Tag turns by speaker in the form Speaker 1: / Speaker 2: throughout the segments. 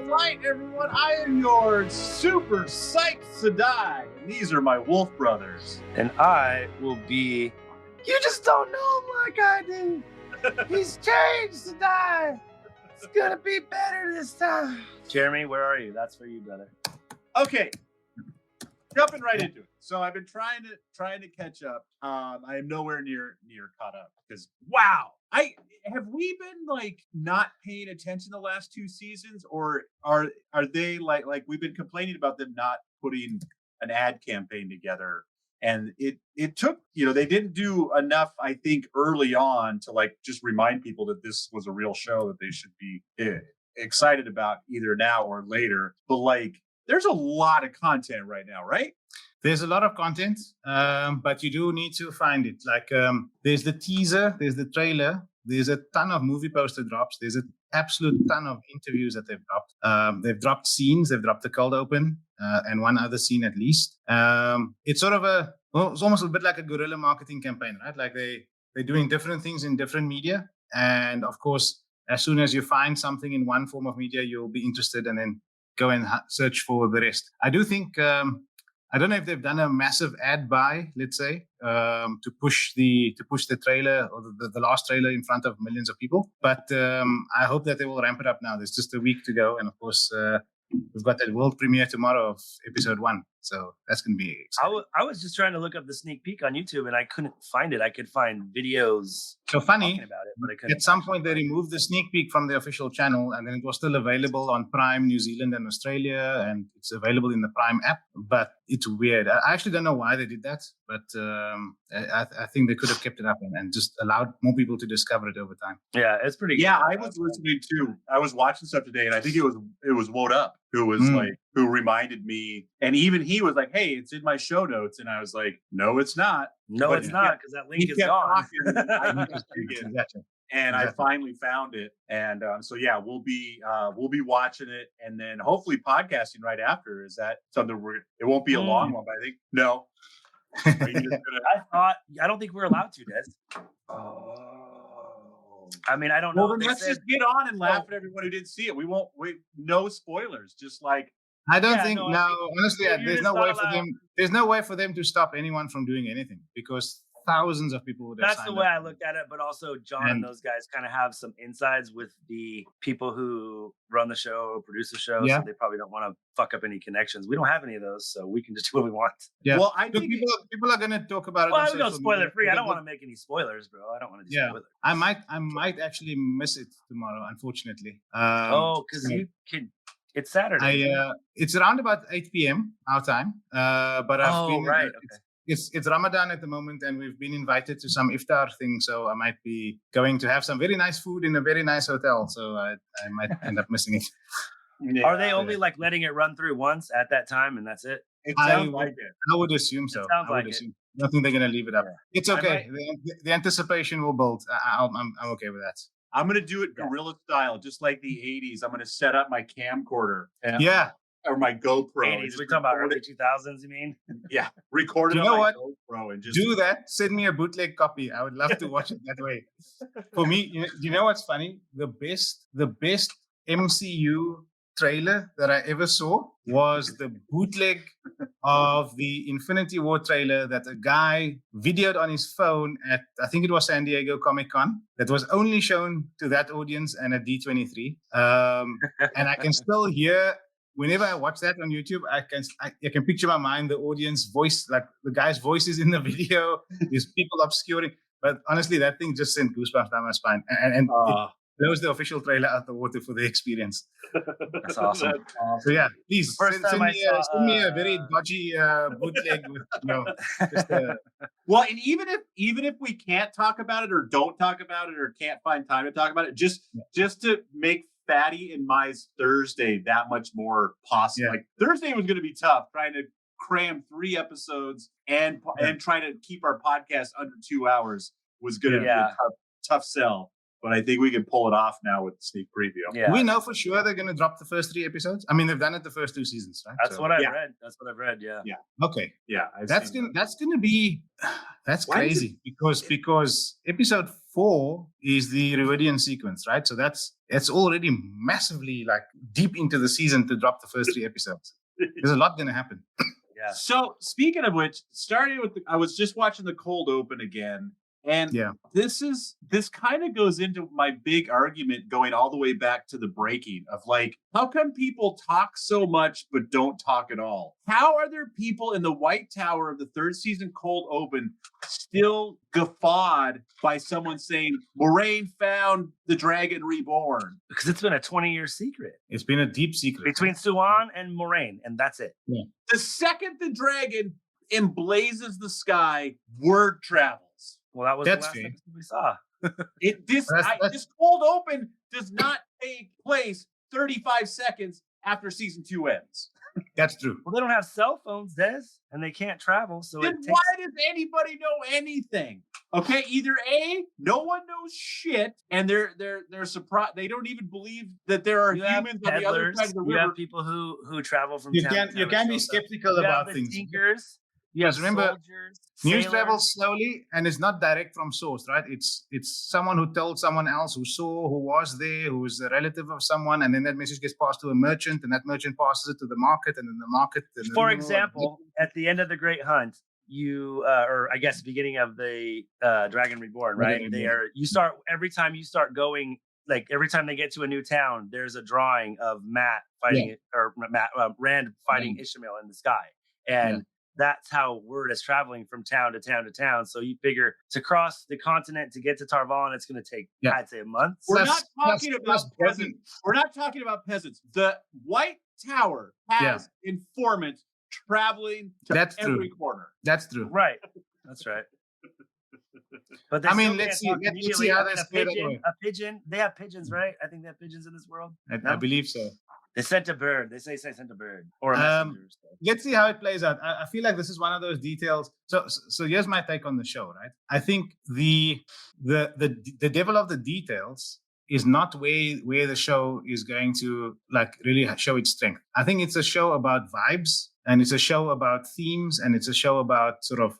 Speaker 1: Thankthelight, everyone. I am your super psyched Sedai, and these are my wolf brothers.
Speaker 2: And I will be. You just don't know him like I do. He's changed, Sedai. It's gonna be better this time. Jeremy, where are you? That's for you, brother.
Speaker 1: Okay, jumping right into it. So I've been trying to catch up. I am nowhere near caught up because wow, have we been like not paying attention the last two seasons, or are they like we've been complaining about them not putting an ad campaign together, and it took, they didn't do enough, I think, early on to like just remind people that this was a real show that they should be excited about either now or later. But like, there's a lot of content right now, right?
Speaker 3: There's a lot of content, but you do need to find it. Like there's the teaser, there's the trailer, there's a ton of movie poster drops, there's an absolute ton of interviews that they've dropped. They've dropped scenes, they've dropped the cold open, and one other scene at least. It's sort of it's almost a bit like a guerrilla marketing campaign, right? Like they're doing different things in different media. And of course, as soon as you find something in one form of media, you'll be interested and then go and search for the rest. I do think, I don't know if they've done a massive ad buy, let's say, to push the trailer or the last trailer in front of millions of people. But I hope that they will ramp it up now. There's just a week to go. And of course, we've got that world premiere tomorrow of episode 1. So that's going to be exciting.
Speaker 2: I was just trying to look up the sneak peek on YouTube and I couldn't find it. I could find videos
Speaker 3: so funny
Speaker 2: talking about it, but I couldn't.
Speaker 3: At some point, they removed the sneak peek from the official channel, and then it was still available on Prime New Zealand and Australia, and it's available in the Prime app. But it's weird. I actually don't know why they did that, but I think they could have kept it up and just allowed more people to discover it over time.
Speaker 2: Yeah, it's pretty.
Speaker 1: Yeah, I was listening to. I was watching stuff today, and I think it was Woed Up who was who reminded me, and even he was like, "Hey, it's in my show notes," and I was like, "No, it's not.
Speaker 2: No, it's not, because that link is gone."
Speaker 1: And I finally found it, and so yeah, we'll be watching it, and then hopefully podcasting right after. Is that something it won't be a long one, but I think no.
Speaker 2: I don't think we're allowed to, Des. I mean, I don't know.
Speaker 1: Well, then let's just get on and laugh at everyone who didn't see it. No spoilers. Just like
Speaker 3: I don't think honestly, there's no way for them. There's no way for them to stop anyone from doing anything because thousands of people would have
Speaker 2: That's the way I looked at it, but also John and those guys kind of have some insides with the people who run the show, produce the show, so they probably don't want to fuck up any connections. We don't have any of those, so we can just do what we want.
Speaker 3: Yeah. Well, I think people are going to talk about it.
Speaker 2: Well, I go spoiler free. I don't want to make any spoilers, bro. I don't want to do spoilers.
Speaker 3: I might actually miss it tomorrow, unfortunately.
Speaker 2: Because you can. It's Saturday.
Speaker 3: It's around about 8 p.m. our time. But I've been
Speaker 2: right. Okay.
Speaker 3: It's Ramadan at the moment, and we've been invited to some iftar thing. So I might be going to have some very nice food in a very nice hotel. So I might end up missing it.
Speaker 2: Yeah. Are they only like letting it run through once at that time, and that's it?
Speaker 1: I
Speaker 3: would assume so. I would assume. I don't think they're going to leave it up. Yeah. It's okay. The anticipation will build. I'm okay with that.
Speaker 1: I'm going to do it guerrilla style, just like the 80s. I'm going to set up my camcorder. Or my GoPro.
Speaker 2: 80s, we're talking about early 2000s, you mean?
Speaker 1: Yeah. Record it on my GoPro and just
Speaker 3: do that. Send me a bootleg copy. I would love to watch it that way. For me, you know what's funny? The best MCU trailer that I ever saw was the bootleg of the Infinity War trailer that a guy videoed on his phone at, I think it was San Diego Comic-Con, that was only shown to that audience and at D23. And I can still hear, whenever I watch that on YouTube, I can picture in my mind the audience voice, like the guy's voice is in the video, there's people obscuring. But honestly, that thing just sent goosebumps down my spine. And that was the official trailer out the water for the experience.
Speaker 2: That's awesome.
Speaker 3: So yeah, please send me a very dodgy bootleg with,
Speaker 1: Well, and even if we can't talk about it or don't talk about it or can't find time to talk about it, just to make Fatty and Mai's Thursday that much more possible. Yeah. Like Thursday was going to be tough, trying to cram 3 episodes and trying to keep our podcast under 2 hours was going to be a tough sell. but I think we can pull it off now with the sneak preview.
Speaker 2: Yeah.
Speaker 3: Do we know for sure they're going to drop the first 3 episodes? I mean, they've done it the first 2 seasons, right?
Speaker 2: That's what I've
Speaker 1: yeah.
Speaker 2: read. That's what I've read. Yeah.
Speaker 3: Okay.
Speaker 1: Yeah,
Speaker 3: That's gonna be
Speaker 1: Why is
Speaker 3: crazy because episode 4 is the Ruidian sequence, right? So that's already massively like deep into the season to drop the first 3 episodes. There's a lot gonna happen.
Speaker 2: Yeah.
Speaker 1: So speaking of which, starting with I was just watching the cold open again, and this kind of goes into my big argument going all the way back to the breaking of like, how come people talk so much but don't talk at all? How are there people in the White Tower of the 3rd season cold open still guffawed by someone saying Moraine found the dragon reborn?
Speaker 2: Because it's been a 20-year secret.
Speaker 3: It's been a deep secret
Speaker 2: between Suan and Moraine, and that's it.
Speaker 3: Yeah.
Speaker 1: The second the dragon emblazes the sky, word travels.
Speaker 2: Well, that was
Speaker 3: That's
Speaker 2: the last
Speaker 3: fair.
Speaker 2: episode we saw.
Speaker 1: This cold open does not take place 35 seconds after season 2 ends.
Speaker 3: That's true.
Speaker 2: Well, they don't have cell phones, Des, and they can't travel. So
Speaker 1: then why does anybody know anything? Okay, either A, no one knows shit, and they're surprised. They don't even believe that there are humans on the other side of the river.
Speaker 2: You have people who travel from
Speaker 3: You
Speaker 2: town.
Speaker 3: can you can be skeptical about things.
Speaker 2: Tinkers.
Speaker 3: Yes, remember,
Speaker 2: soldiers,
Speaker 3: news
Speaker 2: sailors.
Speaker 3: travels slowly, and it's not direct from source, right? It's someone who told someone else who saw, who was there, who is a relative of someone, and then that message gets passed to a merchant, and that merchant passes it to the market, and then the market.
Speaker 2: For example, at the end of the Great Hunt, you or I guess beginning of the Dragon Reborn, right? Every time you start going. Like every time they get to a new town, there's a drawing of Rand fighting Ishmael in the sky, and that's how word is traveling from town to town to town. So you figure to cross the continent to get to Tarvalin, it's going to take, I'd say, a month.
Speaker 1: We're not talking about peasants. We're not talking about peasants. The White Tower has informants traveling to every corner.
Speaker 3: That's true.
Speaker 2: Right. That's right. But
Speaker 3: I mean, let's see how they stay that way.
Speaker 2: A pigeon. They have pigeons, right? I think they have pigeons in this world.
Speaker 3: I believe so.
Speaker 2: They sent a bird. They say sent a bird or a messenger.
Speaker 3: Let's see how it plays out. I feel like this is one of those details. So here's my take on the show, right? I think the devil of the details is not where the show is going to like really show its strength. I think it's a show about vibes, and it's a show about themes, and it's a show about sort of,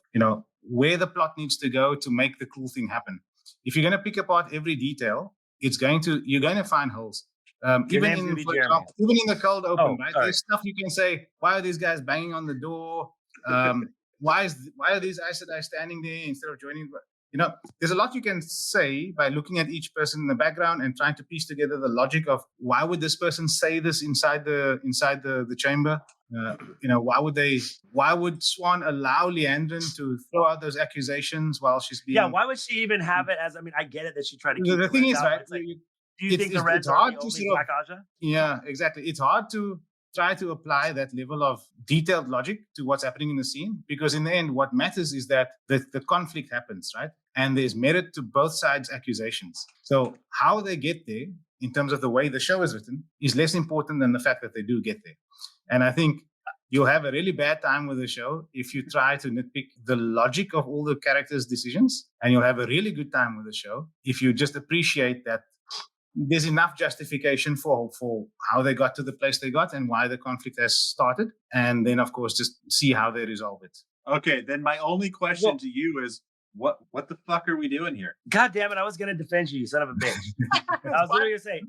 Speaker 3: where the plot needs to go to make the cool thing happen. If you're going to pick apart every detail, you're going to find holes. Even in the cold open, right? Sorry. There's stuff you can say. Why are these guys banging on the door? Why are these Aes Sedai standing there instead of joining? There's a lot you can say by looking at each person in the background and trying to piece together the logic of why would this person say this inside the chamber. Why would Swan allow Leandrin to throw out those accusations while she's being?
Speaker 2: Yeah, why would she even have it as? I mean, I get it that she tried to. Keep
Speaker 3: the thing is, right?
Speaker 2: Like, do you think the Reds are the only Black Aja?
Speaker 3: Yeah, exactly. It's hard to try to apply that level of detailed logic to what's happening in the scene, because in the end, what matters is that the conflict happens, right? And there's merit to both sides' accusations. So how they get there, in terms of the way the show is written, is less important than the fact that they do get there. And I think you'll have a really bad time with the show if you try to nitpick the logic of all the characters' decisions, and you'll have a really good time with the show if you just appreciate that there's enough justification for how they got to the place they got and why the conflict has started. And then, of course, just see how they resolve it.
Speaker 1: Okay, then my only question to you is, what the fuck are we doing here?
Speaker 2: God damn it, I was going to defend you son of a bitch. I was literally going to say,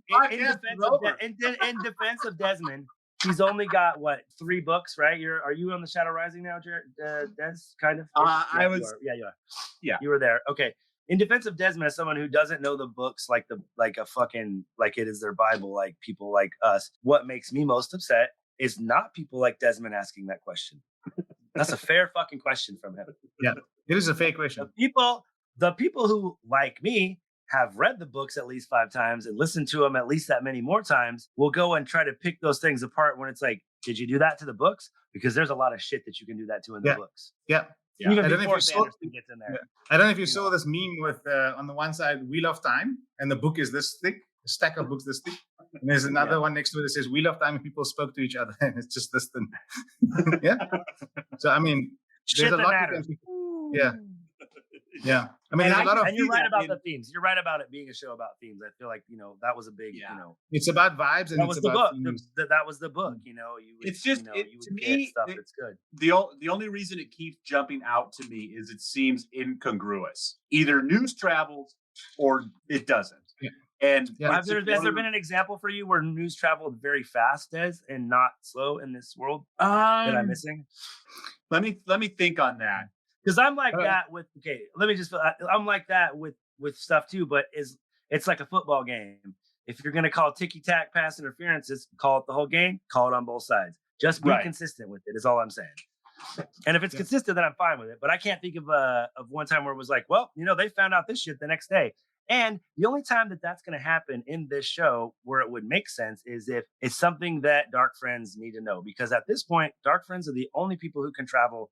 Speaker 2: in defense of Desmond, he's only got, 3 books, right? Are you on the Shadow Rising now, Des? Kind of?
Speaker 1: I was.
Speaker 2: You are.
Speaker 1: Yeah.
Speaker 2: You were there. Okay. In defense of Desmond, as someone who doesn't know the books like it is their Bible, like people like us, what makes me most upset is not people like Desmond asking that question. That's a fair fucking question from him.
Speaker 3: Yeah, it is a fair question.
Speaker 2: The people who, like me, have read the books at least 5 times and listened to them at least that many more times will go and try to pick those things apart when it's like, did you do that to the books? Because there's a lot of shit that you can do that to in the books.
Speaker 3: Yeah.
Speaker 2: Yeah. Even before Sanderson gets in there.
Speaker 3: Yeah. I don't know if you saw this meme with, on the one side, Wheel of Time, and the book is this thick, a stack of books this thick. And there's another one next to it that says Wheel of Time, and people spoke to each other, and it's just this thin. Yeah. So, I mean, there's a lot you can. Yeah. I mean,
Speaker 1: And
Speaker 3: there's a lot of.
Speaker 2: And you're right
Speaker 1: that
Speaker 2: about
Speaker 1: in-
Speaker 2: the themes. You're right about it being a show about themes. I feel like, that was a big,
Speaker 3: It's about vibes and
Speaker 2: that
Speaker 3: it's
Speaker 2: was the
Speaker 3: about
Speaker 2: book.
Speaker 3: themes.
Speaker 2: That was the book. You would,
Speaker 1: It's just
Speaker 2: you
Speaker 1: to
Speaker 2: would get
Speaker 1: me
Speaker 2: stuff that's good.
Speaker 1: the only reason it keeps jumping out to me is it seems incongruous. Either news travels or it doesn't.
Speaker 3: Yeah.
Speaker 1: And
Speaker 2: Has there been an example for you where news traveled very fast, Des, and not slow in this world that I'm missing?
Speaker 1: Let me think on that.
Speaker 2: Because I'm like
Speaker 3: All right.
Speaker 2: that with I'm like that with stuff too, but it's like a football game. If you're gonna call ticky-tack pass interferences, call it the whole game, call it on both sides. Just be
Speaker 1: Right.
Speaker 2: consistent with it is all I'm saying. And if it's consistent, then I'm fine with it. But I can't think of one time where it was like, well, they found out this shit the next day. And the only time that that's going to happen in this show where it would make sense is if it's something that Dark Friends need to know. Because at this point, Dark Friends are the only people who can travel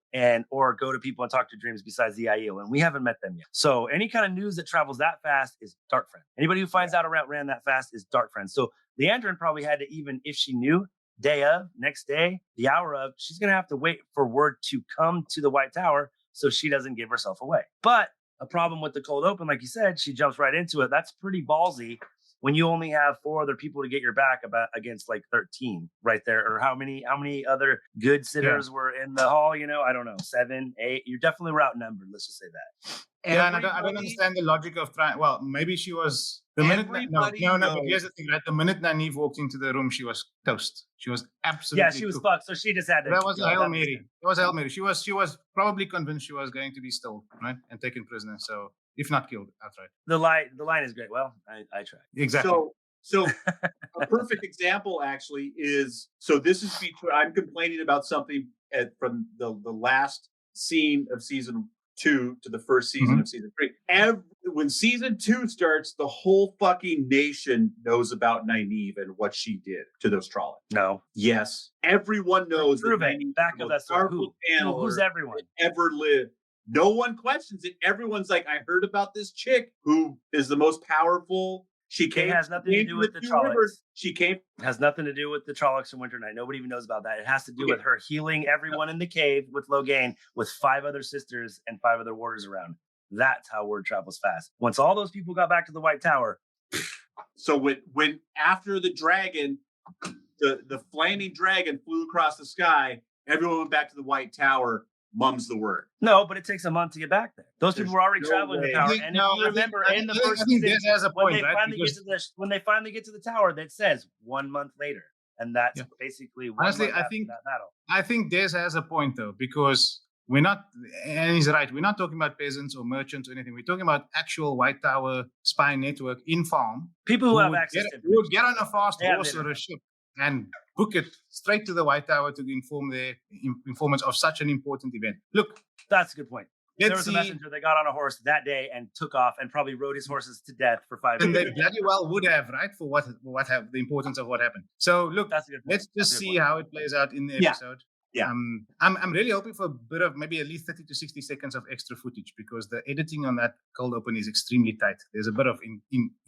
Speaker 2: or go to people and talk to dreams besides the IEL. And we haven't met them yet. So any kind of news that travels that fast is Dark Friend. Anybody who finds out around ran that fast is Dark Friends. So Leandrin probably had to, even if she knew, day of, next day, the hour of, she's going to have to wait for word to come to the White Tower so she doesn't give herself away. But a problem with the cold open, like you said, she jumps right into it. That's pretty ballsy when you only have 4 other people to get your back against like 13 right there. Or how many other good sitters were in the hall? I don't know, 7, 8. You definitely were outnumbered. Let's just say that.
Speaker 3: Yeah, and I don't understand the logic of trying. Well, maybe she was the minute. No. But here's the thing, right? The minute Nynaeve walked into the room, she was toast. She was absolutely.
Speaker 2: She was
Speaker 3: cooked.
Speaker 2: fucked. So she just had to.
Speaker 3: That was a Hail Mary. It was a Hail Mary. She was probably convinced she was going to be stole, right, and taken prisoner. So if not killed outright.
Speaker 2: The line is great. Well, I tried.
Speaker 3: Exactly.
Speaker 1: So a perfect example actually is, so this is I'm complaining about something from the last scene of season 2 to the first season of season 3. When season 2 starts, the whole fucking nation knows about Nynaeve and what she did to those Trollocs.
Speaker 2: No.
Speaker 1: Yes. Everyone knows
Speaker 2: Prove
Speaker 1: that
Speaker 2: it.
Speaker 1: Nynaeve
Speaker 2: Back
Speaker 1: is the
Speaker 2: of
Speaker 1: most
Speaker 2: that story.
Speaker 1: powerful channeler
Speaker 2: Who's everyone?
Speaker 1: that ever lived. No one questions it. Everyone's like, I heard about this chick who is the most powerful. She came.
Speaker 2: It has nothing to do with the Trollocs.
Speaker 1: She came.
Speaker 2: It has nothing to do with the Trollocs and Winter Night. Nobody even knows about that. It has to do with her healing everyone in the cave with Logain, with 5 other sisters and 5 other warders around. That's how word travels fast. Once all those people got back to the White Tower.
Speaker 1: So when after the dragon, the flaming dragon flew across the sky, everyone went back to the White Tower. Mum's the word.
Speaker 2: No, but it takes a month to get back there. Those people were already traveling the tower. And if you remember in the first season, when they finally get to the tower, that says 1 month later. And that's basically
Speaker 3: honestly, I think that battle. I think Des has a point though, because we're not, and he's right, we're not talking about peasants or merchants or anything. We're talking about actual White Tower spy network in farm.
Speaker 2: People who have access to
Speaker 3: who would get on a fast horse or a ship and book it straight to the White Tower to inform their informants of such an important event. Look,
Speaker 2: that's a good point. There was a messenger that got on a horse that day and took off and probably rode his horses to death for 5
Speaker 3: years. And
Speaker 2: years.
Speaker 3: they bloody well would have, right? For what the importance of what happened. So look, let's just see how it plays out in the episode.
Speaker 1: Yeah.
Speaker 3: I'm really hoping for a bit of maybe at least 30 to 60 seconds of extra footage, because the editing on that cold open is extremely tight. There's a bit of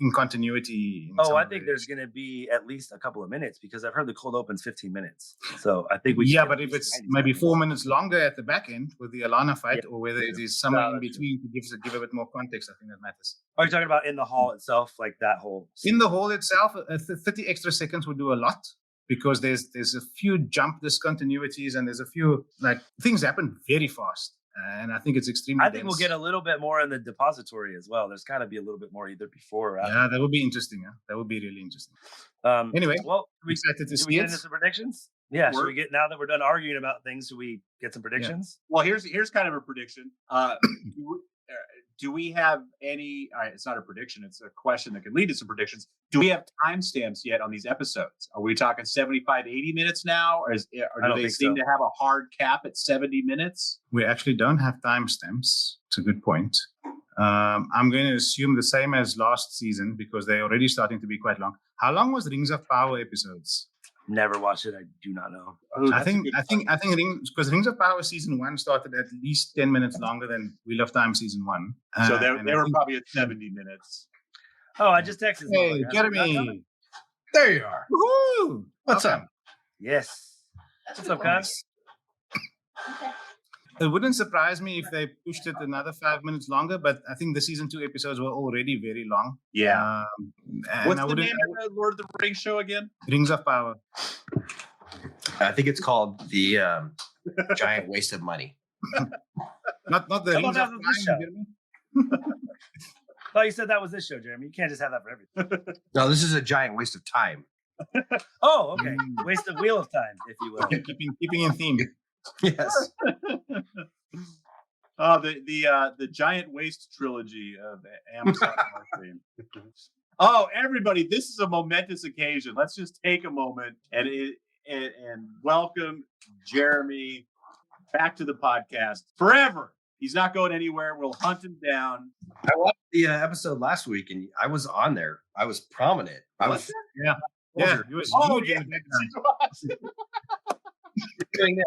Speaker 3: incontinuity.
Speaker 2: I think there's going to be at least a couple of minutes, because I've heard the cold open's 15 minutes. So I think we
Speaker 3: but if it's maybe 4 minutes longer at the back end with the Alana fight, or whether it is somewhere in between to give a bit more context, I think that matters.
Speaker 2: Are you talking about in the hall itself, like that whole scene?
Speaker 3: In the hall itself, 30 extra seconds would do a lot. Because there's a few jump discontinuities and there's a few things happen very fast, and I think it's extremely.
Speaker 2: I think we'll get a little bit more in the depository as well. There's got to be a little bit more either before or after.
Speaker 3: Yeah, that would be interesting. Huh? That would be really interesting. Anyway,
Speaker 2: well,
Speaker 3: excited to see
Speaker 2: we get into some predictions? Yeah, should we get, now that we're done arguing about things, should we get some predictions?
Speaker 1: Yeah. Well, here's kind of a prediction. Do we have any? It's not a prediction; it's a question that can lead to some predictions. Do we have timestamps yet on these episodes? Are we talking 75, 80 minutes now, or do they seem to have a hard cap at 70 minutes?
Speaker 3: We actually don't have timestamps. It's a good point. I'm going to assume the same as last season, because they're already starting to be quite long. How long was Rings of Power episodes?
Speaker 2: Never watched it. I do not know.
Speaker 3: I think Rings of Power season 1 started at least 10 minutes longer than Wheel of Time season 1.
Speaker 1: So they were probably at 70 minutes.
Speaker 2: Oh, I just texted.
Speaker 3: Hey, Jeremy. There you are. Woohoo! What's up?
Speaker 2: Yes. What's up, guys?
Speaker 3: It wouldn't surprise me if they pushed it another 5 minutes longer, but I think the season 2 episodes were already very long.
Speaker 1: Yeah.
Speaker 3: And
Speaker 1: What's
Speaker 3: I
Speaker 1: the
Speaker 3: wouldn't.
Speaker 1: name of the Lord of the Rings show again?
Speaker 3: Rings of Power.
Speaker 4: I think it's called the giant waste of money.
Speaker 3: Not the
Speaker 2: Come on,
Speaker 3: Rings
Speaker 2: that
Speaker 3: of
Speaker 2: was this
Speaker 3: Time,
Speaker 2: show.
Speaker 3: Jeremy.
Speaker 2: Oh, you said that was this show, Jeremy. You can't just have that for everything.
Speaker 4: No, this is a giant waste of time.
Speaker 2: Oh, okay. Waste of wheel of time, if you will.
Speaker 3: Keeping in theme.
Speaker 4: Yes.
Speaker 1: Oh, the Giant Waste trilogy of Amazon. Marketing. Oh, everybody, this is a momentous occasion. Let's just take a moment and welcome Jeremy back to the podcast forever. He's not going anywhere. We'll hunt him down.
Speaker 4: I watched the episode last week, and I was on there. I was prominent. I was.
Speaker 3: Yeah. Yeah. It was huge in the background.
Speaker 4: Doing that.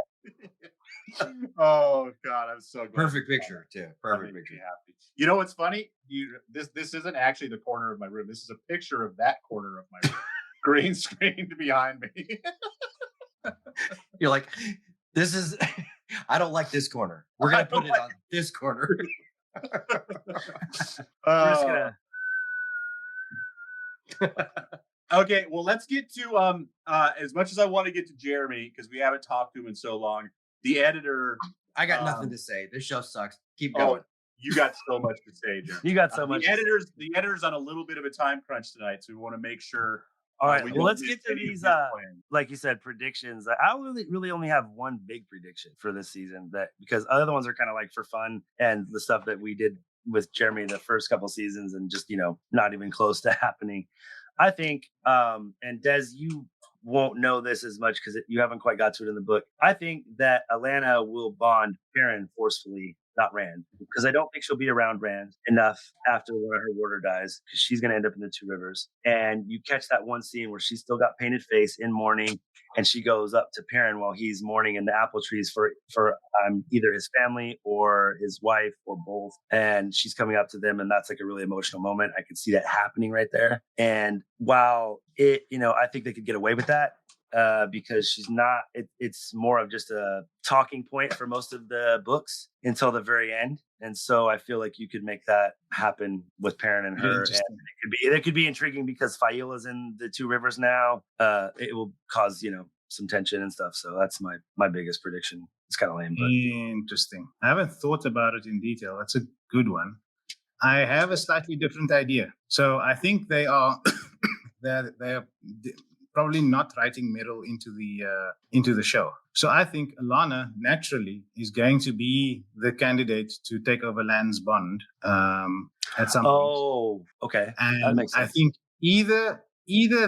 Speaker 1: Oh God, I'm so glad.
Speaker 4: Perfect picture too. Perfect
Speaker 1: Makes me
Speaker 4: picture.
Speaker 1: happy. You know what's funny? This isn't actually the corner of my room. This is a picture of that corner of my room. Green screened behind me.
Speaker 4: You're like, this is. I don't like this corner. We're gonna put it on this corner.
Speaker 2: We're just gonna.
Speaker 1: Okay, well, let's get to as much as I want to get to Jeremy because we haven't talked to him in so long. The editor.
Speaker 4: I got nothing to say. This show sucks. Keep
Speaker 1: Oh,
Speaker 4: going.
Speaker 1: you got so much to say, Jeremy.
Speaker 2: You got so much.
Speaker 1: The editor's on a little bit of a time crunch tonight, so we want to make sure.
Speaker 2: All right,
Speaker 1: we
Speaker 2: well,
Speaker 1: don't
Speaker 2: let's
Speaker 1: miss
Speaker 2: get to
Speaker 1: any of
Speaker 2: these.
Speaker 1: his plan.
Speaker 2: Like you said, predictions. I really only have one big prediction for this season, that because other ones are kind of like for fun and the stuff that we did with Jeremy the first couple seasons and just not even close to happening. I think, and Des, you won't know this as much because you haven't quite got to it in the book. I think that Alana will bond Perrin forcefully, not Rand, because I don't think she'll be around Rand enough after one of her warder dies, because she's going to end up in the Two Rivers. And you catch that one scene where she's still got painted face in mourning, and she goes up to Perrin while he's mourning in the apple trees for either his family or his wife or both. And she's coming up to them, and that's like a really emotional moment. I could see that happening right there. And while I think they could get away with that, because she's not, it's more of just a talking point for most of the books until the very end. And so I feel like you could make that happen with Perrin and her. And it could be intriguing because Fail is in the Two Rivers now. It will cause, some tension and stuff. So that's my biggest prediction. It's kind of lame, but
Speaker 3: Interesting. I haven't thought about it in detail. That's a good one. I have a slightly different idea. So I think they are they're probably not writing Meryl into the show. So I think Alana naturally is going to be the candidate to take over Lan's bond at some point.
Speaker 2: Oh, okay.
Speaker 3: And
Speaker 2: that makes sense.
Speaker 3: I think either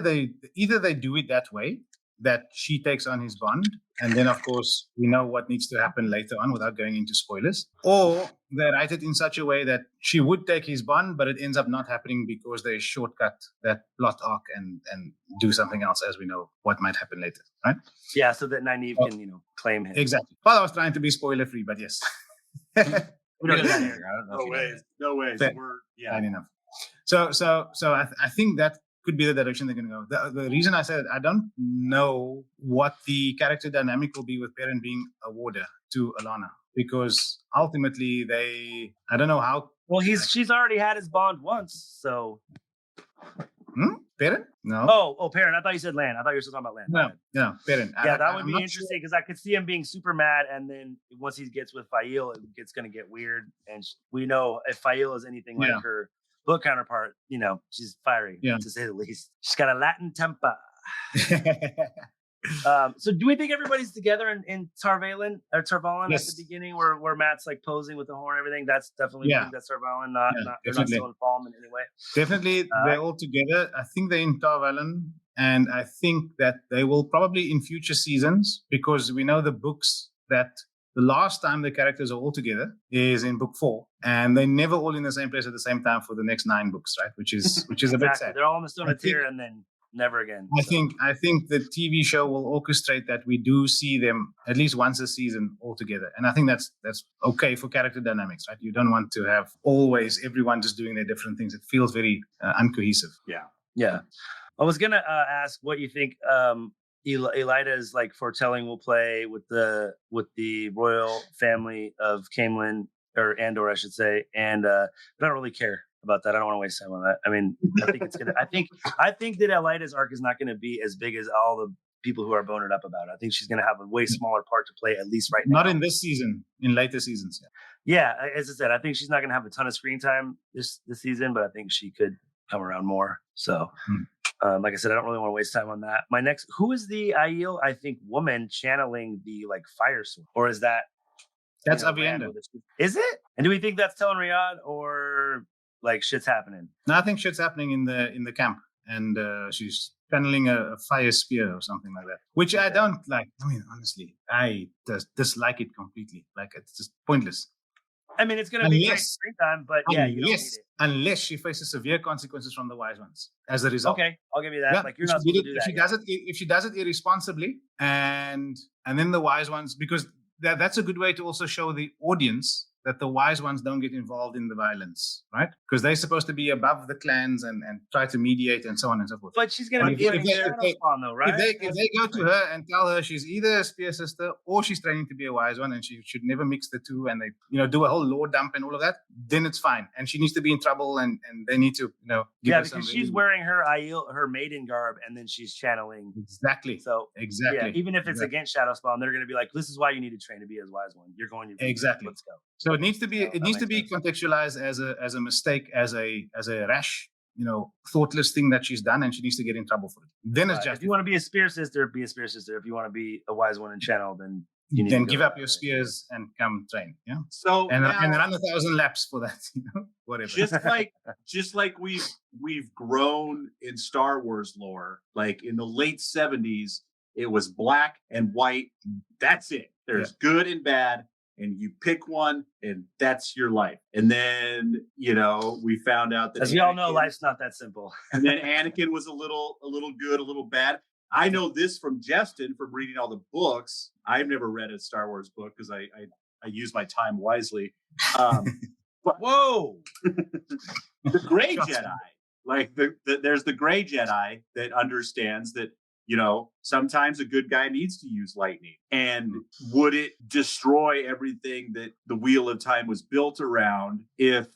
Speaker 3: they do it that way, that she takes on his bond, and then of course we know what needs to happen later on without going into spoilers, or they write it in such a way that she would take his bond, but it ends up not happening because they shortcut that plot arc and do something else, as we know what might happen later, right?
Speaker 2: Yeah, so that Nynaeve can, claim him.
Speaker 3: Exactly. Well, I was trying to be spoiler free, but yes.
Speaker 4: We don't know. I don't know.
Speaker 1: No ways. No ways.
Speaker 3: Fair. Fine enough. So I think that could be the direction they're going to go. The reason I said I don't know what the character dynamic will be with Perrin being a warder to Alana, because ultimately I don't know how.
Speaker 2: Well, she's already had his bond once, so.
Speaker 3: Perrin? No.
Speaker 2: Oh, Perrin. I thought you said Lan. I thought you were still talking about Lan.
Speaker 3: No, Perrin.
Speaker 2: Yeah, that would be interesting because I could see him being super mad, and then once he gets with Fail, it's going to get weird. And we know if Fail is anything like her book counterpart, she's fiery, to say the least. She's got a Latin temper. So do we think everybody's together in Tarvalin at the beginning where Matt's like posing with the horn and everything? That's definitely that's Tarvalin, not they're not still in Falm in any way.
Speaker 3: Definitely they're all together. I think they're in Tarvalin, and I think that they will probably in future seasons, because we know the books that the last time the characters are all together is in book 4, and they're never all in the same place at the same time for the next 9 books, right? Which is a bit sad.
Speaker 2: They're all in the Stone of Tyr and then never again.
Speaker 3: I think the TV show will orchestrate that we do see them at least once a season all together, and I think that's okay for character dynamics, right? You don't want to have always everyone just doing their different things. It feels very uncohesive.
Speaker 1: Yeah.
Speaker 2: I was gonna ask what you think Elida is like foretelling will play with the royal family of Camelin or Andor, I should say, and I don't really care about that. I don't want to waste time on that. I mean, I think it's gonna. I think that Elida's arc is not going to be as big as all the people who are boning up about it. I think she's going to have a way smaller part to play, at least right now.
Speaker 3: Not in this season, in later seasons.
Speaker 2: Yeah, as I said, I think she's not going to have a ton of screen time this season, but I think she could come around more. So, like I said, I don't really want to waste time on that. My next, who is the Aiel, I think, woman channeling the like fire sword, or is that?
Speaker 3: That's Avienda.
Speaker 2: Is it? And do we think that's telling Riyadh, or like shit's happening?
Speaker 3: No, I think shit's happening in the camp, and she's channeling a fire spear or something like that, which I don't like. I mean, honestly, I dislike it completely. Like, it's just pointless.
Speaker 2: I mean, it's going to be great screen time, but yeah, you don't need it.
Speaker 3: Unless she faces severe consequences from the wise ones as a result.
Speaker 2: Okay, I'll give you that.
Speaker 3: Yeah,
Speaker 2: like, you're not supposed to do that.
Speaker 3: If she does it irresponsibly, and then the wise ones, because that's a good way to also show the audience that the wise ones don't get involved in the violence, right? Because they're supposed to be above the clans and try to mediate and so on and so forth.
Speaker 2: But she's going to be putting on though, right?
Speaker 3: If they go to her and tell her she's either a spear sister or she's training to be a wise one, and she should never mix the two, and they do a whole lore dump and all of that, then it's fine. And she needs to be in trouble, and they need to give her
Speaker 2: because she's wearing her maiden garb, and then she's channeling
Speaker 3: exactly. So exactly,
Speaker 2: even if it's against Shadow Spawn, they're going to be like, "This is why you need to train to be a wise one. You're going to
Speaker 3: exactly. Let's go." So it needs to be contextualized as a mistake, as a rash, thoughtless thing that she's done, and she needs to get in trouble for it. Then it's just,
Speaker 2: if you want to be a spear sister, be a spear sister. If you want to be a wise one and channel, then you need
Speaker 3: to give up your spears and come train. Yeah.
Speaker 1: So
Speaker 3: and run 1,000 laps for that. Whatever.
Speaker 1: Just like we've grown in Star Wars lore. Like in the late 70s, it was black and white. That's it. There's good and bad. And you pick one, and that's your life. And then, we found out that,
Speaker 2: as we all know, life's not that simple.
Speaker 1: And then Anakin was a little good, a little bad. I know this from Justin, from reading all the books. I've never read a Star Wars book because I use my time wisely. But whoa, the Gray Jedi, like there's the Gray Jedi that understands that. Sometimes a good guy needs to use lightning. And would it destroy everything that the Wheel of Time was built around if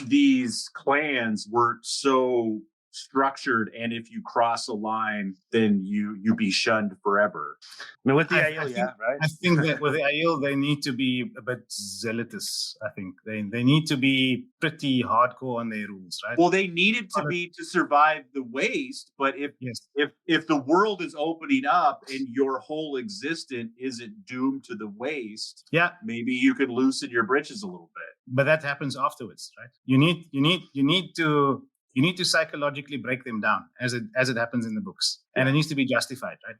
Speaker 1: these clans weren't so structured, and if you cross a line, then you be shunned forever?
Speaker 2: I mean, with the Aiel, right?
Speaker 3: I think that with the Aiel, they need to be a bit zealotous. I think they need to be pretty hardcore on their rules, right?
Speaker 1: Well, they needed to be to survive the waste, but if the world is opening up and your whole existence isn't doomed to the waste, maybe you could loosen your britches a little bit.
Speaker 3: But that happens afterwards, right? You need to psychologically break them down as it happens in the books. And it needs to be justified, right?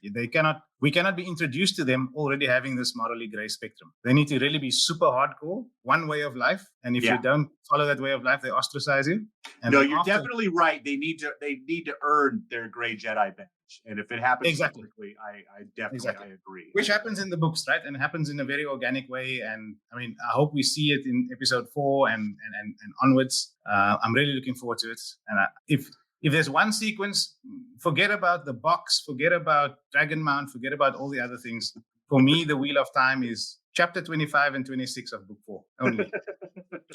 Speaker 3: We cannot be introduced to them already having this morally gray spectrum. They need to really be super hardcore, one way of life. And if you don't follow that way of life, they ostracize you. And
Speaker 1: no, you're definitely right. They need to earn their Gray Jedi badge. And if it happens quickly, I definitely I agree.
Speaker 3: Which happens in the books, right? And it happens in a very organic way. And I mean, I hope we see it in episode 4 and onwards. I'm really looking forward to it. And if there's one sequence, forget about the box, forget about Dragon Mount, forget about all the other things. For me, the Wheel of Time is chapter 25 and 26 of book 4 only.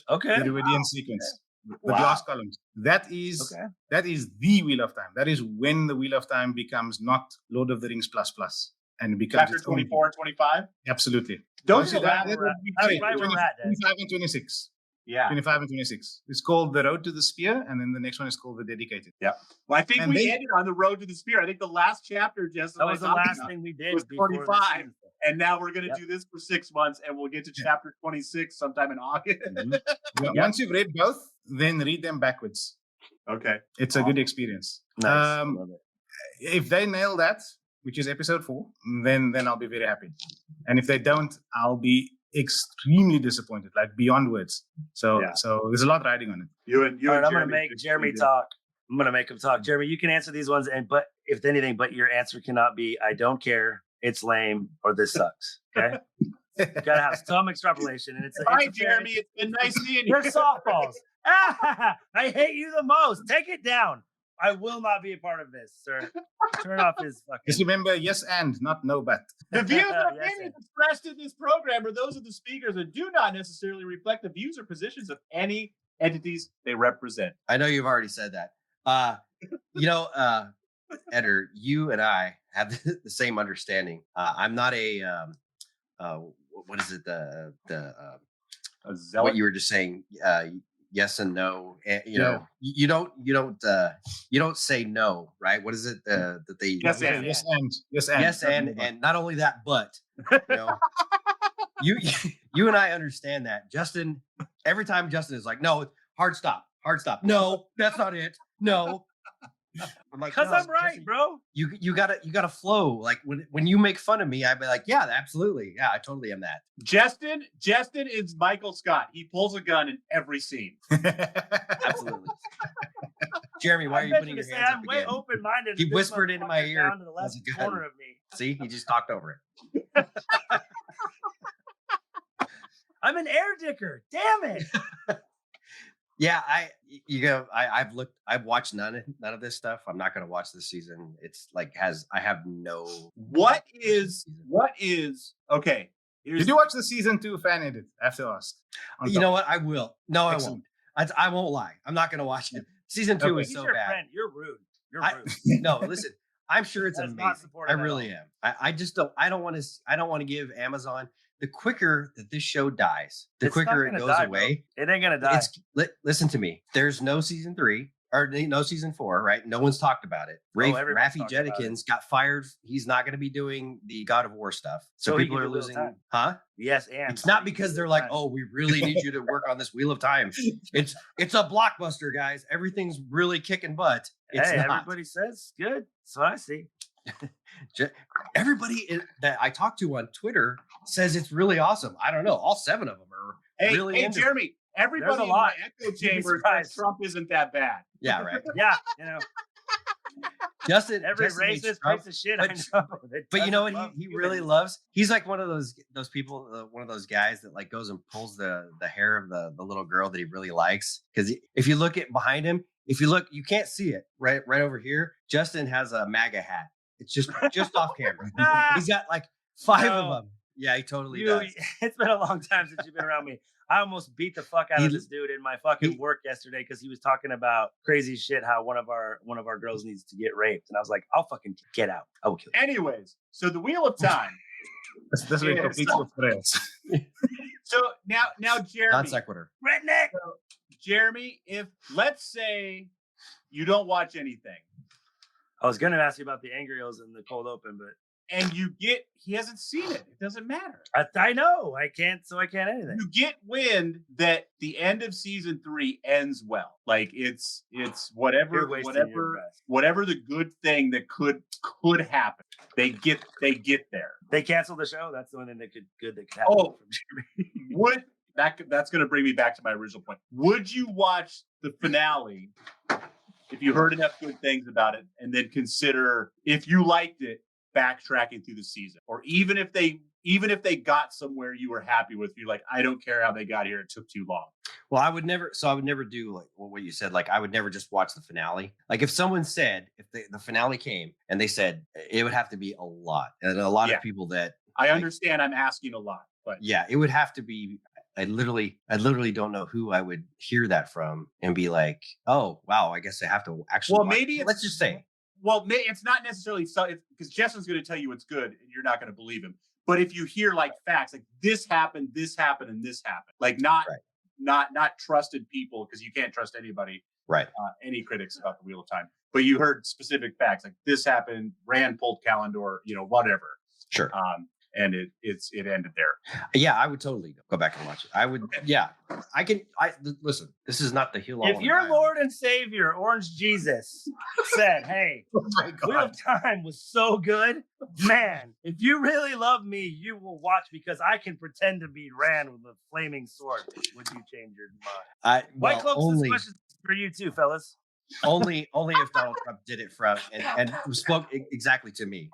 Speaker 2: Okay.
Speaker 3: The Druidian sequence. The glass columns. That is the Wheel of Time. That is when the Wheel of Time becomes not Lord of the Rings + and it becomes
Speaker 1: chapter 24 and 25.
Speaker 3: Absolutely.
Speaker 1: Don't you that?
Speaker 3: 25 and 26.
Speaker 1: Yeah.
Speaker 3: 25 and 26. It's called The Road to the Spear, and then the next one is called The Dedicated.
Speaker 1: Yeah. Well, I think we ended on The Road to the Spear. I think the last chapter, Justin,
Speaker 2: that was the last thing we did.
Speaker 1: Was 25. And now we're going to do this for 6 months, and we'll get to chapter 26 sometime in August.
Speaker 3: Once you've read both, then read them backwards.
Speaker 1: Okay.
Speaker 3: It's a good experience.
Speaker 2: Nice.
Speaker 3: If they nail that, which is episode 4, then I'll be very happy. And if they don't, I'll be extremely disappointed, like beyond words. So there's a lot riding on it.
Speaker 2: All right, I'm going to make Jeremy talk. I'm going to make him talk. Jeremy, you can answer these ones, but if anything, your answer cannot be, I don't care, it's lame, or this sucks. Okay? You got to have some extrapolation. And
Speaker 1: all right, Jeremy, it's been nice seeing you.
Speaker 2: You're softballs. I hate you the most. Take it down. I will not be a part of this, sir. Turn off his fucking.
Speaker 3: Just remember, yes and, not no but.
Speaker 1: The views and
Speaker 2: Yes,
Speaker 1: opinions expressed in this program are those of the speakers and do not necessarily reflect the views or positions of any entities they represent.
Speaker 4: I know you've already said that. Eder, you and I have the same understanding. I'm not a what is it?
Speaker 1: A
Speaker 4: What
Speaker 1: zealot.
Speaker 4: you were just saying. Yes and no. And, you don't say no, right? What is it that they?
Speaker 1: Yes, and.
Speaker 3: Yes and. Yes and.
Speaker 4: Yes, and not only that, but you and I understand that. Justin, every time Justin is like, no, hard stop. No, that's not it. No. I'm like,
Speaker 2: Because
Speaker 4: no,
Speaker 2: I'm right,
Speaker 4: Justin,
Speaker 2: bro.
Speaker 4: You gotta flow. Like when you make fun of me, I'd be like, yeah, absolutely. Yeah, I totally am that.
Speaker 1: Justin is Michael Scott. He pulls a gun in every scene.
Speaker 4: Absolutely. Jeremy, why are you putting your hands up
Speaker 2: I'm way
Speaker 4: again?
Speaker 2: open-minded.
Speaker 4: He whispered into my
Speaker 2: Motherfucker
Speaker 4: ear
Speaker 2: down to the left
Speaker 4: as a gun.
Speaker 2: corner of me.
Speaker 4: See, he just talked over it.
Speaker 2: I'm an air dicker. Damn it.
Speaker 4: Yeah, I've watched none of this stuff. I'm not gonna watch this season. It's like I have no.
Speaker 1: What is okay?
Speaker 3: Did you watch the season 2 fan edit? I have to ask.
Speaker 4: You know what? I will. No,
Speaker 3: Excellent.
Speaker 4: I won't. I won't lie. I'm not gonna watch it. Season 2
Speaker 3: Okay.
Speaker 4: is
Speaker 2: He's
Speaker 4: so
Speaker 2: your
Speaker 4: bad.
Speaker 2: friend. You're rude. You're
Speaker 4: I-
Speaker 2: rude.
Speaker 4: No, listen. I'm sure it's
Speaker 2: That is not
Speaker 4: amazing.
Speaker 2: supportive
Speaker 4: I
Speaker 2: at
Speaker 4: really
Speaker 2: all.
Speaker 4: am. I just don't. I don't want to give Amazon. The quicker that this show dies, the
Speaker 2: It's not
Speaker 4: quicker it
Speaker 2: gonna
Speaker 4: goes
Speaker 2: die,
Speaker 4: away.
Speaker 2: It ain't gonna die.
Speaker 4: Listen to me. There's no season 3 or no season 4, right? No one's talked about it.
Speaker 2: everyone's
Speaker 4: Rafi
Speaker 2: talked about
Speaker 4: Jedikins got fired. He's not going to be doing the God of War stuff. So
Speaker 2: So he
Speaker 4: people
Speaker 2: can
Speaker 4: are
Speaker 2: do Wheel of
Speaker 4: losing.
Speaker 2: Time.
Speaker 4: Huh?
Speaker 2: Yes, and
Speaker 4: It's not because they're like, oh, we really need you to work on this Wheel of Time. It's a blockbuster, guys. Everything's really kicking butt. It's
Speaker 2: hey,
Speaker 4: not.
Speaker 2: everybody says good. That's what I see.
Speaker 4: Everybody that I talk to on Twitter says it's really awesome. I don't know. All 7 of them are really
Speaker 1: Hey,
Speaker 4: into it.
Speaker 1: Jeremy. Everybody in
Speaker 2: lot.
Speaker 1: my echo
Speaker 2: be
Speaker 1: chamber says
Speaker 2: surprised.
Speaker 1: Trump isn't that bad.
Speaker 4: Yeah, right.
Speaker 2: Yeah,
Speaker 4: Justin
Speaker 2: every
Speaker 4: Justin hates
Speaker 2: racist
Speaker 4: Trump,
Speaker 2: piece of shit
Speaker 4: but-
Speaker 2: I know. that
Speaker 4: But you know what?
Speaker 2: doesn't love
Speaker 4: He
Speaker 2: humans.
Speaker 4: really loves. He's like one of those people, one of those guys that like goes and pulls the hair of the little girl that he really likes. Because if you look at behind him, you can't see it right over here. Justin has a MAGA hat. It's just off camera. He's got like 5
Speaker 2: No.
Speaker 4: of them. Yeah, he totally does.
Speaker 2: It's been a long time since you've been around me. I almost beat the fuck out of this dude in my fucking work yesterday because he was talking about crazy shit. How one of our girls needs to get raped, and I was like, "I'll fucking get out. I will kill you."
Speaker 1: Anyways, so the Wheel of Time.
Speaker 3: That's really
Speaker 1: Yes.
Speaker 3: completely off the rails.
Speaker 1: So now
Speaker 4: Non
Speaker 1: Jeremy,
Speaker 4: sequitur.
Speaker 1: Jeremy, if let's say you don't watch anything
Speaker 2: I was gonna ask you about the Angry-O's in the cold open, but
Speaker 1: and he hasn't seen it, it doesn't matter.
Speaker 2: I know I can't anything.
Speaker 1: You get wind that the end of season 3 ends well. Like it's whatever
Speaker 2: You're wasting your breath.
Speaker 1: whatever the good thing that could happen. They get there.
Speaker 2: They canceled the show. That's the only thing that could happen.
Speaker 1: Oh.
Speaker 2: from Jeremy.
Speaker 1: That's going to bring me back to my original point. Would you watch the finale if you heard enough good things about it, and then consider, if you liked it, backtracking through the season? Or even if they got somewhere you were happy with, you're like, I don't care how they got here, it took too long.
Speaker 4: Well, I would never do like what you said. Like I would never just watch the finale. Like if someone said, if the finale came and they said it would have to be a lot, and a lot
Speaker 1: Yeah.
Speaker 4: of people that
Speaker 1: I understand I'm asking a lot, but
Speaker 4: yeah, it would have to be. I literally don't know who I would hear that from and be like, oh wow, I guess I have to actually.
Speaker 1: Well,
Speaker 4: watch
Speaker 1: maybe
Speaker 4: it. Let's just say.
Speaker 1: Well, it's not necessarily so, because Justin's going to tell you it's good and you're not going to believe him. But if you hear like facts, like this happened, and this happened, like not trusted people, because you can't trust anybody,
Speaker 4: Right.
Speaker 1: Any critics about the Wheel of Time. But you heard specific facts, like this happened, Rand pulled Calendar, whatever.
Speaker 4: Sure.
Speaker 1: And it ended there.
Speaker 4: Yeah, I would totally go back and watch it. I would. Yeah, I can. Listen. This is not the hill. I
Speaker 2: If
Speaker 4: wanna
Speaker 2: your
Speaker 4: die on.
Speaker 2: Lord and Savior, Orange Jesus, said, "Hey,
Speaker 3: Oh my
Speaker 2: Wheel
Speaker 3: God.
Speaker 2: of Time was so good, man. If you really love me, you will watch because I can pretend to be Rand with a flaming sword." Would you change your mind? White Cloaks, this
Speaker 4: only
Speaker 2: question's for you too, fellas.
Speaker 4: only if Donald Trump did it from and spoke exactly to me.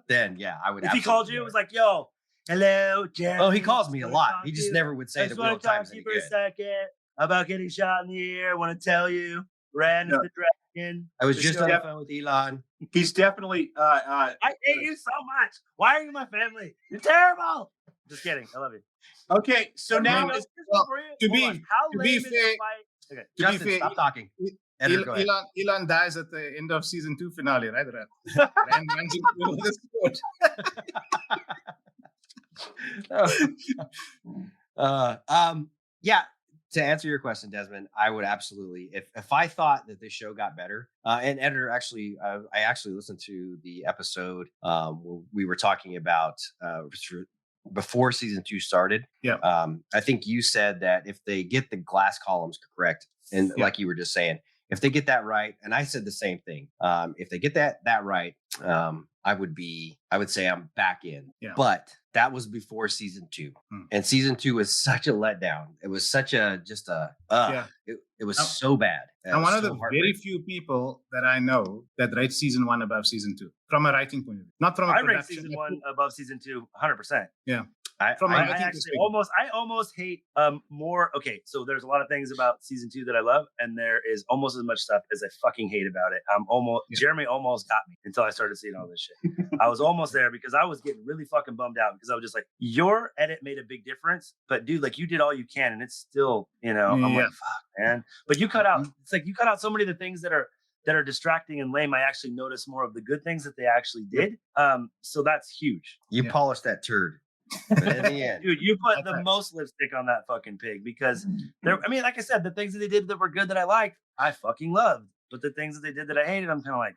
Speaker 4: Then yeah, I would.
Speaker 2: If he called you, it was like, "Yo, hello, Jerry."
Speaker 4: Oh, he calls me a
Speaker 2: Wanna
Speaker 4: lot.
Speaker 2: talk
Speaker 4: He
Speaker 2: to
Speaker 4: just
Speaker 2: you?
Speaker 4: never would
Speaker 2: I
Speaker 4: say
Speaker 2: just
Speaker 4: the Wheel
Speaker 2: want
Speaker 4: of
Speaker 2: to talk
Speaker 4: Time's
Speaker 2: to you
Speaker 4: any
Speaker 2: for a
Speaker 4: good.
Speaker 2: second about getting shot in the ear. I want to tell you, Rand is
Speaker 1: No.
Speaker 2: the dragon. in.
Speaker 4: I was
Speaker 2: the
Speaker 4: just
Speaker 2: show.
Speaker 4: on the phone with Elon.
Speaker 1: He's definitely
Speaker 2: I hate you so much. Why are you my family? You're terrible. Just kidding. I love you.
Speaker 1: okay. So now
Speaker 3: mean,
Speaker 1: is
Speaker 3: well, to
Speaker 2: Hold
Speaker 3: be-
Speaker 2: on. How
Speaker 3: to
Speaker 2: lame
Speaker 3: be
Speaker 2: is the
Speaker 3: fair-
Speaker 2: fight? Okay.
Speaker 3: To be
Speaker 4: Justin,
Speaker 3: fair,
Speaker 4: stop talking. Editor, go ahead.
Speaker 3: Elon dies at the end of season 2 finale, right? Rand runs into the sword.
Speaker 4: Yeah. To answer your question, Desmond, I would absolutely, if I thought that this show got better, and editor, actually, I actually listened to the episode where we were talking about before season 2 started.
Speaker 3: Yeah.
Speaker 4: I think you said that if they get the glass columns correct, and like you were just saying, if they get that right, and I said the same thing. If they get that right, I would say I'm back in.
Speaker 3: Yeah.
Speaker 4: But that was before season 2. And season 2 was such a letdown. It was such a it was so bad.
Speaker 3: I'm one of the very few people that I know that rate season 1 above season 2 from a writing point of view, not from a
Speaker 2: I rate
Speaker 3: production.
Speaker 2: season 1 above season 2 100%.
Speaker 3: Yeah.
Speaker 2: I
Speaker 3: From a writing
Speaker 2: actually
Speaker 3: perspective.
Speaker 2: I almost hate more. Okay, so there's a lot of things about season 2 that I love, and there is almost as much stuff as I fucking hate about it. Jeremy almost got me until I started seeing all this shit. I was almost there because I was getting really fucking bummed out because I was just like, your edit made a big difference, but dude, like you did all you can, and it's still, I'm like, fuck, man. But you cut out. It's like you cut out so many of the things that are distracting and lame. I actually noticed more of the good things that they actually did. So that's huge.
Speaker 4: You polished that turd. But in the end,
Speaker 2: dude, you put the most lipstick on that fucking pig because like I said, the things that they did that were good that I liked, I fucking loved. But the things that they did that I hated, I'm kind of like,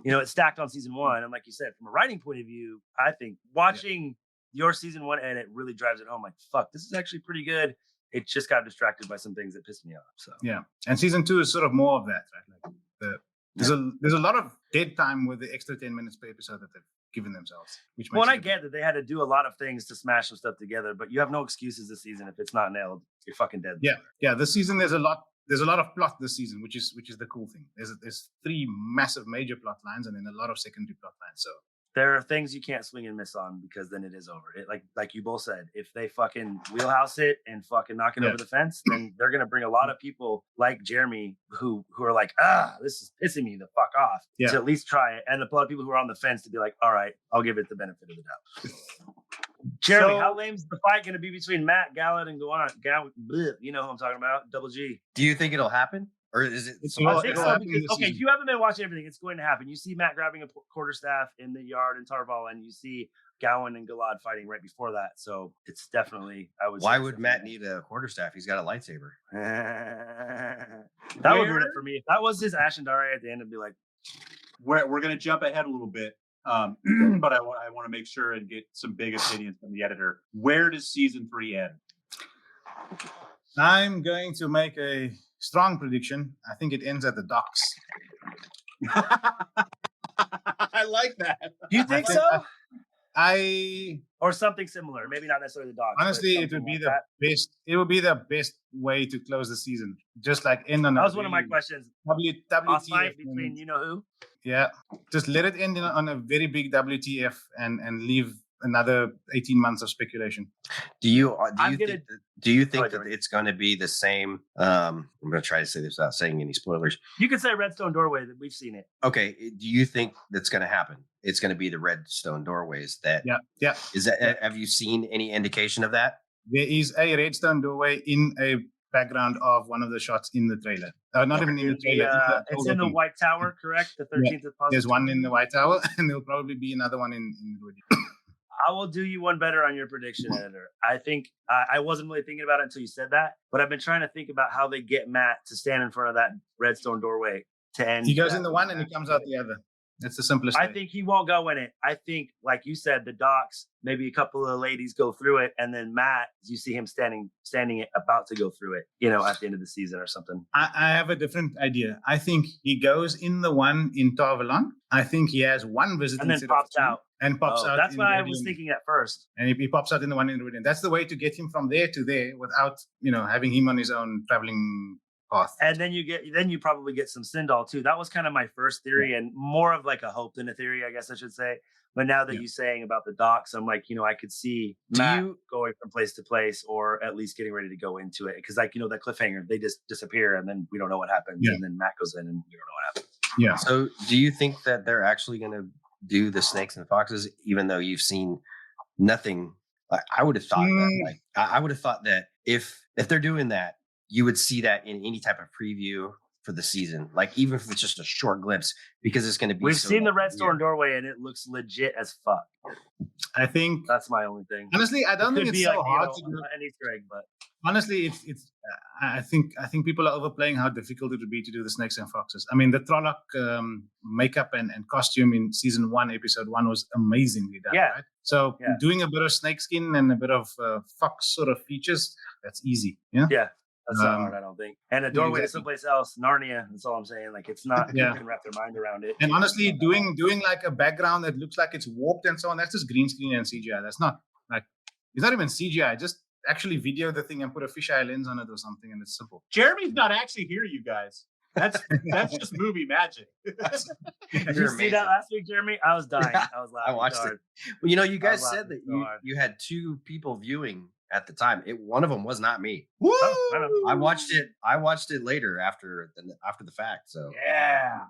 Speaker 2: it stacked on season 1. And like you said, from a writing point of view, I think watching your season 1 edit really drives it home. Like, fuck, this is actually pretty good. It just got distracted by some things that pissed me off. So
Speaker 3: yeah, and season 2 is sort of more of that, right? Like there's a lot of dead time with the extra 10 minutes per episode that they've given themselves. Which makes
Speaker 2: I get that they had to do a lot of things to smash some stuff together, but you have no excuses this season if it's not nailed. You're fucking dead.
Speaker 3: Yeah. This season there's a lot of plot this season, which is the cool thing. There's 3 massive major plot lines and then a lot of secondary plot lines. So
Speaker 2: there are things you can't swing and miss on because then it is over. It like you both said, if they fucking wheelhouse it and fucking knock it over the fence, then they're gonna bring a lot of people like Jeremy who are like, this is pissing me the fuck off to at least try it, and a lot of people who are on the fence to be like, all right, I'll give it the benefit of the doubt. Jeremy, how lame's the fight gonna be between Matt Gallad and you know who I'm talking about? Double G.
Speaker 4: do you think it'll happen? Or is it?
Speaker 2: I think so because, you haven't been watching everything. It's going to happen. You see Matt grabbing a quarterstaff in the yard in Tarval, and you see Gowan and Galad fighting right before that. So it's definitely,
Speaker 4: Why would Matt need a quarterstaff? He's got a lightsaber.
Speaker 2: That would ruin it for me. If that was his Ashendari at the end, I'd be like,
Speaker 1: we're going to jump ahead a little bit, but I want to make sure and get some big opinions from the editor. Where does season 3 end?
Speaker 3: I'm going to make a strong prediction. I think it ends at the docks.
Speaker 1: I like that.
Speaker 2: Do you think so?
Speaker 3: Or
Speaker 2: something similar. Maybe not necessarily the docks.
Speaker 3: Honestly, it would be the best. It would be the best way to close the season. Just like end on.
Speaker 2: That was one of my questions.
Speaker 3: WTF
Speaker 2: fight between you know who.
Speaker 3: Yeah, just let it end on a very big WTF and leave another 18 months of speculation.
Speaker 4: Do you think that it's going to be the same? I'm going to try to say this without saying any spoilers.
Speaker 2: You could say Redstone Doorway, that we've seen it.
Speaker 4: Okay. Do you think that's going to happen? It's going to be the Redstone Doorways that.
Speaker 3: Yeah.
Speaker 4: Is that? Have you seen any indication of that?
Speaker 3: There is a Redstone Doorway in a background of one of the shots in the trailer. Not even in the trailer.
Speaker 2: It's in the White Tower, correct? The 13th of positive.
Speaker 3: There's one in the White Tower, and there'll probably be another one in the
Speaker 2: I will do you one better on your prediction, editor. I think I wasn't really thinking about it until you said that, but I've been trying to think about how they get Matt to stand in front of that Redstone Doorway to end.
Speaker 3: He goes in the one and he comes out the other. That's the simplest way.
Speaker 2: I think he won't go in it. I think, like you said, the docks, maybe a couple of ladies go through it, and then Matt, you see him standing about to go through it, at the end of the season or something.
Speaker 3: I have a different idea. I think he goes in the one in Tarvalon. I think he has one visit
Speaker 2: and then pops out.
Speaker 3: And pops out.
Speaker 2: That's what I was thinking at first.
Speaker 3: And he pops out in the one in Ruin. That's the way to get him from there to there without, having him on his own traveling path.
Speaker 2: And then you probably get some Sindal too. That was kind of my first theory, and more of like a hope than a theory, I guess I should say. But now that you're saying about the docks, I'm like, I could see Matt going from place to place, or at least getting ready to go into it. Because, like, that cliffhanger, they just disappear, and then we don't know what happens. And then Matt goes in, and we don't know what happens.
Speaker 3: Yeah.
Speaker 4: So do you think that they're actually going to do the snakes and foxes, even though you've seen nothing? Like, I would have thought that. Like, I would have thought that if they're doing that, you would see that in any type of preview for the season, like even if it's just a short glimpse, because it's going to be.
Speaker 2: We've seen the Redstone doorway, and it looks legit as fuck.
Speaker 3: I think
Speaker 2: that's my only thing.
Speaker 3: Honestly, I don't think it's so hard to do
Speaker 2: an Easter egg, but
Speaker 3: honestly, it's. I think people are overplaying how difficult it would be to do the snakes and foxes. I mean, the Trolloc makeup and costume in season 1, episode 1 was amazingly done.
Speaker 2: Yeah.
Speaker 3: Right? So doing a bit of snakeskin and a bit of fox sort of features, that's easy. Yeah.
Speaker 2: Yeah. That's not hard, I don't think. And a doorway to someplace else, Narnia. That's all I'm saying. Like, it's not. You can wrap their mind around it.
Speaker 3: And honestly, doing like a background that looks like it's warped and so on, that's just green screen and CGI. That's not like, it's not even CGI. Just actually video the thing and put a fisheye lens on it or something, and it's simple.
Speaker 1: Jeremy's not actually here, you guys. That's just movie magic.
Speaker 2: Did you see that last week, Jeremy? I was dying. I was laughing.
Speaker 4: I watched it. Well, you guys said that you had 2 people viewing at the time. One of them was not me.
Speaker 1: Woo!
Speaker 4: I watched it later after the fact. So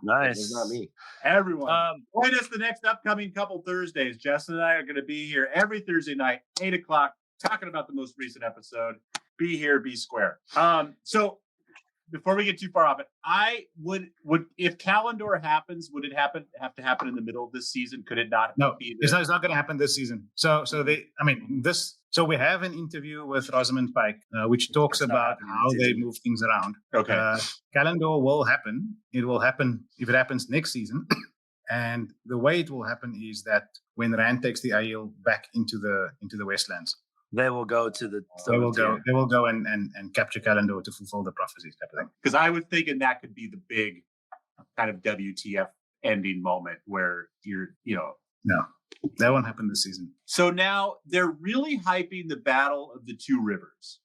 Speaker 2: nice.
Speaker 4: It was not me.
Speaker 1: Everyone, join us the next upcoming couple Thursdays. Justin and I are going to be here every Thursday night, 8:00, talking about the most recent episode. Be here, be square. So before we get too far off it, I would if Calendar happens, would it have to happen in the middle of this season? Could it not?
Speaker 3: No, it's not going to happen this season. So we have an interview with Rosamund Pike, which talks about how they move things around.
Speaker 1: Okay.
Speaker 3: Calendar will happen. It will happen if it happens next season. And the way it will happen is that when Rand takes the Aiel back into the Westlands,
Speaker 2: they will go to the.
Speaker 3: They will go and capture Calendar to fulfill the prophecies type of thing.
Speaker 1: Because I was thinking that could be the big kind of WTF ending moment where
Speaker 3: No, that won't happen this season.
Speaker 1: So now they're really hyping the Battle of the Two Rivers.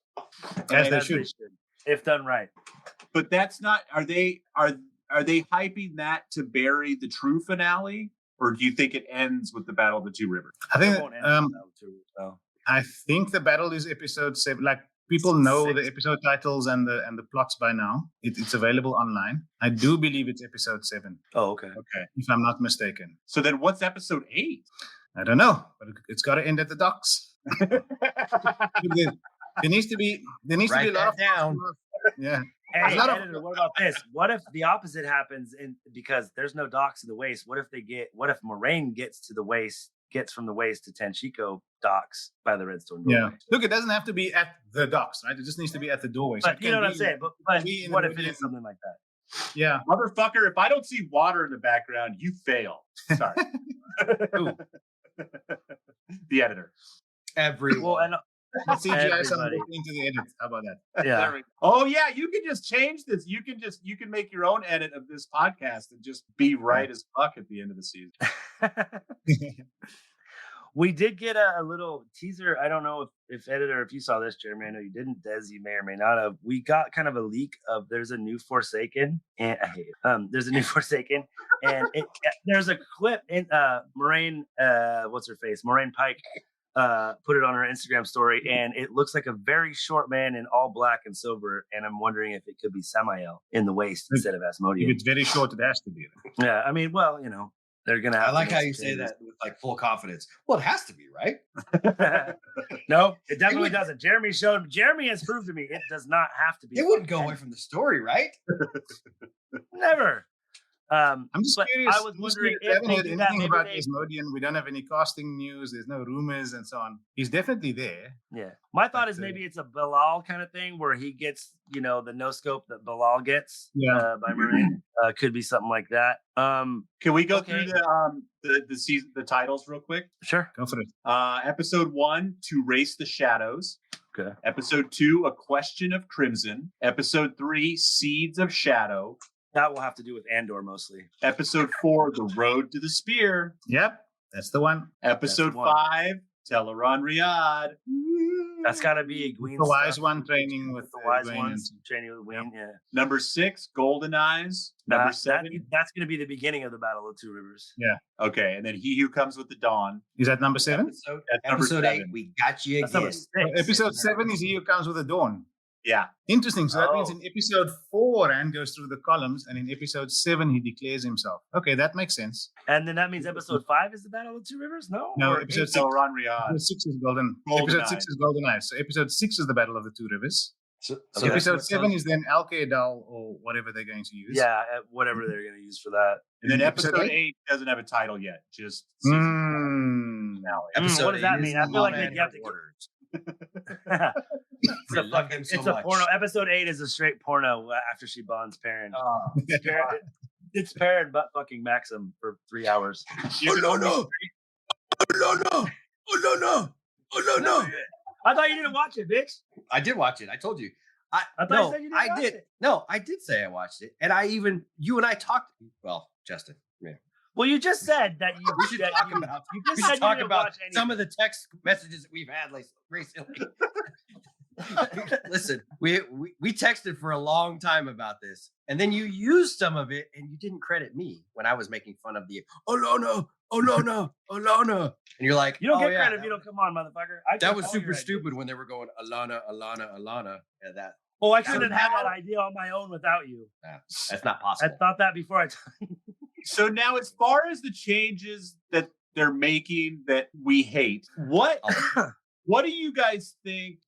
Speaker 3: As they should,
Speaker 2: if done right.
Speaker 1: But that's not. Are they hyping that to bury the true finale, or do you think it ends with the Battle of the Two Rivers?
Speaker 3: I think the battle is episode 7. Like, people know the episode titles and the plots by now. It's available online. I do believe it's episode 7.
Speaker 2: Oh, okay.
Speaker 1: Okay.
Speaker 3: If I'm not mistaken.
Speaker 1: So then what's episode 8?
Speaker 3: I don't know, but it's got to end at the docks. there needs to be a lot of
Speaker 4: down.
Speaker 3: Yeah.
Speaker 2: Hey, editor, what about this? What if the opposite happens because there's no docks in the waste? What if Moraine gets from the waste to Tanchico docks by the Redstone doorway?
Speaker 3: Yeah. Look, it doesn't have to be at the docks, right? It just needs to be at the doorway.
Speaker 2: But so you know what I'm saying? But what if it is something like that?
Speaker 3: Yeah.
Speaker 1: Motherfucker, if I don't see water in the background, you fail. Sorry. The editor.
Speaker 4: Everyone.
Speaker 2: Well, and
Speaker 3: CGI sound into the edit. How about that?
Speaker 2: Yeah.
Speaker 1: Oh yeah, you can just change this. You can make your own edit of this podcast and just be right as fuck at the end of the season.
Speaker 2: We did get a little teaser. I don't know if editor, if you saw this, Jeremy. I know you didn't. Des, you may or may not have. We got kind of a leak of there's a new Forsaken, and I hate it. There's a new Forsaken, and there's a clip in Moraine. What's her face? Moraine Pike. Put it on her Instagram story, and it looks like a very short man in all black and silver. And I'm wondering if it could be Samael in the waist instead of Asmodean.
Speaker 3: If it's very short, it has to be.
Speaker 2: Yeah, I mean, well, they're gonna.
Speaker 4: I like how you say that with like full confidence. Well, it has to be, right?
Speaker 2: No, it definitely doesn't. Jeremy has proved to me it does not have to be.
Speaker 4: It wouldn't go away from the story, right?
Speaker 2: Never.
Speaker 3: I'm just curious.
Speaker 2: I was wondering
Speaker 3: we haven't heard
Speaker 2: that
Speaker 3: anything about Asmodean. We don't have any casting news. There's no rumors and so on. He's definitely there.
Speaker 2: Yeah. My thought is maybe it's a Bilal kind of thing where he gets, the no scope that Bilal gets by Marine. Could be something like that.
Speaker 1: Can we go through the season, the titles real quick?
Speaker 2: Sure.
Speaker 3: Go for it.
Speaker 1: Episode 1, To Race the Shadows.
Speaker 2: Okay.
Speaker 1: Episode 2, A Question of Crimson. Episode 3, Seeds of Shadow.
Speaker 2: That will have to do with Andor mostly.
Speaker 1: Episode 4, The Road to the Spear.
Speaker 3: Yep, that's the one.
Speaker 1: Episode 5, Teleron Riyadh.
Speaker 2: That's got to be Egwene.
Speaker 3: The wise
Speaker 2: stuff.
Speaker 3: one training with
Speaker 2: the wise
Speaker 3: Egwene
Speaker 2: ones
Speaker 3: and-
Speaker 2: training with Egwene. Yeah.
Speaker 1: Number 6, Golden Eyes. Number 7.
Speaker 2: That's going to be the beginning of the Battle of Two Rivers.
Speaker 1: Okay, and then He Who Comes with the Dawn.
Speaker 3: Is that number 7?
Speaker 4: Episode,
Speaker 1: That's number
Speaker 4: episode 8,
Speaker 1: 7.
Speaker 4: we got you
Speaker 2: That's
Speaker 4: again.
Speaker 2: number 6.
Speaker 3: Episode 7 is He Who Comes with the Dawn.
Speaker 1: Yeah.
Speaker 3: Interesting. So that means
Speaker 2: Oh.
Speaker 3: in episode 4, Rand goes through the columns, and in episode 7, he declares himself. Okay, that makes sense.
Speaker 2: And then that means episode 5 is the Battle of Two Rivers? No.
Speaker 3: No,
Speaker 2: Or
Speaker 3: episode
Speaker 2: eight?
Speaker 3: 6.
Speaker 1: Teleron Riyadh.
Speaker 3: Episode 6 is Golden.
Speaker 1: Golden
Speaker 3: Episode
Speaker 1: Eyes.
Speaker 3: 6 is Golden Eyes. So episode 6 is the Battle of the Two Rivers.
Speaker 4: So
Speaker 2: Okay.
Speaker 4: that's
Speaker 3: Episode
Speaker 4: what
Speaker 3: 7
Speaker 4: tells-
Speaker 3: is then Al-Qaeda or whatever they're going to use.
Speaker 2: Yeah, whatever they're going to use for that.
Speaker 1: And then
Speaker 3: Episode
Speaker 1: episode
Speaker 3: eight?
Speaker 1: 8 doesn't have a title yet. Just season finale.
Speaker 4: Episode
Speaker 2: what does that
Speaker 4: 8
Speaker 2: mean?
Speaker 4: is
Speaker 2: I feel like
Speaker 4: Lana
Speaker 2: you have
Speaker 4: and
Speaker 2: to
Speaker 4: her
Speaker 2: go-
Speaker 4: orders.
Speaker 2: it's
Speaker 4: We
Speaker 2: a
Speaker 4: love
Speaker 2: fucking,
Speaker 4: him so
Speaker 2: it's a
Speaker 4: much.
Speaker 2: porno. Episode 8 is a straight porno after she bonds Perrin.
Speaker 1: Oh,
Speaker 2: It's Perrin butt fucking Maxim for 3 hours.
Speaker 1: you can only-
Speaker 2: I thought you didn't watch it, bitch.
Speaker 4: I did watch it. I told you.
Speaker 2: I thought you said you didn't
Speaker 4: I
Speaker 2: watch
Speaker 4: did.
Speaker 2: it.
Speaker 4: No, I did say I watched it, and you and I talked. Well, Justin, yeah.
Speaker 2: Well, you just said that you.
Speaker 4: We should
Speaker 2: that
Speaker 4: talk
Speaker 2: you,
Speaker 4: about.
Speaker 2: You
Speaker 4: We
Speaker 2: just
Speaker 4: should
Speaker 2: said you
Speaker 4: talk
Speaker 2: didn't
Speaker 4: about
Speaker 2: watch
Speaker 4: some of the text messages that we've had recently. Listen, we texted for a long time about this, and then you used some of it, and you didn't credit me when I was making fun of the Olona, and you're like,
Speaker 2: You don't
Speaker 4: "Oh,
Speaker 2: get
Speaker 4: yeah,
Speaker 2: credit if you don't come on, motherfucker. I
Speaker 4: That
Speaker 2: took
Speaker 4: was
Speaker 2: all your
Speaker 4: super
Speaker 2: ideas.
Speaker 4: stupid when they were going Alana, and that
Speaker 2: Oh, I
Speaker 1: So
Speaker 2: couldn't have had that
Speaker 1: now-
Speaker 2: idea on my own without you.
Speaker 4: that's not
Speaker 2: I
Speaker 4: possible.
Speaker 2: thought that before I.
Speaker 1: So now, as far as the changes that they're making that we hate, what do you guys think?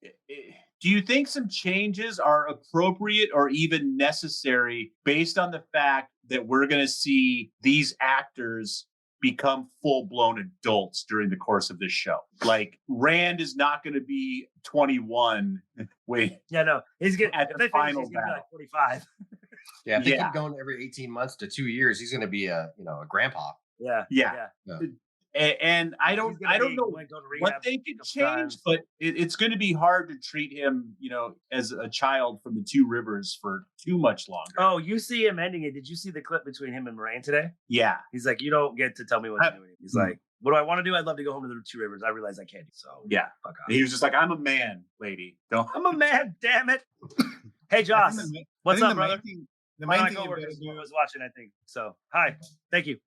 Speaker 1: Do you think some changes are appropriate or even necessary based on the fact that we're going to see these actors become full-blown adults during the course of this show? Like, Rand is not going to be 21. Wait,
Speaker 2: Yeah, no, he's getting
Speaker 1: At
Speaker 2: if
Speaker 1: the
Speaker 2: they finish,
Speaker 1: final
Speaker 2: he's gonna be like
Speaker 1: battle.
Speaker 2: 45.
Speaker 4: Yeah, if they
Speaker 1: Yeah.
Speaker 4: keep going every 18 months to 2 years, he's going to be a grandpa.
Speaker 2: Yeah,
Speaker 1: Yeah. And I
Speaker 2: He's
Speaker 1: don't
Speaker 2: gonna
Speaker 1: know
Speaker 2: go to rehab
Speaker 1: what they could
Speaker 2: couple
Speaker 1: change,
Speaker 2: times.
Speaker 1: but it's going to be hard to treat him, as a child from the Two Rivers for too much longer.
Speaker 2: Oh, you see him ending it. Did you see the clip between him and Moraine today?
Speaker 1: Yeah.
Speaker 2: He's like, you don't get to tell me what to do. He's like, what do I want to do? I'd love to go home to the Two Rivers. I realize I can't. So
Speaker 1: Yeah.
Speaker 2: fuck off.
Speaker 1: He was just like, I'm a man, lady. Don't.
Speaker 2: I'm a man, damn it. Hey, Joss, what's up, brother?
Speaker 3: The
Speaker 2: One of
Speaker 3: main
Speaker 2: my
Speaker 3: thing you've got to
Speaker 2: coworkers
Speaker 3: do
Speaker 2: was watching, I think. So, hi, thank you.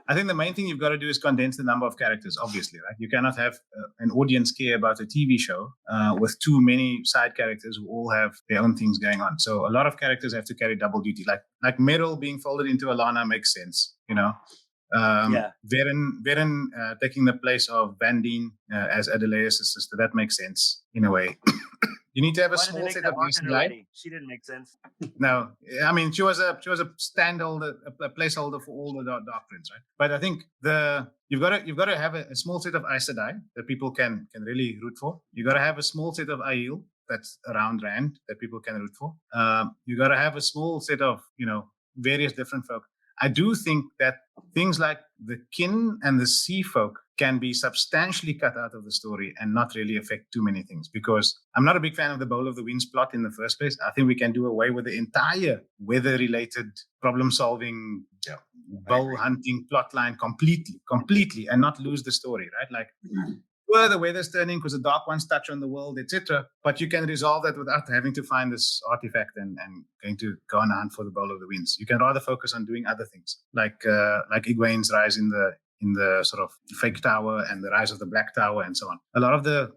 Speaker 3: I think the main thing you've got to do is condense the number of characters, obviously, right? You cannot have an audience care about a TV show with too many side characters who all have their own things going on. So a lot of characters have to carry double duty. Like Meryl being folded into Alana makes sense,
Speaker 2: Yeah.
Speaker 3: Varen taking the place of Vandine as Adelaeus' sister, that makes sense in a way. You need to have a
Speaker 2: Why did they
Speaker 3: small
Speaker 2: make
Speaker 3: set
Speaker 2: that
Speaker 3: of
Speaker 2: bartender
Speaker 3: light.
Speaker 2: lady? She didn't make sense.
Speaker 3: No, I mean she was a standholder, a placeholder for all the doctrines, right? But I think you've got to have a small set of Aes Sedai that people can really root for. You got to have a small set of Aiel that's around Rand that people can root for. You got to have a small set of various different folk. I do think that things like the kin and the sea folk can be substantially cut out of the story and not really affect too many things, because I'm not a big fan of the Bowl of the Winds plot in the first place. I think we can do away with the entire weather-related problem-solving, bowl hunting plot line completely, and not lose the story, right? Like, well, the weather's turning because the Dark Ones touch on the world, etc. But you can resolve that without having to find this artifact and going to go on a hunt for the Bowl of the Winds. You can rather focus on doing other things, like Egwene's rise in the sort of fake tower and the rise of the Black Tower and so on. A lot of the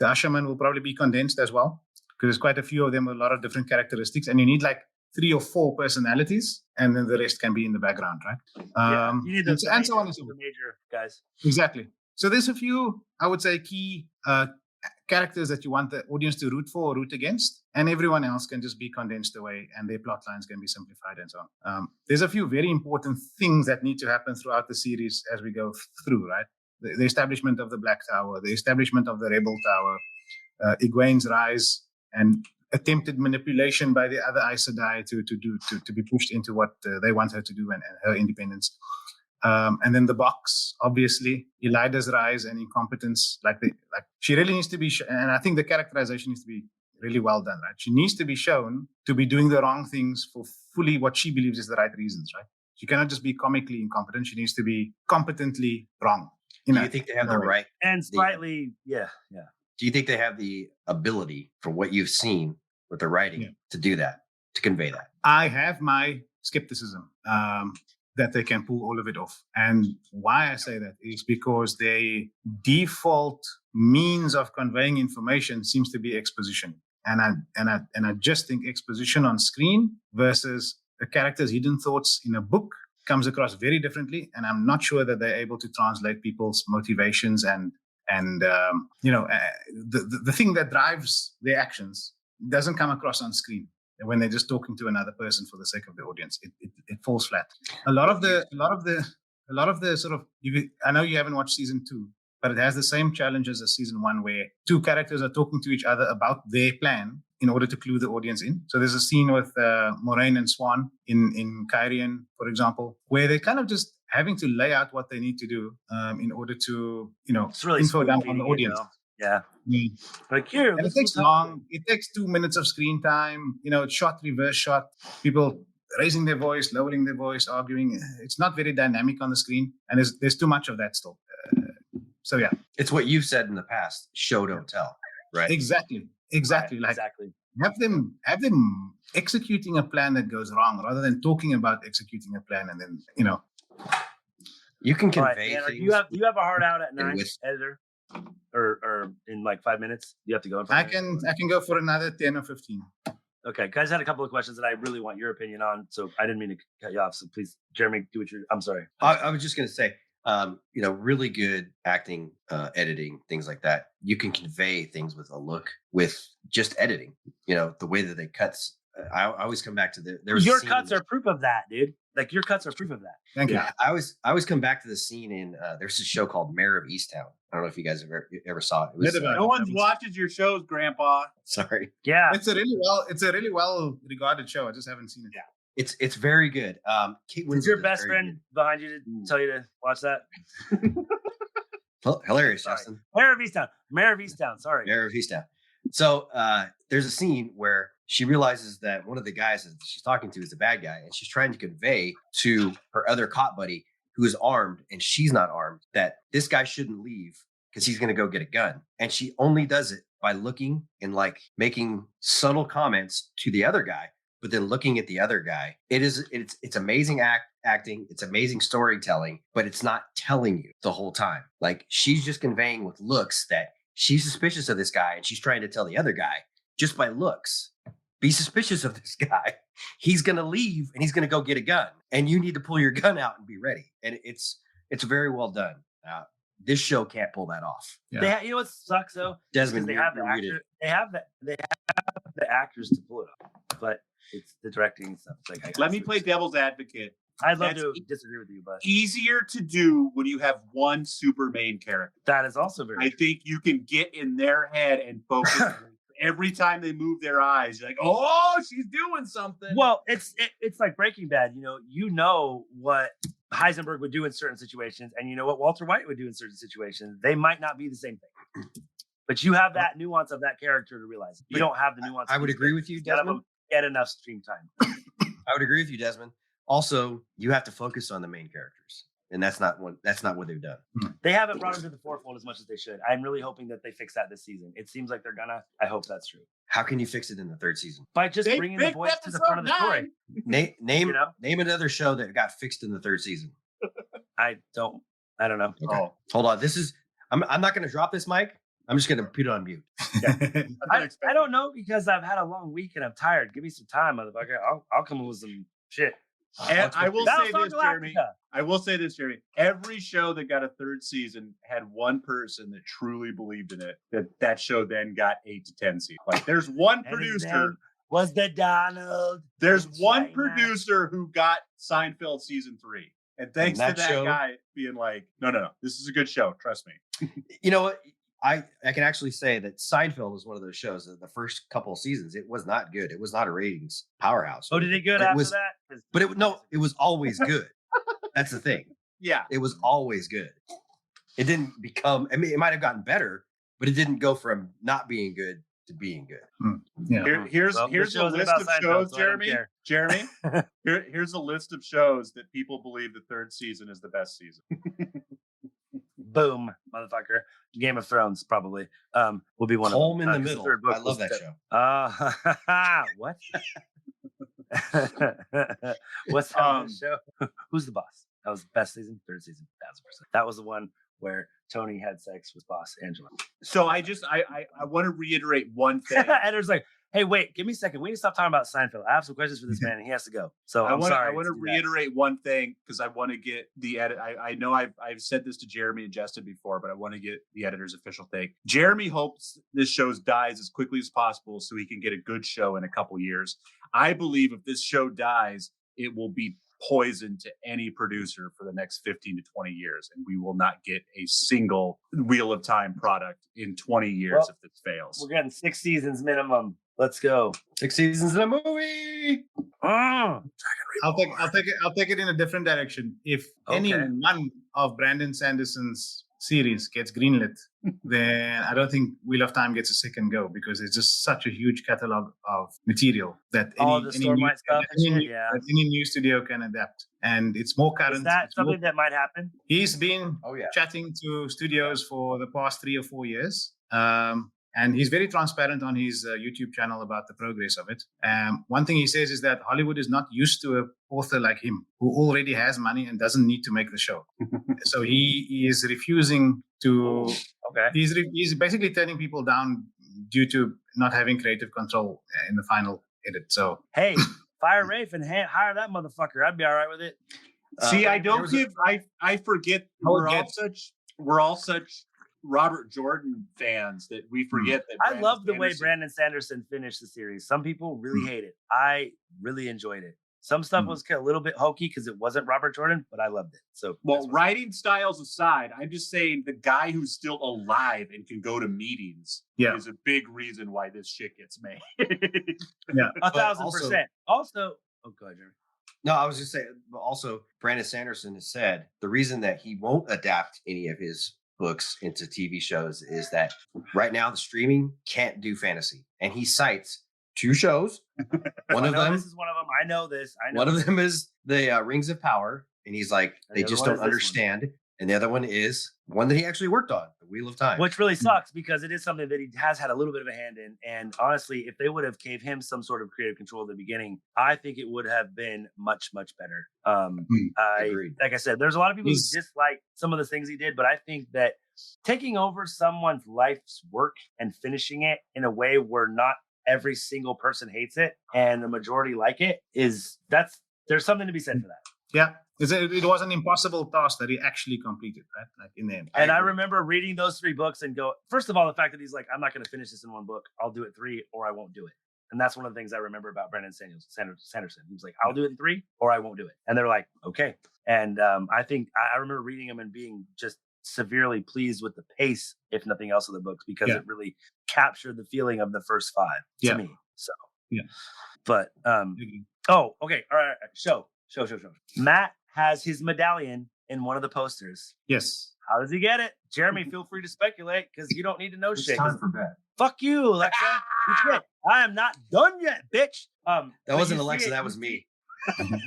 Speaker 3: Ashermen will probably be condensed as well, because there's quite a few of them with a lot of different characteristics, and you need like 3 or 4 personalities, and then the rest can be in the background, right?
Speaker 2: You need those
Speaker 3: and so on and so
Speaker 2: the
Speaker 3: forth.
Speaker 2: major guys.
Speaker 3: Exactly. So there's a few, I would say, key characters that you want the audience to root for or root against, and everyone else can just be condensed away and their plot lines can be simplified and so on. There's a few very important things that need to happen throughout the series as we go through, right? The establishment of the Black Tower, the establishment of the Rebel Tower, Egwene's rise and attempted manipulation by the other Aes Sedai to be pushed into what they want her to do and her independence. And then the box, obviously, Elida's rise and incompetence, she really needs to be, and I think the characterization needs to be really well done, right? She needs to be shown to be doing the wrong things for fully what she believes is the right reasons, right? She cannot just be comically incompetent. She needs to be competently wrong you
Speaker 4: Do
Speaker 3: know,
Speaker 4: you think they have the
Speaker 3: no way.
Speaker 4: right?
Speaker 2: And slightly, yeah.
Speaker 4: Do you think they have the ability, from what you've seen with the writing, to do that, to convey that?
Speaker 3: I have my skepticism that they can pull all of it off. And why I say that is because their default means of conveying information seems to be exposition. And I just think exposition on screen versus a character's hidden thoughts in a book comes across very differently. And I'm not sure that they're able to translate people's motivations and the thing that drives their actions doesn't come across on screen when they're just talking to another person for the sake of the audience. It falls flat. A lot of the sort of, I know you haven't watched season 2, but it has the same challenges as season 1, where two characters are talking to each other about their plan in order to clue the audience in. So there's a scene with Moraine and Swan in Kyrian, for example, where they're kind of just having to lay out what they need to do in order to,
Speaker 2: It's really
Speaker 3: info down
Speaker 2: spooky,
Speaker 3: on the audience.
Speaker 2: Yeah.
Speaker 3: Mm.
Speaker 2: Like here,
Speaker 3: And it takes long. It takes 2 minutes of screen time. It's shot, reverse shot. People raising their voice, lowering their voice, arguing. It's not very dynamic on the screen, and there's too much of that still. So yeah,
Speaker 4: It's what you've said in the past: show, don't tell. Right?
Speaker 3: exactly.
Speaker 2: Right,
Speaker 3: Like
Speaker 2: exactly.
Speaker 3: have them executing a plan that goes wrong, rather than talking about executing a plan and then
Speaker 4: You can
Speaker 2: All right,
Speaker 4: convey
Speaker 2: Tanner,
Speaker 4: things.
Speaker 2: you have a hard out at 9,
Speaker 4: with-
Speaker 2: editor, or in like 5 minutes. You have to go. In 5
Speaker 3: I
Speaker 2: minutes?
Speaker 3: can go for another 10 or 15.
Speaker 2: Okay, guys, had a couple of questions that I really want your opinion on, so I didn't mean to cut you off. So please, Jeremy, do what you're. I'm sorry.
Speaker 4: I was just going to say, really good acting, editing, things like that. You can convey things with a look, with just editing. The way that they cuts. I always come back to
Speaker 2: Your cuts are proof of that, dude. Like your cuts are proof of that.
Speaker 3: Thank you.
Speaker 4: Yeah, I always come back to the scene in there's a show called Mayor of Easttown. I don't know if you guys ever saw it. It was,
Speaker 3: Never mind.
Speaker 1: No one watches your shows, Grandpa.
Speaker 4: sorry.
Speaker 2: Yeah.
Speaker 3: It's a really well regarded show. I just haven't seen it.
Speaker 1: Yeah.
Speaker 4: It's very good. Kate Winslet
Speaker 2: Is your
Speaker 4: is
Speaker 2: best
Speaker 4: very
Speaker 2: friend behind you to tell you to watch that?
Speaker 4: good. Hilarious,
Speaker 2: Sorry.
Speaker 4: Justin.
Speaker 2: Mayor of Easttown. Sorry.
Speaker 4: Mayor of Easttown. So there's a scene where she realizes that one of the guys that she's talking to is the bad guy, and she's trying to convey to her other cop buddy, who is armed and she's not armed, that this guy shouldn't leave because he's going to go get a gun. And she only does it by looking and like making subtle comments to the other guy, but then looking at the other guy. It's amazing acting. It's amazing storytelling, but it's not telling you the whole time. Like she's just conveying with looks that she's suspicious of this guy, and she's trying to tell the other guy just by looks, be suspicious of this guy. He's going to leave and he's going to go get a gun, and you need to pull your gun out and be ready. And it's very well done. This show can't pull that off.
Speaker 3: Yeah.
Speaker 2: You know what sucks though?
Speaker 4: Desmond,
Speaker 2: They
Speaker 4: you're-
Speaker 2: have the
Speaker 4: you're muted.
Speaker 2: actor, they have the actors to pull it off, but it's the directing and stuff. It's like
Speaker 1: Let me play devil's advocate.
Speaker 2: I'd love
Speaker 1: That's
Speaker 2: to disagree with you, but
Speaker 1: Easier to do when you have one super main character.
Speaker 2: that is also very.
Speaker 1: I think you can get in their head and focus. Every time they move their eyes, you're like, "Oh, she's doing something."
Speaker 2: Well, it's like Breaking Bad. You know what Heisenberg would do in certain situations, and you know what Walter White would do in certain situations. They might not be the same thing, but you have that nuance of that character to realize it. You don't have the nuance.
Speaker 4: I would agree with you, Desmond.
Speaker 2: Get enough stream time.
Speaker 4: I would agree with you, Desmond. Also, you have to focus on the main characters, and that's not what they've done.
Speaker 2: They haven't brought him to the forefront as much as they should. I'm really hoping that they fix that this season. It seems like they're gonna. I hope that's true.
Speaker 4: How can you fix it in the 3rd season?
Speaker 2: By just
Speaker 1: They
Speaker 2: bringing the
Speaker 1: fixed
Speaker 2: boys to the front of the
Speaker 1: episode
Speaker 2: story.
Speaker 1: 9.
Speaker 4: Name
Speaker 2: You know?
Speaker 4: name another show that got fixed in the 3rd season.
Speaker 2: I don't know.
Speaker 4: Okay.
Speaker 1: Oh,
Speaker 4: Hold on. I'm not going to drop this mic. I'm just going to put it on mute.
Speaker 2: I don't know because I've had a long week and I'm tired. Give me some time, motherfucker. I'll come up with some shit.
Speaker 1: and I will say
Speaker 2: Battlestar
Speaker 1: this, Jeremy.
Speaker 2: Galactica.
Speaker 1: I will say this, Jeremy. Every show that got a 3rd season had one person that truly believed in it. That show then got 8 to 10 seasons. Like there's one
Speaker 2: And his
Speaker 1: producer.
Speaker 2: name was the Donald.
Speaker 1: There's
Speaker 2: in
Speaker 1: one
Speaker 2: China.
Speaker 1: producer who got Seinfeld season 3. And thanks
Speaker 4: And
Speaker 1: to
Speaker 4: that
Speaker 1: that
Speaker 4: show-
Speaker 1: guy being like, no, this is a good show. Trust me.
Speaker 4: You know what? I can actually say that Seinfeld was one of those shows that the first couple of seasons, it was not good. It was not a ratings powerhouse.
Speaker 2: Oh, did it good
Speaker 4: It
Speaker 2: after
Speaker 4: was-
Speaker 2: that? 'Cause-
Speaker 4: But it was always good. That's the thing.
Speaker 1: Yeah.
Speaker 4: It was always good. It didn't become, I mean, it might have gotten better, but it didn't go from not being good to being good.
Speaker 3: Yeah.
Speaker 1: Here's
Speaker 2: Well,
Speaker 1: here's
Speaker 2: this
Speaker 1: a
Speaker 2: show isn't
Speaker 1: list
Speaker 2: about
Speaker 1: of
Speaker 2: Seinfeld,
Speaker 1: shows,
Speaker 2: so I don't
Speaker 1: Jeremy.
Speaker 2: care.
Speaker 1: Jeremy, here's a list of shows that people believe the 3rd season is the best season.
Speaker 2: Boom, motherfucker. Game of Thrones probably will be one
Speaker 4: Home
Speaker 2: of
Speaker 4: in
Speaker 2: them.
Speaker 4: the
Speaker 2: 'Cause
Speaker 4: middle.
Speaker 2: third book
Speaker 4: I love
Speaker 2: was
Speaker 4: that
Speaker 2: the-
Speaker 4: show.
Speaker 2: What? What's that show? Who's the boss? That was the best season, third season, 1000%. That was the one where Tony had sex with boss Angela.
Speaker 1: So I want to reiterate one thing.
Speaker 2: Edward's like, hey, wait, give me a second. We need to stop talking about Seinfeld. I have some questions for this man, and he has to go. So I'm sorry.
Speaker 1: I want to reiterate one thing because I want to get the edit. I know I've said this to Jeremy and Justin before, but I want to get the editor's official take. Jeremy hopes this show dies as quickly as possible so he can get a good show in a couple years. I believe if this show dies, it will be poison to any producer for the next 15 to 20 years, and we will not get a single Wheel of Time product in 20 years if this fails.
Speaker 2: We're getting 6 seasons minimum. Let's go.
Speaker 4: 6 seasons in a movie.
Speaker 3: I'll take it in a different direction. If any one of Brandon Sanderson's series gets greenlit, then I don't think Wheel of Time gets a second go because it's just such a huge catalog of material that any new studio can adapt, and it's more current.
Speaker 2: Is that something that might happen?
Speaker 3: He's been chatting to studios for the past 3 or 4 years. And he's very transparent on his YouTube channel about the progress of it. One thing he says is that Hollywood is not used to an author like him who already has money and doesn't need to make the show. So he is refusing to.
Speaker 2: Okay.
Speaker 3: He's basically turning people down due to not having creative control in the final edit. So
Speaker 2: hey, fire Rafe and hire that motherfucker. I'd be all right with it.
Speaker 1: See, I don't give. I forget we're all such Robert Jordan fans that we forget that.
Speaker 2: I love the way Brandon Sanderson finished the series. Some people really hate it. I really enjoyed it. Some stuff was a little bit hokey because it wasn't Robert Jordan, but I loved it. So,
Speaker 1: well, writing styles aside, I'm just saying the guy who's still alive and can go to meetings is a big reason why this shit gets made.
Speaker 2: 1,000%. Also, oh, go ahead, Jeremy.
Speaker 4: No, I was just saying. Also, Brandon Sanderson has said the reason that he won't adapt any of his books into TV shows is that right now the streaming can't do fantasy, and he cites 2 shows. One of them.
Speaker 2: This is one of them. I know this.
Speaker 4: One of them is the Rings of Power, and he's like, they just don't understand. And the other one is one that he actually worked on, The Wheel of Time,
Speaker 2: which really sucks because it is something that he has had a little bit of a hand in. And honestly, if they would have gave him some sort of creative control at the beginning, I think it would have been much, much better. Like I said, there's a lot of people who dislike some of the things he did, but I think that taking over someone's life's work and finishing it in a way where not every single person hates it and the majority like it there's something to be said for that.
Speaker 3: Yeah. It was an impossible task that he actually completed, right? Like in the end.
Speaker 2: And I remember reading those 3 books and go, first of all, the fact that he's like, I'm not going to finish this in 1 book. I'll do it 3 or I won't do it. And that's one of the things I remember about Brandon Sanderson. He was like, I'll do it in 3 or I won't do it. And they're like, okay. And I think I remember reading them and being just severely pleased with the pace, if nothing else, of the books because it really captured the feeling of the first 5 to me. So, but, okay. All right. Show. Matt has his medallion in one of the posters.
Speaker 3: Yes.
Speaker 2: How does he get it? Jeremy, feel free to speculate because you don't need to know shit.
Speaker 4: It's time for bed.
Speaker 2: Fuck you, Alexa. I am not done yet, bitch.
Speaker 4: That wasn't Alexa. That was me.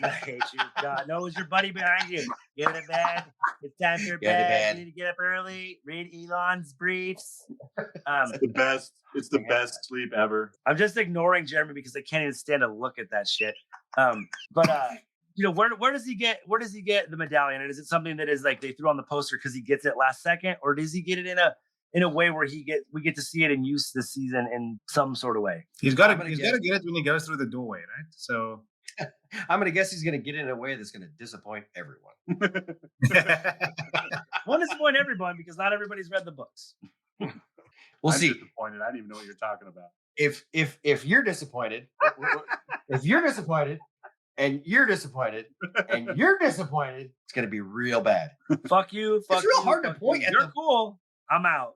Speaker 2: I hate you. God, no, it was your buddy behind you. Get to bed. It's time for bed. You need to get up early. Read Elon's briefs.
Speaker 1: It's the best. It's the best sleep ever.
Speaker 2: I'm just ignoring Jeremy because I can't even stand to look at that shit. You know, where does he get the medallion? And is it something that is like they threw on the poster because he gets it last second, or does he get it in a way where we get to see it in use this season in some sort of way?
Speaker 3: He's got to get it when he goes through the doorway, right? So
Speaker 4: I'm gonna guess he's gonna get it in a way that's gonna disappoint everyone.
Speaker 2: Won't disappoint everyone because not everybody's read the books.
Speaker 4: We'll see.
Speaker 1: Disappointed. I don't even know what you're talking about.
Speaker 4: If you're disappointed, if you're disappointed. And you're disappointed, and you're disappointed, it's going to be real bad.
Speaker 2: Fuck you.
Speaker 4: It's real hard to point at.
Speaker 2: You're cool. I'm out.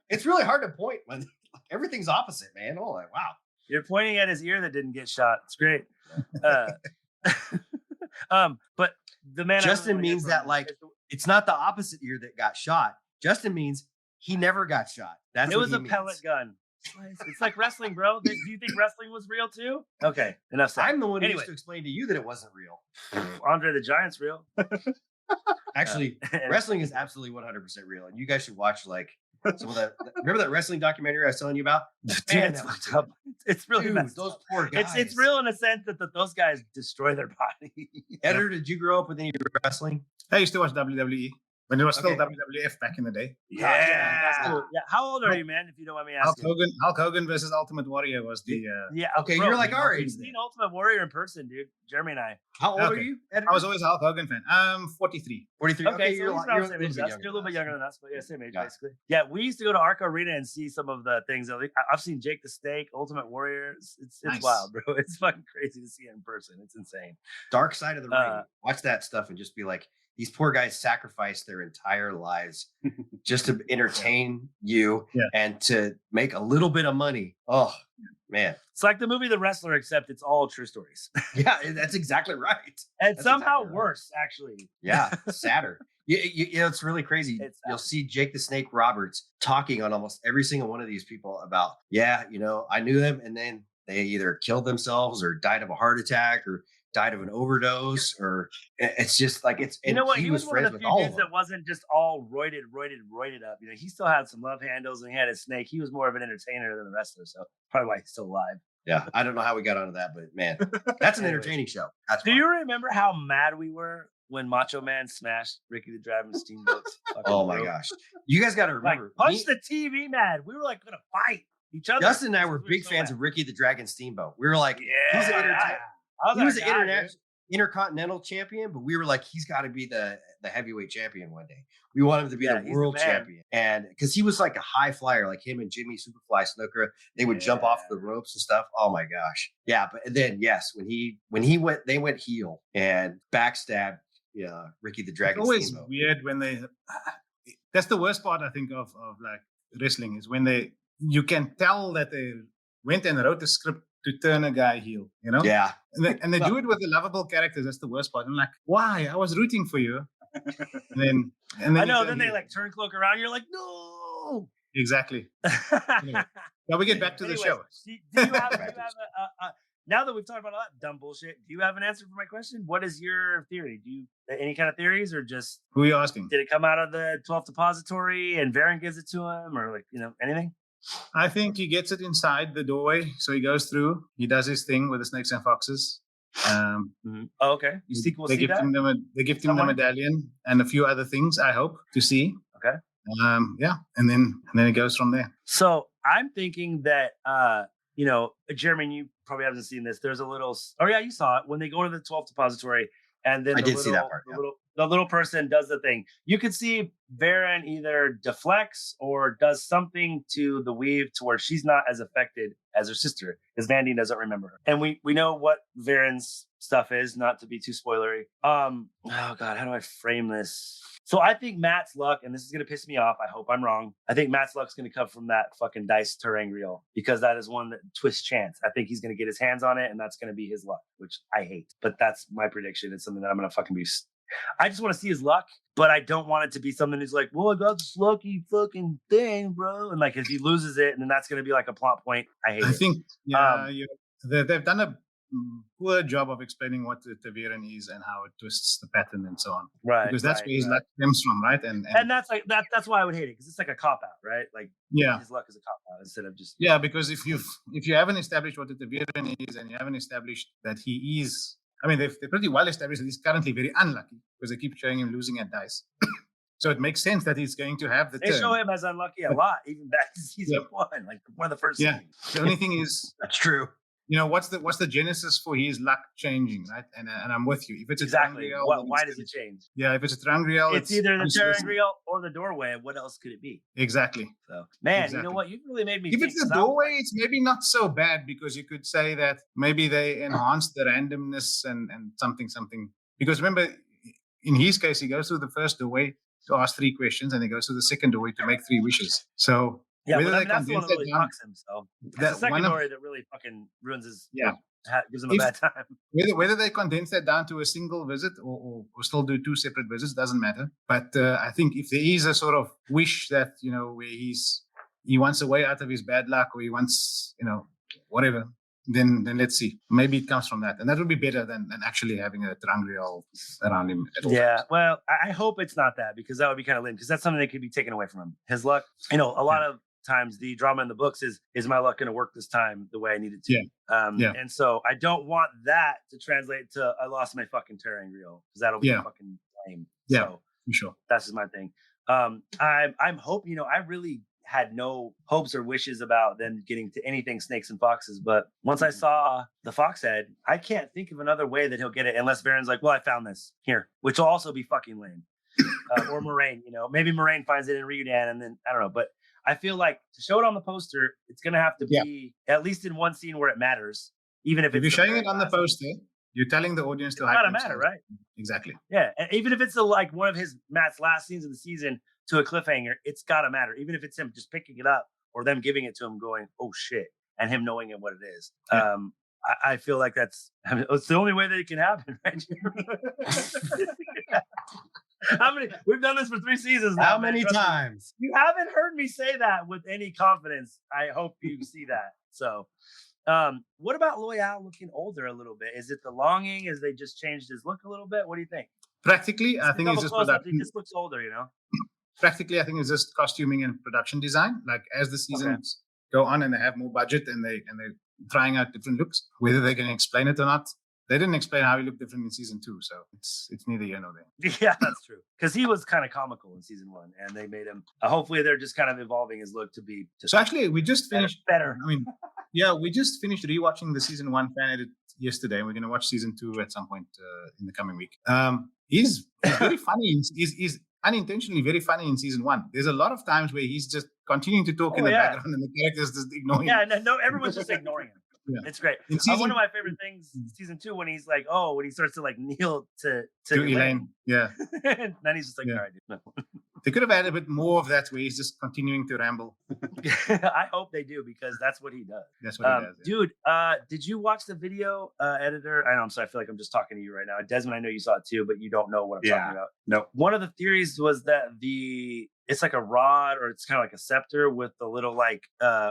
Speaker 4: It's really hard to point when everything's opposite, man. Oh, like, wow.
Speaker 2: You're pointing at his ear that didn't get shot. It's great. But the man
Speaker 4: Justin means that like it's not the opposite ear that got shot. Justin means he never got shot. That's
Speaker 2: it
Speaker 4: what
Speaker 2: was a
Speaker 4: means.
Speaker 2: pellet gun. It's like wrestling, bro. Do you think wrestling was real too? Okay, enough said.
Speaker 4: I'm the one who used to explain to you that it wasn't real.
Speaker 2: Andre the Giant's real.
Speaker 4: Actually, wrestling is absolutely 100% real, and you guys should watch like some of that. Remember that wrestling documentary I was telling you about?
Speaker 2: Dude,
Speaker 4: Man,
Speaker 2: it's
Speaker 4: that was
Speaker 2: fucked up. It's really
Speaker 4: Dude,
Speaker 2: messed
Speaker 4: those
Speaker 2: up.
Speaker 4: poor guys.
Speaker 2: It's real in a sense that those guys destroy their body.
Speaker 4: Editor, did you grow up with any wrestling?
Speaker 3: I used to watch WWE when it was still
Speaker 4: Okay.
Speaker 3: WWF back in the day.
Speaker 2: Yeah. How old are you, man? If you don't mind me asking.
Speaker 3: Hulk Hogan versus Ultimate Warrior was the.
Speaker 2: Yeah.
Speaker 4: Okay,
Speaker 2: bro,
Speaker 4: you're like our age
Speaker 2: We've
Speaker 4: then.
Speaker 2: seen Ultimate Warrior in person, dude. Jeremy and I.
Speaker 4: How old are
Speaker 3: Okay.
Speaker 4: you? Editor?
Speaker 3: I was always a Hulk Hogan fan. I'm 43.
Speaker 4: 43.
Speaker 2: Okay,
Speaker 4: you're,
Speaker 2: so
Speaker 4: a
Speaker 2: he's
Speaker 4: lot-
Speaker 2: around
Speaker 4: you're
Speaker 2: the same age as us. You're a little bit younger
Speaker 4: than
Speaker 2: than us, but yeah, same age
Speaker 4: Yeah.
Speaker 2: basically. Yeah, we used to go to Arca Arena and see some of the things. I've seen Jake the Snake, Ultimate Warrior. It's
Speaker 3: Nice.
Speaker 2: wild, bro. It's fucking crazy to see it in person. It's insane.
Speaker 4: Dark Side of the Ring. Watch that stuff and just be like, these poor guys sacrificed their entire lives just to entertain you and to make a little bit of money. Oh, man.
Speaker 2: It's like the movie The Wrestler, except it's all true stories.
Speaker 4: Yeah, that's exactly right.
Speaker 2: And
Speaker 4: That's
Speaker 2: somehow
Speaker 4: exactly right.
Speaker 2: worse, actually.
Speaker 4: Yeah, sadder. You know, it's really crazy.
Speaker 2: It's
Speaker 4: You'll
Speaker 2: sad.
Speaker 4: see Jake the Snake Roberts talking on almost every single one of these people about, yeah, you know, I knew them, and then they either killed themselves or died of a heart attack or died of an overdose, or it's just like it's.
Speaker 2: You know what? He was one
Speaker 4: friends
Speaker 2: of the
Speaker 4: with
Speaker 2: few
Speaker 4: all
Speaker 2: dudes
Speaker 4: of them.
Speaker 2: that wasn't just all roided up. You know, he still had some love handles and he had his snake. He was more of an entertainer than a wrestler, so probably why he's still alive.
Speaker 4: Yeah, I don't know how we got onto that, but man, that's an
Speaker 2: Anyways.
Speaker 4: entertaining show. That's
Speaker 2: Do
Speaker 4: fun.
Speaker 2: you remember how mad we were when Macho Man smashed Ricky the Dragon Steamboat's fucking
Speaker 4: Oh my
Speaker 2: throat?
Speaker 4: gosh, you guys got to
Speaker 2: Like,
Speaker 4: remember.
Speaker 2: punch the TV mad. We were like gonna fight each other.
Speaker 4: Justin and I were
Speaker 2: We
Speaker 4: big
Speaker 2: so
Speaker 4: fans
Speaker 2: mad.
Speaker 4: of Ricky the Dragon Steamboat. We were like,
Speaker 2: Yeah,
Speaker 4: he's an
Speaker 2: I
Speaker 4: he was
Speaker 2: our
Speaker 4: an
Speaker 2: guy,
Speaker 4: international intercontinental champion, but we were like, he's got to be the heavyweight champion one day. We want him to be
Speaker 2: Yeah,
Speaker 4: the
Speaker 2: he's the
Speaker 4: world
Speaker 2: man.
Speaker 4: champion, and because he was like a high flyer, like him and Jimmy Superfly Snuka, they would jump off the ropes and stuff. Oh my gosh, yeah. But then yes, when he went, they went heel and backstabbed Ricky the Dragon.
Speaker 3: It's always
Speaker 4: Steamboat.
Speaker 3: weird when they. That's the worst part, I think, of like wrestling is when you can tell that they went and wrote the script to turn a guy heel, you know?
Speaker 4: Yeah,
Speaker 3: And they do it with the lovable characters. That's the worst part. I'm like, why? I was rooting for you. And then
Speaker 2: I
Speaker 3: you
Speaker 2: know.
Speaker 3: turn
Speaker 2: Then they
Speaker 3: heel.
Speaker 2: like turn cloak around. You're like, no.
Speaker 3: Exactly. Now we get back to the
Speaker 2: Anyways,
Speaker 3: show.
Speaker 2: Do you have a now that we've talked about all that dumb bullshit, do you have an answer for my question? What is your theory? Do you any kind of theories, or just
Speaker 3: Who are you asking?
Speaker 2: did it come out of the 12th depository and Varen gives it to him, or like anything?
Speaker 3: I think he gets it inside the doorway. So he goes through, he does his thing with the snakes and foxes.
Speaker 2: Oh, okay. You see, we'll
Speaker 3: they
Speaker 2: see
Speaker 3: give
Speaker 2: that.
Speaker 3: him they give him the
Speaker 2: Somewhere?
Speaker 3: medallion and a few other things, I hope, to see.
Speaker 2: Okay.
Speaker 3: Yeah. And then it goes from there.
Speaker 2: So I'm thinking that Jeremy, you probably haven't seen this. There's a little. Oh yeah, you saw it when they go to the 12th depository, and then
Speaker 4: I did see that part, yeah.
Speaker 2: The little person does the thing. You could see Varen either deflects or does something to the weave to where she's not as affected as her sister, because Vandine doesn't remember her. And we know what Varen's stuff is, not to be too spoilery. Oh God, how do I frame this? So I think Matt's luck, and this is gonna piss me off. I hope I'm wrong. I think Matt's luck's gonna come from that fucking dice terangrial, because that is one that twists chance. I think he's gonna get his hands on it, and that's gonna be his luck, which I hate. But that's my prediction. It's something that I'm gonna fucking be. I just want to see his luck, but I don't want it to be something that's like, well, I got this lucky fucking thing, bro. And like, if he loses it, and then that's gonna be like a plot point. I hate
Speaker 3: I
Speaker 2: it.
Speaker 3: think they've done a poor job of explaining what the Varen is and how it twists the pattern and so on.
Speaker 2: Right.
Speaker 3: Because that's where his luck stems from, right? And
Speaker 2: that's like that's why I would hate it, because it's like a cop out, right? Like his luck is a cop out instead of just
Speaker 3: because if you haven't established what the Varen is and you haven't established that he is, I mean, they've pretty well established that he's currently very unlucky because they keep showing him losing at dice. So it makes sense that he's going to have the
Speaker 2: They
Speaker 3: turn.
Speaker 2: show him as unlucky a lot, even back to season one, like one of the first
Speaker 3: Yeah.
Speaker 2: scenes.
Speaker 3: The only thing is,
Speaker 4: that's true.
Speaker 3: what's the genesis for his luck changing, right? And I'm with you. If it's a
Speaker 2: Exactly.
Speaker 3: terangrial, then
Speaker 2: Why
Speaker 3: it's
Speaker 2: does it change?
Speaker 3: Yeah, if it's a terangrial,
Speaker 2: It's either the
Speaker 3: useless.
Speaker 2: terangrial or the doorway. What else could it be?
Speaker 3: Exactly.
Speaker 2: So, man, you
Speaker 3: Exactly.
Speaker 2: know what? You've really made me
Speaker 3: If
Speaker 2: think.
Speaker 3: it's the
Speaker 2: 'cause I was
Speaker 3: doorway, it's maybe not so bad because you could say that maybe they enhanced the randomness and something. Because remember, in his case, he goes through the first doorway to ask 3 questions, and he goes through the second doorway to make 3 wishes. So
Speaker 2: Yeah,
Speaker 3: whether
Speaker 2: but
Speaker 3: they
Speaker 2: that's the one
Speaker 3: condense
Speaker 2: that
Speaker 3: that
Speaker 2: really
Speaker 3: down,
Speaker 2: fucks him. So
Speaker 3: that
Speaker 2: that's the second
Speaker 3: one of-
Speaker 2: story that really fucking ruins his.
Speaker 3: Yeah.
Speaker 2: Gives him a bad time.
Speaker 3: whether they condense that down to a single visit or still do 2 separate visits doesn't matter. But I think if there is a sort of wish that where he wants a way out of his bad luck, or he wants whatever, then let's see. Maybe it comes from that, and that would be better than actually having a Terangrial around him at all
Speaker 2: Yeah,
Speaker 3: times.
Speaker 2: well, I hope it's not that, because that would be kind of lame, because that's something that could be taken away from him. His luck, a lot of times the drama in the books is my luck going to work this time the way I need it to? And so I don't want that to translate to I lost my fucking Terangrial, because that'll be fucking lame.
Speaker 3: Yeah,
Speaker 2: so
Speaker 3: for sure.
Speaker 2: That's just my thing. I'm hoping, I really had no hopes or wishes about them getting to anything snakes and foxes, but once I saw the fox head, I can't think of another way that he'll get it unless Varen's like, well, I found this here, which will also be fucking lame. Or Moraine, maybe Moraine finds it in Ryudan, and then I don't know, but I feel like to show it on the poster, it's gonna have to be at least in one scene where it matters, even if
Speaker 3: you're showing it on the poster. You're telling the audience to hype themselves.
Speaker 2: Matter, right?
Speaker 3: Exactly.
Speaker 2: Yeah, and even if it's like one of Matt's last scenes of the season to a cliffhanger, it's gotta matter. Even if it's him just picking it up or them giving it to him, going, "Oh shit," and him knowing what it is. Yeah. I feel like it's the only way that it can happen, right? We've done this for 3 seasons now.
Speaker 4: How many times?
Speaker 2: You haven't heard me say that with any confidence. I hope you see that. So. What about Loyal looking older a little bit? Is it the longing? Is they just changed his look a little bit? What do you think?
Speaker 3: Practically, I think it's just production.
Speaker 2: He just looks older,
Speaker 3: Practically, I think it's just costuming and production design. Like as the seasons go on and they have more budget and they're trying out different looks, whether they can explain it or not. They didn't explain how he looked different in season 2, so it's neither here nor there.
Speaker 2: Yeah, that's true. Because he was kind of comical in season 1, and they made him. Hopefully, they're just kind of evolving his look to be.
Speaker 3: So actually, we just finished
Speaker 2: better.
Speaker 3: I mean, we just finished rewatching the season 1 fan edit yesterday. We're going to watch season 2 at some point in the coming week. He's very funny. He's unintentionally very funny in season 1. There's a lot of times where he's just continuing to talk in the background, and the characters just ignore him.
Speaker 2: Yeah, no, everyone's just ignoring him. Yeah. It's great. One of my favorite things, season 2, when he's like, when he starts to like kneel to
Speaker 3: Elaine. Yeah.
Speaker 2: And then he's just like, all right, dude. No.
Speaker 3: They could have had a bit more of that where he's just continuing to ramble.
Speaker 2: I hope they do, because that's what he does.
Speaker 3: That's what he does. Yeah.
Speaker 2: Dude, did you watch the video editor? I know, I'm sorry. I feel like I'm just talking to you right now. Desmond, I know you saw it too, but you don't know what I'm talking about.
Speaker 1: No.
Speaker 2: One of the theories was that it's like a rod, or it's kind of like a scepter with the little like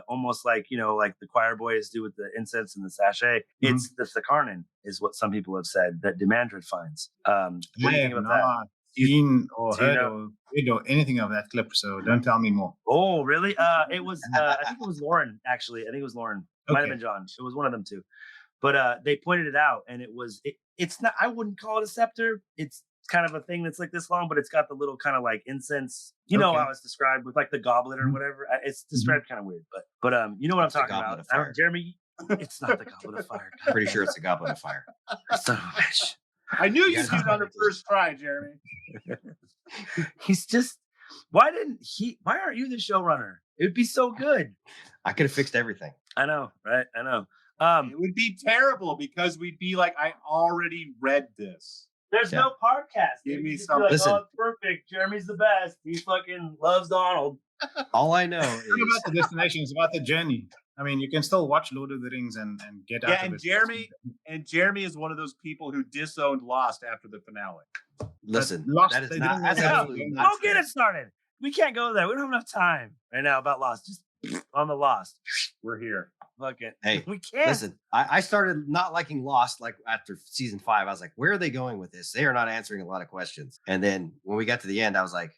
Speaker 2: almost like like the choir boys do with the incense and the sachet. Mm-hmm. It's the Sakarnan is what some people have said that Demandred finds. What do you think about that?
Speaker 3: Seen or heard or anything of that clip, so don't tell me more.
Speaker 2: Oh, really? It was I think it was Lauren, actually. I think it was Lauren. It might have been John. It was one of them too. But they pointed it out, and it's not, I wouldn't call it a scepter. It's kind of a thing that's like this long, but it's got the little kind of like incense, know how it's described with like the goblet or whatever. It's described kind of weird, but you know what I'm talking about. Jeremy, it's not the goblet of fire.
Speaker 4: I'm pretty sure it's a goblet of fire.
Speaker 2: Son of a bitch.
Speaker 1: I knew you'd do it on the first try, Jeremy.
Speaker 2: He's just, why aren't you the showrunner? It would be so good.
Speaker 4: I could have fixed everything.
Speaker 2: I know, right? I know.
Speaker 1: It would be terrible, because we'd be like, I already read this.
Speaker 2: There's no podcast.
Speaker 1: Give me something.
Speaker 2: Like, it's perfect. Jeremy's the best. He fucking loves Donald.
Speaker 4: All I know is
Speaker 3: about the destination. It's about the journey. I mean, you can still watch Lord of the Rings and get out of it.
Speaker 1: Jeremy is one of those people who disowned Lost after the finale.
Speaker 4: Listen,
Speaker 3: Lost,
Speaker 4: that is not absolutely not.
Speaker 2: Don't get it started. We can't go there. We don't have enough time right now about Lost. Just on the Lost.
Speaker 1: We're here.
Speaker 2: Fuck it.
Speaker 4: Hey,
Speaker 2: we can't.
Speaker 4: Listen, I started not liking Lost like after season 5. I was like, where are they going with this? They are not answering a lot of questions. And then when we got to the end, I was like,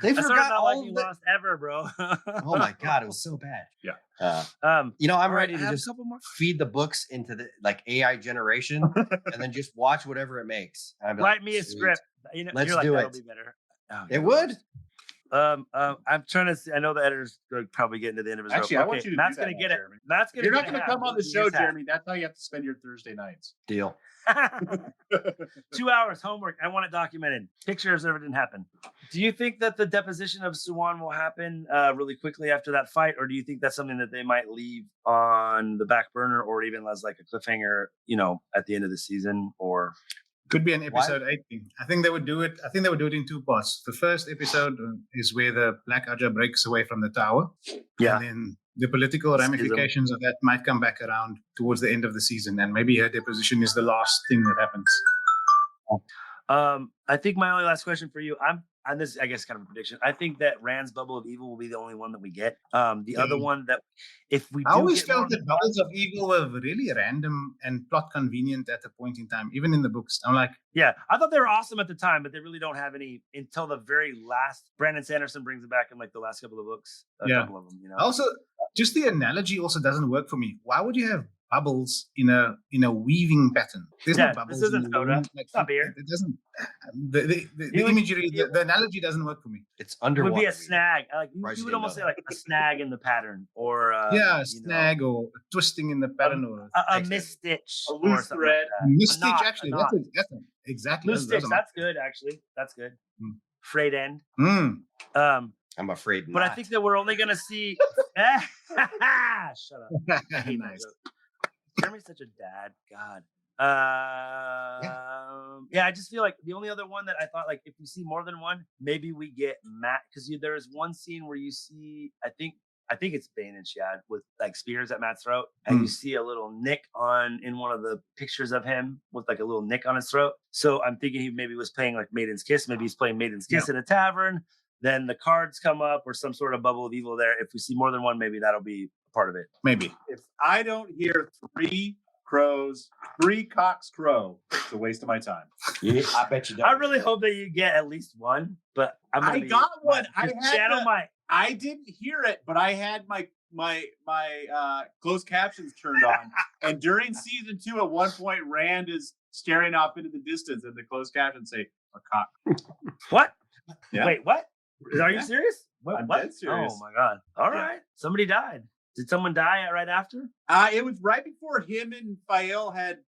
Speaker 4: They forgot all of
Speaker 2: Lost ever, bro.
Speaker 4: Oh my god, it was so bad.
Speaker 1: Yeah.
Speaker 4: I'm ready to just feed the books into the like AI generation, and then just watch whatever it makes.
Speaker 2: Write me a script.
Speaker 4: Let's
Speaker 2: you're like,
Speaker 4: do
Speaker 2: that'll
Speaker 4: it.
Speaker 2: Be better. Oh,
Speaker 4: it would.
Speaker 2: I'm trying to see. I know the editor's probably getting to the end of his
Speaker 1: rope.
Speaker 2: I
Speaker 1: want you to
Speaker 2: Matt's
Speaker 1: do that
Speaker 2: gonna get
Speaker 1: Jeremy.
Speaker 2: it. Matt's gonna.
Speaker 1: You're not gonna come on the show, Jeremy. That's how you have to spend your Thursday nights.
Speaker 4: Deal.
Speaker 2: 2 hours homework. I want it documented. Pictures of it didn't happen. Do you think that the deposition of Suwan will happen really quickly after that fight, or do you think that's something that they might leave on the back burner, or even as like a cliffhanger, at the end of the season, or?
Speaker 3: Could be an episode 8 thing. I think they would do it. In 2 parts. The first episode is where the Black Aja breaks away from the tower.
Speaker 2: Yeah.
Speaker 3: And then the political ramifications of that might come back around towards the end of the season, and maybe her deposition is the last thing that happens.
Speaker 2: I think my only last question for you, and this I guess kind of a prediction. I think that Rand's Bubble of Evil will be the only one that we get. The other one that if we do
Speaker 3: I always
Speaker 2: get more
Speaker 3: felt that Bubbles of Evil were really random and plot convenient at a point in time, even in the books. I'm like,
Speaker 2: yeah, I thought they were awesome at the time, but they really don't have any until the very last. Brandon Sanderson brings it back in like the last couple of books. A couple of them, you know.
Speaker 3: Also, just the analogy also doesn't work for me. Why would you have bubbles in a weaving pattern? There's no bubbles.
Speaker 2: This isn't soda. It's not beer.
Speaker 3: It doesn't. The imagery, the analogy doesn't work for me.
Speaker 4: It's
Speaker 2: It
Speaker 4: underwater.
Speaker 2: would be a snag. Like you
Speaker 4: Bryce
Speaker 2: would
Speaker 4: didn't
Speaker 2: almost
Speaker 4: know
Speaker 2: say like a snag in the pattern, or
Speaker 3: a snag or a twisting in the pattern, or
Speaker 2: a misstitch,
Speaker 1: A
Speaker 2: or
Speaker 1: loose
Speaker 2: something
Speaker 1: thread.
Speaker 2: like that.
Speaker 3: mistitch.
Speaker 2: knot,
Speaker 3: Actually,
Speaker 2: a knot.
Speaker 3: that's exactly
Speaker 2: Loose stitch. That's good. Actually, that's good.
Speaker 3: Mm.
Speaker 2: Frayed end.
Speaker 3: Mm.
Speaker 4: I'm afraid
Speaker 2: But
Speaker 4: not.
Speaker 2: I think that we're only gonna see. Shut up. I hate that
Speaker 3: Nice.
Speaker 2: joke. Jeremy's such a dad. God. Yeah, I just feel like the only other one that I thought, like, if we see more than one, maybe we get Matt, because there is one scene where you see, I think it's Bane and Shad with like spears at Matt's throat, and you see a little nick in one of the pictures of him with like a little nick on his throat. So I'm thinking he maybe was playing like Maiden's Kiss. Maybe he's playing Maiden's Kiss in a tavern. Then the cards come up or some sort of Bubble of Evil there. If we see more than one, maybe that'll be part of it.
Speaker 3: Maybe.
Speaker 1: If I don't hear 3 cocks crow, it's a waste of my time.
Speaker 4: Yeah, I bet you don't.
Speaker 2: I really hope that you get at least one, but
Speaker 1: I got one.
Speaker 2: I
Speaker 1: I didn't hear it, but I had my closed captions turned on. And during season 2, at one point, Rand is staring off into the distance, and the closed captions say, "A cock."
Speaker 2: What?
Speaker 1: Yeah.
Speaker 2: Wait, what? Are you
Speaker 1: Yeah.
Speaker 2: serious?
Speaker 1: I'm
Speaker 2: what?
Speaker 1: dead serious.
Speaker 2: Oh my god! All
Speaker 1: Yeah.
Speaker 2: right, somebody died. Did someone die right after?
Speaker 1: It was right before him and Fael had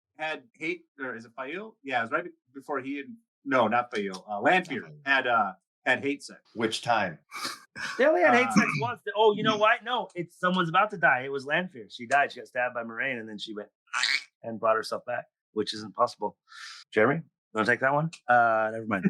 Speaker 1: hate, or is it Fael? Yeah, it was right before he and not Fael. Lanfear had hate sex.
Speaker 4: Which time?
Speaker 2: They only had hate sex once. Oh, you know what? No, it's someone's about to die. It was Lanfear. She died. She got stabbed by Moraine, and then she went and brought herself back, which isn't possible. Jeremy, you want to take that one? Never mind.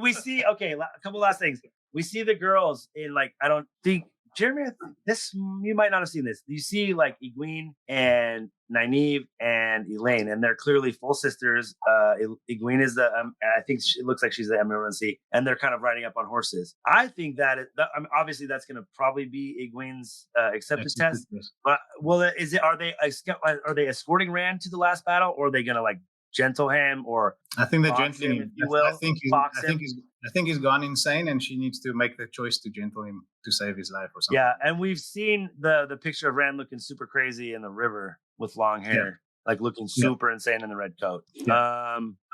Speaker 2: We see. Okay, a couple last things. We see the girls in like, I don't think. Jeremy, this you might not have seen this. You see like Egwene and Nynaeve and Elaine, and they're clearly full sisters. Egwene is the, I think it looks like she's the Emerald Sea, and they're kind of riding up on horses. I think that obviously that's going to probably be Egwene's acceptance test. But are they escorting Rand to the last battle, or are they going to like gentle him, or
Speaker 3: I think they're
Speaker 2: box
Speaker 3: gentling
Speaker 2: him,
Speaker 3: him.
Speaker 2: if you will?
Speaker 3: I think he's gone insane, and she needs to make the choice to gentle him to save his life or something.
Speaker 2: Yeah, and we've seen the picture of Rand looking super crazy in the river with long hair, like looking super insane in the red coat.
Speaker 3: Yeah.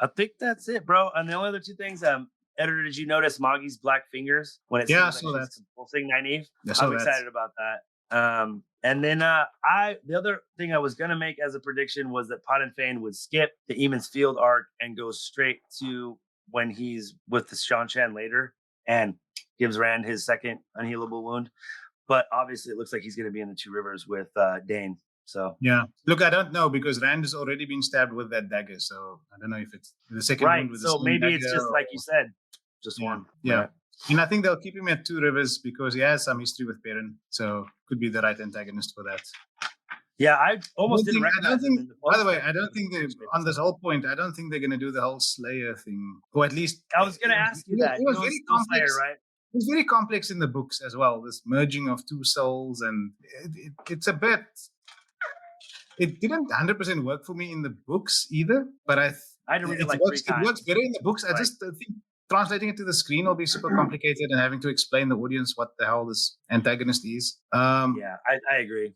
Speaker 2: I think that's it, bro. And the only other two things, editor, did you notice Moggy's black fingers when it seems like she's compulsing Nynaeve? I'm excited about that. And then the other thing I was gonna make as a prediction was that Pot and Fane would skip the Eamon's Field arc and go straight to when he's with the Shan later and gives Rand his second unhealable wound. But obviously it looks like he's gonna be in the Two Rivers with Dane. So
Speaker 3: yeah, look, I don't know because Rand has already been stabbed with that dagger, so I don't know if it's the second wound with the same
Speaker 2: maybe
Speaker 3: dagger
Speaker 2: it's just like you said, just one.
Speaker 3: Yeah.
Speaker 2: Right?
Speaker 3: And I think they'll keep him at Two Rivers because he has some history with Perrin, so could be the right antagonist for that.
Speaker 2: Yeah, I almost didn't recognize him.
Speaker 3: By the way, I don't think on this whole point, I don't think they're going to do the whole Slayer thing, or at least
Speaker 2: I was going to ask you that.
Speaker 3: It was very complex,
Speaker 2: Slayer, right?
Speaker 3: It was very complex in the books as well. This merging of two souls, and it's a bit. It didn't 100% work for me in the books either, but I had to read it like 3 times. It works better in the books. I just think translating it to the screen will be super complicated, and having to explain the audience what the hell this antagonist is.
Speaker 2: Yeah, I agree.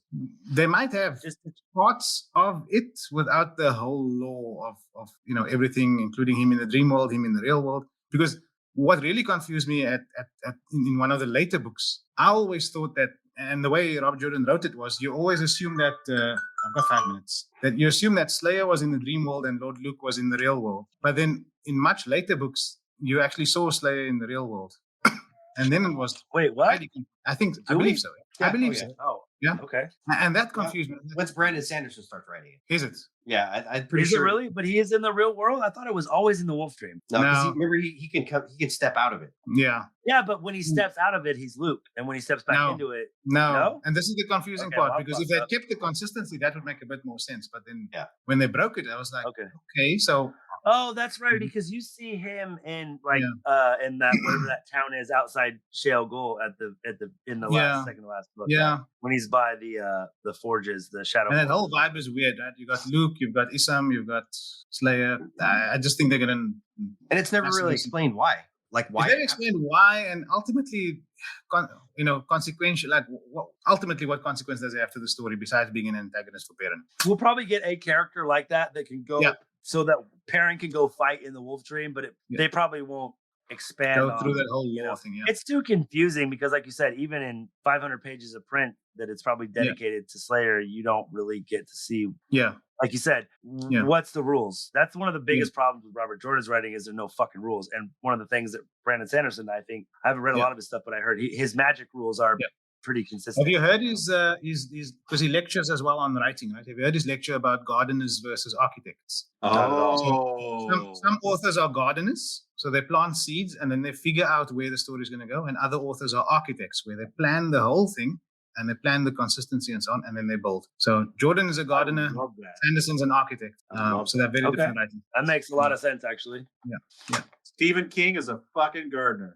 Speaker 3: They might have just parts of it without the whole lore of everything, including him in the dream world, him in the real world. Because what really confused me in one of the later books, I always thought that, and the way Rob Jordan wrote it was, you always assume that I've got 5 minutes. That you assume that Slayer was in the dream world and Lord Luke was in the real world. But then in much later books, you actually saw Slayer in the real world. And then it was...
Speaker 2: Wait, what?
Speaker 3: I believe so.
Speaker 4: Yeah,
Speaker 3: I believe so.
Speaker 2: Oh,
Speaker 3: yeah.
Speaker 2: Okay.
Speaker 3: And that confused me.
Speaker 4: Once Brandon Sanderson starts writing it.
Speaker 3: Is it?
Speaker 4: Yeah, I'm pretty
Speaker 2: is
Speaker 4: sure.
Speaker 2: Is it really? But he is in the real world? I thought it was always in the Wolf Dream.
Speaker 4: No, because remember he can step out of it.
Speaker 3: Yeah.
Speaker 2: Yeah, but when he steps out of it, he's Luke. And when he steps back into it...
Speaker 3: No. And this is the confusing part, because if they kept the consistency, that would make a bit more sense. But then when they broke it, I was like, okay, so
Speaker 2: Oh, that's right.
Speaker 3: Mhm.
Speaker 2: Because you see him in like
Speaker 3: Yeah.
Speaker 2: in that whatever that town is outside Shale Goal in the
Speaker 3: Yeah.
Speaker 2: second to last book.
Speaker 3: Yeah.
Speaker 2: Right? When he's by the forges, the shadow.
Speaker 3: And that whole
Speaker 2: forges.
Speaker 3: vibe is weird, right? You got Luke, you've got Isam, you've got Slayer. I just think they're gonna.
Speaker 4: And it's never really explained why. Like why?
Speaker 3: They explain why, and ultimately, consequential. Like, ultimately, what consequence does it have to the story besides being an antagonist for Perrin?
Speaker 2: We'll probably get a character like that can go so that Perrin can go fight in the Wolf Dream, but they probably won't expand
Speaker 3: Go
Speaker 2: on,
Speaker 3: through that whole war thing. Yeah.
Speaker 2: It's too confusing because, like you said, even in 500 pages of print that it's probably dedicated to Slayer, you don't really get to see.
Speaker 3: Yeah.
Speaker 2: Like you said, what's the rules? That's one of the biggest problems with Robert Jordan's writing is there are no fucking rules. And one of the things that Brandon Sanderson, I think, I haven't read a lot of his stuff, but I heard his magic rules are pretty consistent.
Speaker 3: Have you heard his because he lectures as well on writing, right? Have you heard his lecture about gardeners versus architects?
Speaker 1: Oh.
Speaker 3: Some authors are gardeners, so they plant seeds and then they figure out where the story is going to go. And other authors are architects, where they plan the whole thing and they plan the consistency and so on, and then they build. So Jordan is a gardener, Sanderson's an architect. So they're very different writing.
Speaker 2: That makes a lot of sense, actually.
Speaker 3: Yeah.
Speaker 1: Stephen King is a fucking gardener.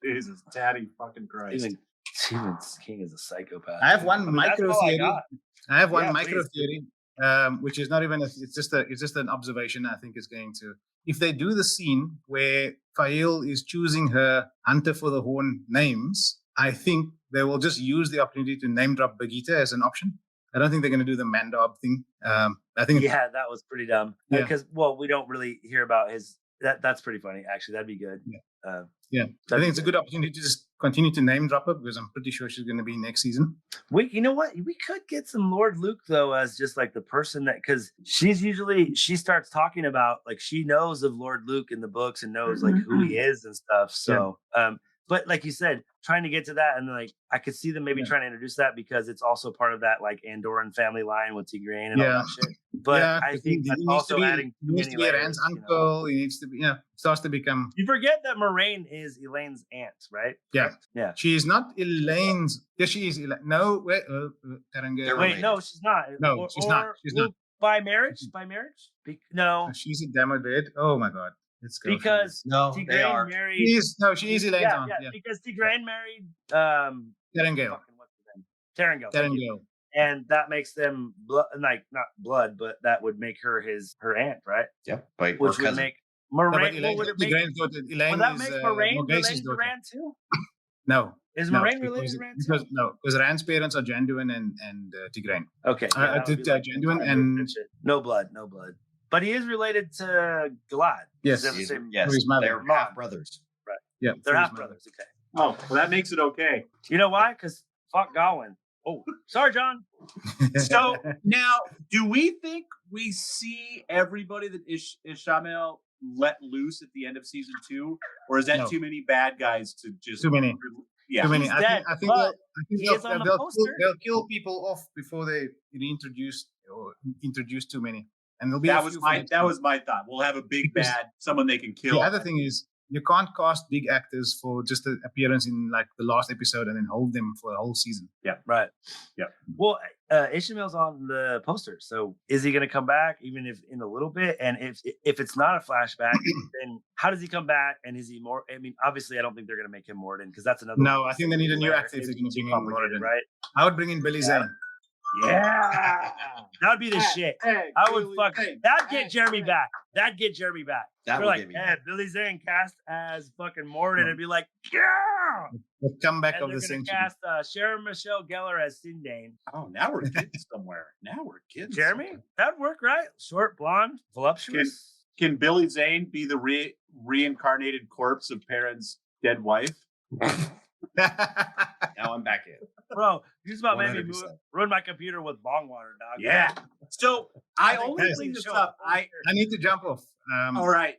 Speaker 1: Jesus, daddy fucking Christ.
Speaker 2: Stephen King is a psychopath.
Speaker 3: I have one micro theory. I have one micro
Speaker 2: please.
Speaker 3: theory, which is not even it's just an observation. I think is going to, if they do the scene where Fael is choosing her Hunter for the Horn names, I think they will just use the opportunity to name drop Bagheeta as an option. I don't think they're going to do the Mandob thing. I think
Speaker 2: that was pretty dumb because we don't really hear about his. That's pretty funny, actually. That'd be good.
Speaker 3: I think it's a good opportunity to just continue to name drop her because I'm pretty sure she's going to be next season.
Speaker 2: You know what? We could get some Lord Luke though, as just like the person that, because she starts talking about like she knows of Lord Luke in the books and knows like who he is and stuff. So, but like you said, trying to get to that, and like I could see them maybe trying to introduce that because it's also part of that like Andorran family line with Tigraine and all that shit. But I think that's also adding too many layers.
Speaker 3: Rand's uncle. He needs to be, starts to become.
Speaker 2: You forget that Moraine is Elaine's aunt, right?
Speaker 3: Yeah. She's not Elaine's. Yes, she is. No, wait.
Speaker 2: Wait, no, she's not.
Speaker 3: No, she's not. She's not.
Speaker 2: By marriage? No.
Speaker 3: She's a Demodred. Oh my God. Let's go.
Speaker 2: Because Tigraine married.
Speaker 3: She is Elaine's aunt.
Speaker 2: Yeah, because Tigraine married
Speaker 3: Terengale.
Speaker 2: Terengale. And that makes them not blood, but that would make her her aunt, right?
Speaker 4: Yep.
Speaker 2: Which would make Moraine.
Speaker 3: Would
Speaker 2: that make Moraine related to Rand too?
Speaker 3: No.
Speaker 2: Is Moraine related to Rand too?
Speaker 3: Because Rand's parents are Janduin and Tigraine.
Speaker 2: Okay.
Speaker 3: Janduin and
Speaker 2: no blood. But he is related to Galad.
Speaker 4: Yes.
Speaker 3: Yes.
Speaker 4: They're half brothers.
Speaker 2: Right.
Speaker 3: Yeah.
Speaker 2: They're half brothers. Okay.
Speaker 1: Oh, well, that makes it okay.
Speaker 2: You know why? Because fuck Gawain. Oh, sorry, John.
Speaker 1: So now, do we think we see everybody that Ishamel let loose at the end of season 2, or is that too many bad guys to just
Speaker 3: too many?
Speaker 1: Yeah,
Speaker 3: too many. I think they'll kill people off before they introduce too many, and there'll be
Speaker 1: that was my thought. We'll have a big bad, someone they can kill.
Speaker 3: The other thing is, you can't cast big actors for just an appearance in like the last episode and then hold them for a whole season.
Speaker 1: Yeah.
Speaker 2: Right.
Speaker 1: Yeah.
Speaker 2: Well, Ishamel's on the poster, so is he going to come back even if in a little bit? And if it's not a flashback, then how does he come back? And is he more? I mean, obviously, I don't think they're going to make him Morden because that's another.
Speaker 3: No, I think they need a new actor if they're going to bring in Morden.
Speaker 2: Right.
Speaker 3: I would bring in Billy Zane.
Speaker 2: Yeah, that would be the shit. I would that'd get Jeremy back. That would like, Billy Zane cast as fucking Morden and be like,
Speaker 3: the comeback
Speaker 2: and
Speaker 3: of the century.
Speaker 2: Cast Sharon Michelle Gellar as Sindane.
Speaker 1: Oh, now we're getting somewhere.
Speaker 2: Jeremy, that'd work, right? Short, blonde, voluptuous.
Speaker 1: Can Billy Zane be the reincarnated corpse of Perrin's dead wife?
Speaker 4: Now I'm back in.
Speaker 2: Bro, you just about made me ruin my computer with bong water, dog.
Speaker 1: Yeah. So I only bring this up. I
Speaker 3: need to jump off.
Speaker 1: All right.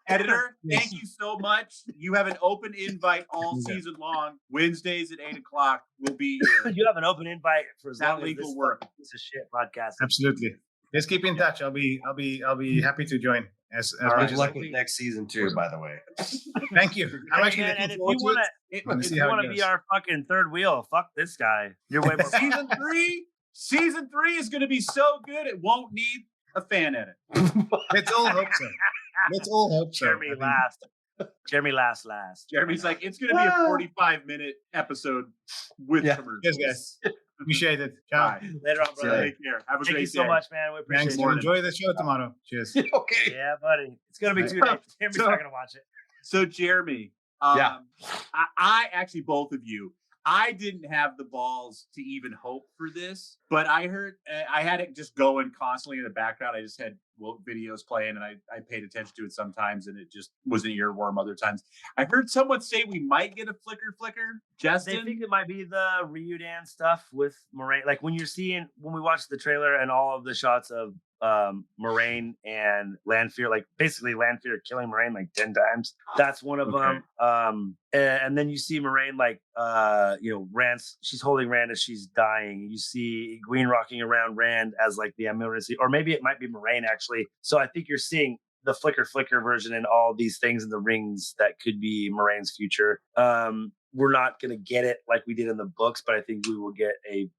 Speaker 1: Editor, thank you so much. You have an open invite all season long. Wednesdays at 8:00. We'll be here.
Speaker 2: You have an open invite for as long as
Speaker 1: legal
Speaker 2: this
Speaker 1: work.
Speaker 2: Piece of shit podcast.
Speaker 3: Absolutely. Let's keep in touch. I'll be happy to join. As
Speaker 4: good luck with next season too, by the way.
Speaker 3: Thank you. I'm actually looking forward to it.
Speaker 2: If you want to be our fucking third wheel, fuck this guy. You're way more.
Speaker 1: Season 3 is going to be so good. It won't need a fan edit.
Speaker 3: Let's all hope so. Let's all hope so.
Speaker 2: Jeremy
Speaker 3: I think-
Speaker 2: last. Jeremy last.
Speaker 1: Jeremy's like, it's going to be a 45-minute episode with
Speaker 4: Yeah.
Speaker 1: commercials.
Speaker 3: Yes, guys. Appreciate it. Ciao.
Speaker 1: Bye.
Speaker 2: Later on,
Speaker 4: See you
Speaker 2: brother.
Speaker 4: later.
Speaker 1: Take care. Have a
Speaker 2: Thank
Speaker 1: great
Speaker 2: you so
Speaker 1: day.
Speaker 2: much, man. We appreciate
Speaker 3: Thanks.
Speaker 2: it.
Speaker 3: And enjoy the show tomorrow. Cheers.
Speaker 4: Okay.
Speaker 2: Yeah, buddy. It's gonna be 2 days. Jeremy's
Speaker 1: So-
Speaker 2: not gonna watch it.
Speaker 1: So, Jeremy,
Speaker 4: Yeah.
Speaker 1: I actually, both of you, I didn't have the balls to even hope for this, but I heard, I had it just going constantly in the background. I just had videos playing and I paid attention to it sometimes and it just was an earworm other times. I heard someone say we might get a flicker.
Speaker 2: They
Speaker 1: Justin?
Speaker 2: think it might be the Ryudan stuff with Moraine. Like when we watched the trailer and all of the shots of Moraine and Lanfear, like basically Lanfear killing Moraine like 10 times. That's one of
Speaker 1: Okay.
Speaker 2: them. And then you see Moraine like Rand's, she's holding Rand as she's dying. You see Egwene rocking around Rand as like the emergency, or maybe it might be Moraine actually. So I think you're seeing the flicker version and all these things in the rings that could be Moraine's future. We're not going to get it like we did in the books, but I think we will get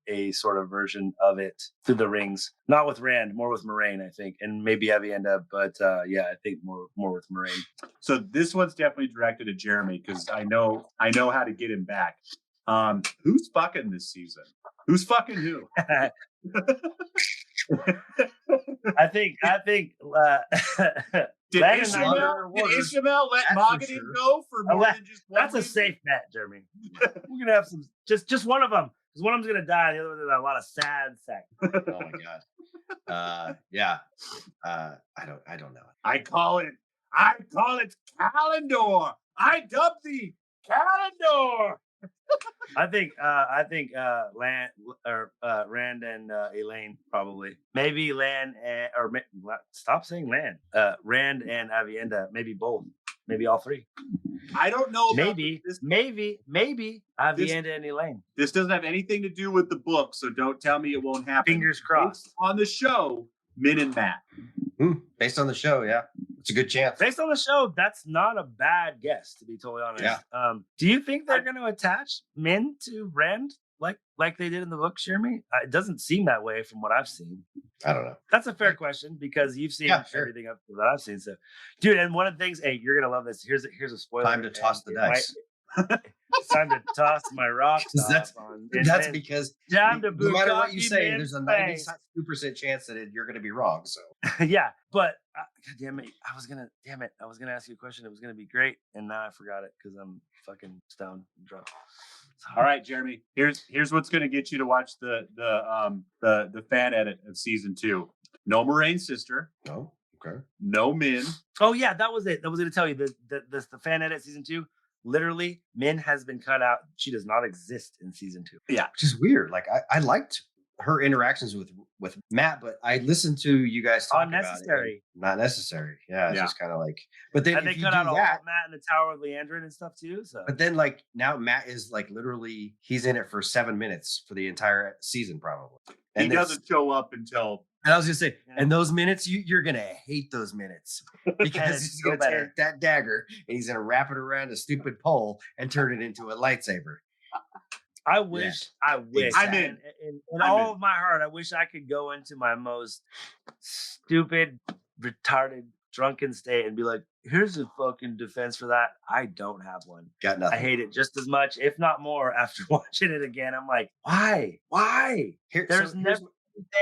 Speaker 2: a sort of version of it through the rings. Not with Rand, more with Moraine, I think, and maybe Avienda, but yeah, I think more with Moraine.
Speaker 1: So this one's definitely directed at Jeremy because I know how to get him back. Who's fucking this season? Who's fucking who?
Speaker 2: I think
Speaker 1: Did
Speaker 2: Lan and
Speaker 1: Ishmael,
Speaker 2: I-
Speaker 1: let
Speaker 4: That's for
Speaker 1: Mogadin
Speaker 4: sure.
Speaker 1: go for more than just one
Speaker 2: that's a
Speaker 1: week?
Speaker 2: safe bet, Jeremy. We're gonna have some just one of them, because one of them's gonna die, the other one's a lot of sad sex.
Speaker 4: Oh my god. Yeah. I don't know.
Speaker 1: I call it Calendor. I dub thee Calendor.
Speaker 2: I think Rand and Elaine probably. Maybe Lan stop saying Lan. Rand and Avienda, maybe both. Maybe all three.
Speaker 1: I don't know. About
Speaker 2: Maybe
Speaker 1: this.
Speaker 2: Avienda and Elaine.
Speaker 1: This doesn't have anything to do with the book, so don't tell me it won't happen.
Speaker 2: Fingers crossed.
Speaker 1: Based on the show, Min and Matt.
Speaker 4: Based on the show, yeah. It's a good chance.
Speaker 2: Based on the show, that's not a bad guess, to be totally honest.
Speaker 4: Yeah.
Speaker 2: Do you think they're going to attach Min to Rand like they did in the book, Jeremy? It doesn't seem that way from what I've seen.
Speaker 4: I don't know.
Speaker 2: That's a fair question because you've seen
Speaker 4: Yeah, sure.
Speaker 2: everything up that I've seen. So, dude, and one of the things, hey, you're gonna love this. Here's a spoiler.
Speaker 4: Time to toss the dice.
Speaker 2: It's time to toss my rocks.
Speaker 4: That's- That's because
Speaker 2: time to
Speaker 4: no matter what you
Speaker 2: Bukaki
Speaker 4: say,
Speaker 2: Min's
Speaker 4: there's a
Speaker 2: face.
Speaker 4: 92% chance that you're going to be wrong. So
Speaker 2: Yeah, but God damn it, I was gonna ask you a question. It was gonna be great, and now I forgot it because I'm fucking stoned and drunk.
Speaker 1: All right, Jeremy. Here's what's going to get you to watch the fan edit of season 2. No Moraine's sister.
Speaker 4: no, okay.
Speaker 1: No Min.
Speaker 2: Oh yeah, that was it. That was going to tell you the fan edit season 2. Literally, Min has been cut out. She does not exist in season 2.
Speaker 4: Which is weird. Like I liked her interactions with Matt, but I listened to you guys talk about it.
Speaker 2: Unnecessary.
Speaker 4: Not necessary. Yeah, it's
Speaker 1: Yeah.
Speaker 4: just kind of like. But then
Speaker 2: And they
Speaker 4: if you
Speaker 2: cut
Speaker 4: do
Speaker 2: out all
Speaker 4: that,
Speaker 2: Matt in the Tower of Leandrin and stuff too. So
Speaker 4: but then like now Matt is like literally he's in it for 7 minutes for the entire season probably.
Speaker 1: He
Speaker 4: And it's-
Speaker 1: doesn't show up until
Speaker 4: And I was gonna say,
Speaker 2: Yeah.
Speaker 4: and those minutes, you're gonna hate those minutes because
Speaker 2: it's
Speaker 4: he's
Speaker 2: so
Speaker 4: gonna
Speaker 2: better.
Speaker 4: take that dagger and he's gonna wrap it around a stupid pole and turn it into a lightsaber.
Speaker 2: I wish,
Speaker 1: I'm in.
Speaker 2: In
Speaker 1: I'm
Speaker 2: all
Speaker 1: in.
Speaker 2: of my heart, I wish I could go into my most stupid, retarded, drunken state and be like, here's a fucking defense for that. I don't have one.
Speaker 4: Got
Speaker 2: I
Speaker 4: nothing.
Speaker 2: hate it just as much, if not more, after watching it again. I'm like, why?
Speaker 4: Here-
Speaker 2: There's
Speaker 4: so
Speaker 2: never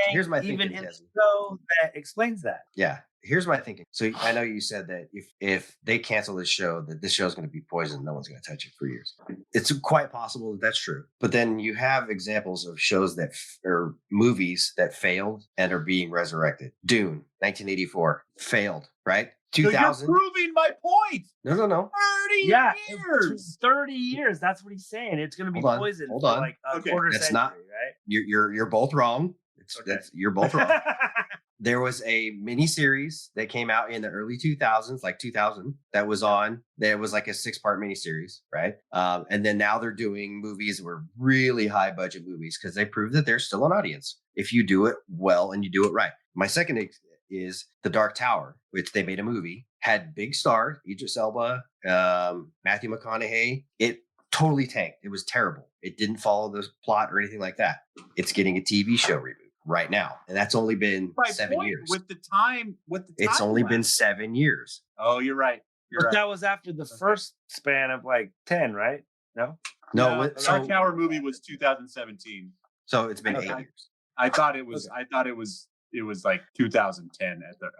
Speaker 4: here's my
Speaker 2: even
Speaker 4: thinking,
Speaker 2: in the
Speaker 4: Desi.
Speaker 2: show that explains that.
Speaker 4: Yeah, here's my thinking. So I know you said that if they cancel this show, that this show is going to be poisoned. No one's going to touch it for years. It's quite possible that that's true. But then you have examples of shows that or movies that failed and are being resurrected. Dune, 1984, failed. Right?
Speaker 1: So you're
Speaker 4: 2000.
Speaker 1: proving my point.
Speaker 4: No.
Speaker 1: 30
Speaker 2: Yeah,
Speaker 1: years.
Speaker 2: 30 years. That's what he's saying. It's going to be
Speaker 4: Hold on,
Speaker 2: poisoned
Speaker 4: hold
Speaker 2: for
Speaker 4: on.
Speaker 2: like a
Speaker 1: Okay,
Speaker 2: quarter
Speaker 4: that's
Speaker 2: century,
Speaker 4: not-
Speaker 2: right?
Speaker 4: You're both wrong.
Speaker 2: Okay.
Speaker 4: You're both wrong. There was a mini series that came out in the early 2000s, like 2000, that was on. There was like a 6-part mini series, right? And then now they're doing movies that were really high budget movies because they prove that there's still an audience if you do it well and you do it right. My second is The Dark Tower, which they made a movie, had big stars, Idris Elba, Matthew McConaughey. It totally tanked. It was terrible. It didn't follow the plot or anything like that. It's getting a TV show reboot. right now, and that's only been
Speaker 1: My
Speaker 4: 7
Speaker 1: point
Speaker 4: years.
Speaker 1: with the time.
Speaker 4: It's only been 7 years.
Speaker 1: Oh, you're right. You're
Speaker 2: But
Speaker 1: right.
Speaker 2: that was after the first span of like 10, right? No.
Speaker 4: No,
Speaker 1: the Dark Tower movie was 2017.
Speaker 4: so it's been
Speaker 1: Okay.
Speaker 4: 8 years.
Speaker 1: I thought it was. I thought it was like 2010 at the.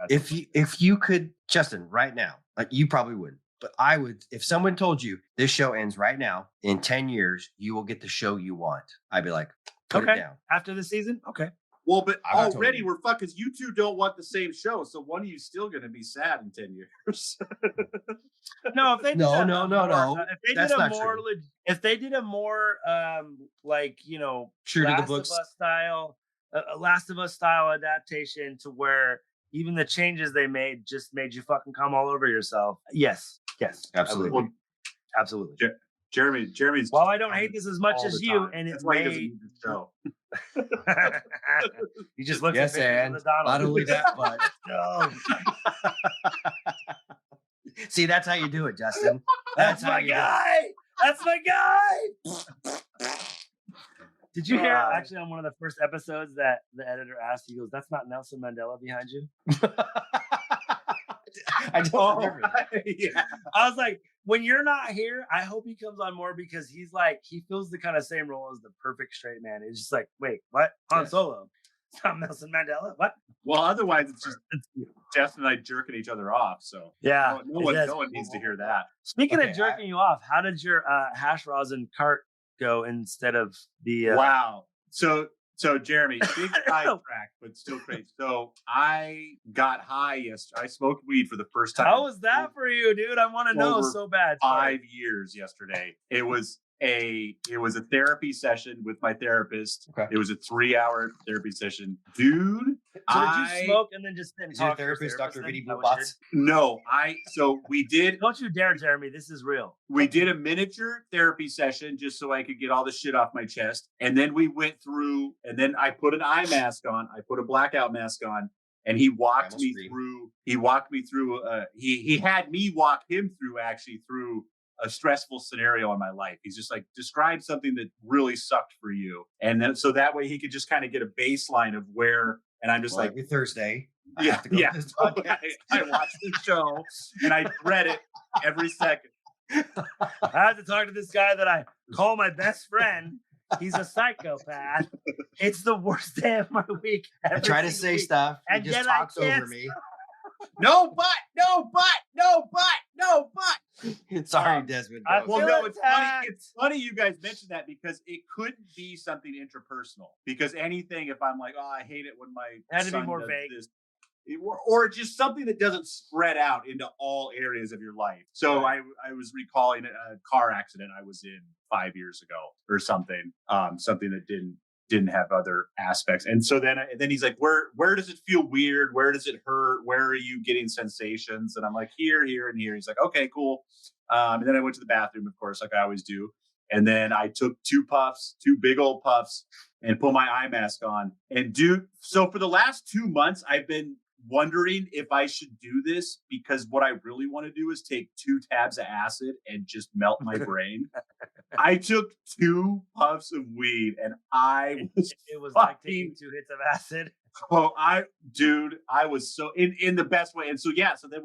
Speaker 4: If you could, Justin, right now, like you probably wouldn't, but I would. If someone told you this show ends right now, in 10 years you will get the show you want, I'd be like, put it down.
Speaker 2: After the season, okay.
Speaker 1: Well, but
Speaker 4: I'm not
Speaker 1: already
Speaker 4: totally-
Speaker 1: we're fucked because you two don't want the same show. So one of you still going to be sad in 10 years.
Speaker 2: No, if they did
Speaker 4: No,
Speaker 2: a
Speaker 4: no,
Speaker 2: more-
Speaker 4: no.
Speaker 2: If they
Speaker 4: That's
Speaker 2: did a
Speaker 4: not
Speaker 2: more,
Speaker 4: true.
Speaker 2: if they did a more, like
Speaker 4: True to the
Speaker 2: Last
Speaker 4: books.
Speaker 2: of Us style, a Last of Us style adaptation to where even the changes they made just made you fucking come all over yourself. Yes,
Speaker 4: Absolutely.
Speaker 1: Well,
Speaker 2: absolutely.
Speaker 1: Jeremy's.
Speaker 2: Well, I don't hate this as much
Speaker 1: all
Speaker 2: as
Speaker 1: the
Speaker 2: you,
Speaker 1: time.
Speaker 2: and
Speaker 1: That's
Speaker 2: it's
Speaker 1: why he doesn't
Speaker 2: made.
Speaker 1: need the show.
Speaker 2: You just look
Speaker 4: Yes,
Speaker 2: at pictures
Speaker 4: and
Speaker 2: of the
Speaker 4: not
Speaker 2: Donald.
Speaker 4: only that, but
Speaker 2: No.
Speaker 4: see, that's how you do it, Justin.
Speaker 2: That's
Speaker 4: how
Speaker 2: my
Speaker 4: you do it.
Speaker 2: guy. That's my guy. Did you hear actually on one of the first episodes that the editor asked? He goes, "That's not Nelson Mandela behind you."
Speaker 4: I don't remember that.
Speaker 1: Yeah.
Speaker 2: I was like, when you're not here, I hope he comes on more because he's like, he feels the kind of same role as the perfect straight man. It's just like, wait, what? Han
Speaker 4: Yes.
Speaker 2: Solo. It's not Nelson Mandela. What?
Speaker 1: Well, otherwise it's just Justin and I jerking each other off. So
Speaker 2: Yeah.
Speaker 1: no one needs to hear that.
Speaker 2: Speaking
Speaker 4: Okay,
Speaker 2: of jerking you off, how did your hash rosin cart go instead of the?
Speaker 1: Wow. So Jeremy, big sidetrack, but still great. So I got high yesterday. I smoked weed for the first time.
Speaker 2: How was that for you, dude? I want to know
Speaker 1: Over
Speaker 2: so bad. Sorry.
Speaker 1: 5 years yesterday. It was a therapy session with my therapist.
Speaker 4: Okay.
Speaker 1: It was a 3-hour therapy session. Dude,
Speaker 2: So did you smoke and then just sit and
Speaker 4: Is your
Speaker 2: talk to
Speaker 4: therapist Dr.
Speaker 2: then?
Speaker 4: Vinny
Speaker 2: Is that
Speaker 4: Blue
Speaker 2: what you
Speaker 4: Bots?
Speaker 1: No, so we did
Speaker 2: Don't you dare, Jeremy. This is real.
Speaker 1: we did a miniature therapy session just so I could get all the shit off my chest. And then we went through, and then I put an eye mask on. I put a blackout mask on, and he walked
Speaker 4: Primal
Speaker 1: me
Speaker 4: Scream.
Speaker 1: through. He walked me through. He had me walk him through a stressful scenario in my life. He's just like, describe something that really sucked for you, and then so that way he could just kind of get a baseline of where. And I'm just
Speaker 4: Well,
Speaker 1: like,
Speaker 4: every Thursday. I
Speaker 1: yeah,
Speaker 4: have to go
Speaker 1: yeah.
Speaker 4: to this podcast.
Speaker 1: I watched the show and I read it every second.
Speaker 2: I had to talk to this guy that I call my best friend. He's a psychopath. It's the worst day of my week.
Speaker 4: I
Speaker 2: every
Speaker 4: try to
Speaker 2: single
Speaker 4: say
Speaker 2: week.
Speaker 4: stuff. He
Speaker 2: And
Speaker 4: just
Speaker 2: yet I
Speaker 4: talks
Speaker 2: can't
Speaker 4: over me.
Speaker 1: No, but.
Speaker 4: Sorry, Desmond.
Speaker 2: I
Speaker 4: go.
Speaker 1: Well,
Speaker 2: feel
Speaker 1: no, it's funny.
Speaker 2: attacked.
Speaker 1: It's funny you guys mentioned that because it couldn't be something interpersonal. Because anything, if I'm like, oh, I hate it when my
Speaker 2: It had to be
Speaker 1: son
Speaker 2: more
Speaker 1: does
Speaker 2: vague.
Speaker 1: this, or just something that doesn't spread out into all areas of your life. So I was recalling a car accident I was in 5 years ago or something, something that didn't have other aspects. And so then he's like, where does it feel weird? Where does it hurt? Where are you getting sensations? And I'm like, here, and here. He's like, okay, cool. And then I went to the bathroom, of course, like I always do. And then I took 2 big old puffs, and put my eye mask on. And dude, so for the last 2 months, I've been wondering if I should do this, because what I really want to do is take 2 tabs of acid and just melt my brain. I took 2 puffs of weed, and I was
Speaker 2: It was like taking
Speaker 1: fucking
Speaker 2: 2 hits of acid.
Speaker 1: I was so in the best way. And so then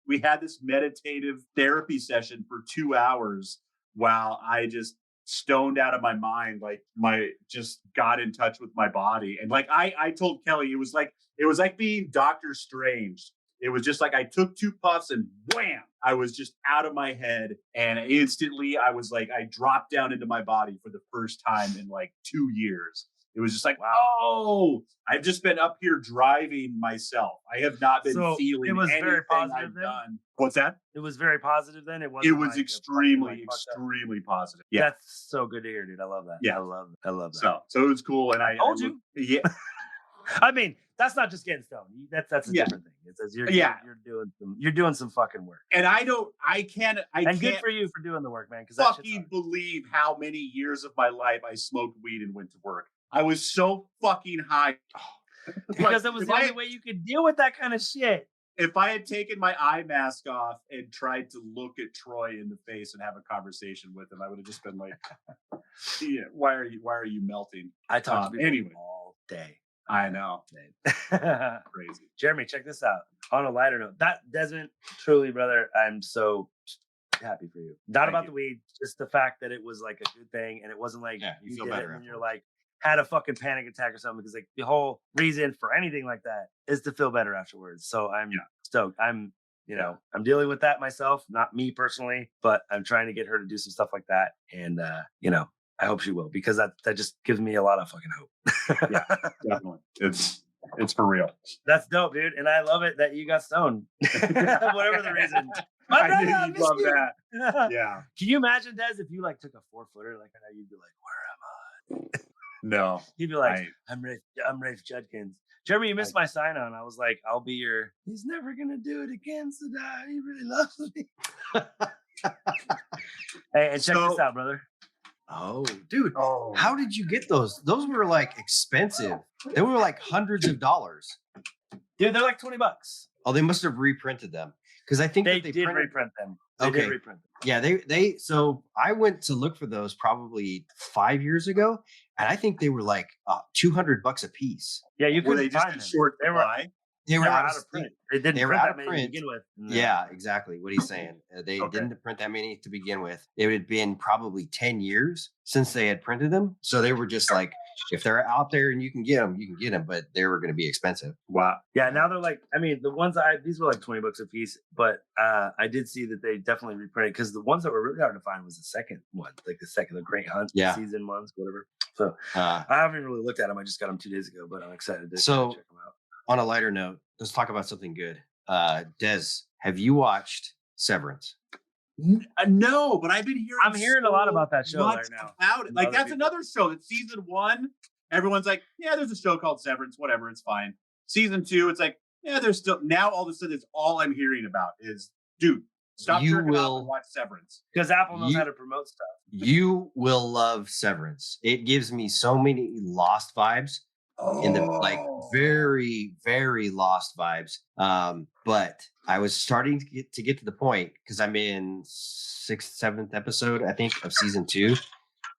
Speaker 1: we had this meditative therapy session for 2 hours while I just stoned out of my mind, like just got in touch with my body. And like I told Kelly, it was like being Doctor Strange. It was just like I took 2 puffs and wham, I was just out of my head. And instantly I was like, I dropped down into my body for the first time in like 2 years. It was just like, wow, I've just been up here driving myself. I have not been
Speaker 2: So
Speaker 1: feeling
Speaker 2: it was
Speaker 1: anything
Speaker 2: very positive
Speaker 1: I've
Speaker 2: then?
Speaker 1: done. What's that?
Speaker 2: It was very positive then. It
Speaker 1: It
Speaker 2: wasn't
Speaker 1: was
Speaker 2: like a
Speaker 1: extremely,
Speaker 2: fucking, like, fucked up.
Speaker 1: extremely positive. Yeah.
Speaker 2: That's so good to hear, dude. I love that.
Speaker 1: Yeah.
Speaker 2: I love that.
Speaker 1: So it was cool. And I
Speaker 2: told you.
Speaker 1: Yeah.
Speaker 2: I mean, that's not just getting stoned. That's a
Speaker 1: Yeah.
Speaker 2: different thing. It's as you're
Speaker 1: Yeah.
Speaker 2: doing some fucking work.
Speaker 1: And I can't
Speaker 2: Good for you for doing the work, man. Because that shit's
Speaker 1: fucking
Speaker 2: hard.
Speaker 1: believe how many years of my life I smoked weed and went to work. I was so fucking high.
Speaker 2: Because it was the only way you could deal with that kind of shit.
Speaker 1: If I had taken my eye mask off and tried to look at Troy in the face and have a conversation with him, I would have just been like, yeah, why are you melting?
Speaker 2: I talk to people
Speaker 1: Anyway.
Speaker 2: all day.
Speaker 1: I know. Crazy.
Speaker 2: Jeremy, check this out. On a lighter note, that Desmond, truly, brother, I'm so happy for you. Not
Speaker 1: Thank
Speaker 2: about
Speaker 1: you.
Speaker 2: the weed, just the fact that it was like a good thing, and it wasn't like
Speaker 4: Yeah, you feel
Speaker 2: did
Speaker 4: better
Speaker 2: it and you're
Speaker 4: afterwards.
Speaker 2: like had a fucking panic attack or something. Because like the whole reason for anything like that is to feel better afterwards. So I'm stoked. I'm I'm dealing with that myself, not me personally, but I'm trying to get her to do some stuff like that, and I hope she will, because that just gives me a lot of fucking hope.
Speaker 1: Yeah, definitely. It's for real.
Speaker 2: That's dope, dude. And I love it that you got stoned. Whatever the reason. My
Speaker 1: I
Speaker 2: brother,
Speaker 1: knew
Speaker 2: I
Speaker 1: you'd
Speaker 2: miss
Speaker 1: love
Speaker 2: you.
Speaker 1: that. Yeah.
Speaker 2: Can you imagine, Des, if you like took a 4-footer, like I know you'd be like, where am I?
Speaker 1: No.
Speaker 2: He'd be like, I'm Rafe Judkins. Jeremy, you missed my sign on. I was like, I'll be your he's never gonna do it again, Sedai. He really loves me. Hey, and check this out, brother.
Speaker 4: Oh, dude.
Speaker 1: Oh.
Speaker 4: How did you get those? Those were like expensive. They were like hundreds of dollars.
Speaker 2: Dude, they're like $20.
Speaker 4: Oh, they must have reprinted them. Because I think
Speaker 2: they
Speaker 4: that
Speaker 2: did
Speaker 4: printed-
Speaker 2: reprint them. They
Speaker 4: Okay.
Speaker 2: did reprint them.
Speaker 4: Yeah, they so I went to look for those probably 5 years ago, and I think they were like $200 a piece.
Speaker 2: Yeah, you
Speaker 1: Were
Speaker 2: couldn't
Speaker 1: they just
Speaker 2: find
Speaker 1: in
Speaker 2: them.
Speaker 1: short
Speaker 2: They were
Speaker 1: supply?
Speaker 4: They were
Speaker 2: out
Speaker 4: out
Speaker 2: of print. They didn't
Speaker 4: they were
Speaker 2: print
Speaker 4: out
Speaker 2: that
Speaker 4: of
Speaker 2: many
Speaker 4: print.
Speaker 2: to begin with.
Speaker 4: Yeah, exactly what he's saying. They
Speaker 1: Okay.
Speaker 4: didn't print that many to begin with. It had been probably 10 years since they had printed them. So they were just like, if they're out there and you can get them, you can get them, but they were going to be expensive.
Speaker 1: Wow.
Speaker 2: Yeah, now they're like, I mean, the ones these were like $20 a piece, but I did see that they definitely reprinted, because the ones that were really hard to find was the second one, like the Great Hunt season ones, whatever. So I haven't really looked at them. I just got them 2 days ago, but I'm excited to check them out.
Speaker 4: On a lighter note, let's talk about something good. Des, have you watched Severance?
Speaker 1: No, but I've been hearing.
Speaker 2: I'm hearing a lot about that show right now.
Speaker 1: About it. Like, that's
Speaker 2: people.
Speaker 1: another show. That's season 1. Everyone's like, yeah, there's a show called Severance. Whatever, it's fine. Season 2, it's like, yeah, there's still. Now all of a sudden, it's all I'm hearing about is, dude, stop jerking off and watch Severance.
Speaker 2: Because Apple knows how to promote stuff.
Speaker 4: You will love Severance. It gives me so many Lost vibes. In the like very, very Lost vibes. But I was starting to get to the point, because I'm in 6th, 7th episode, I think, of season 2.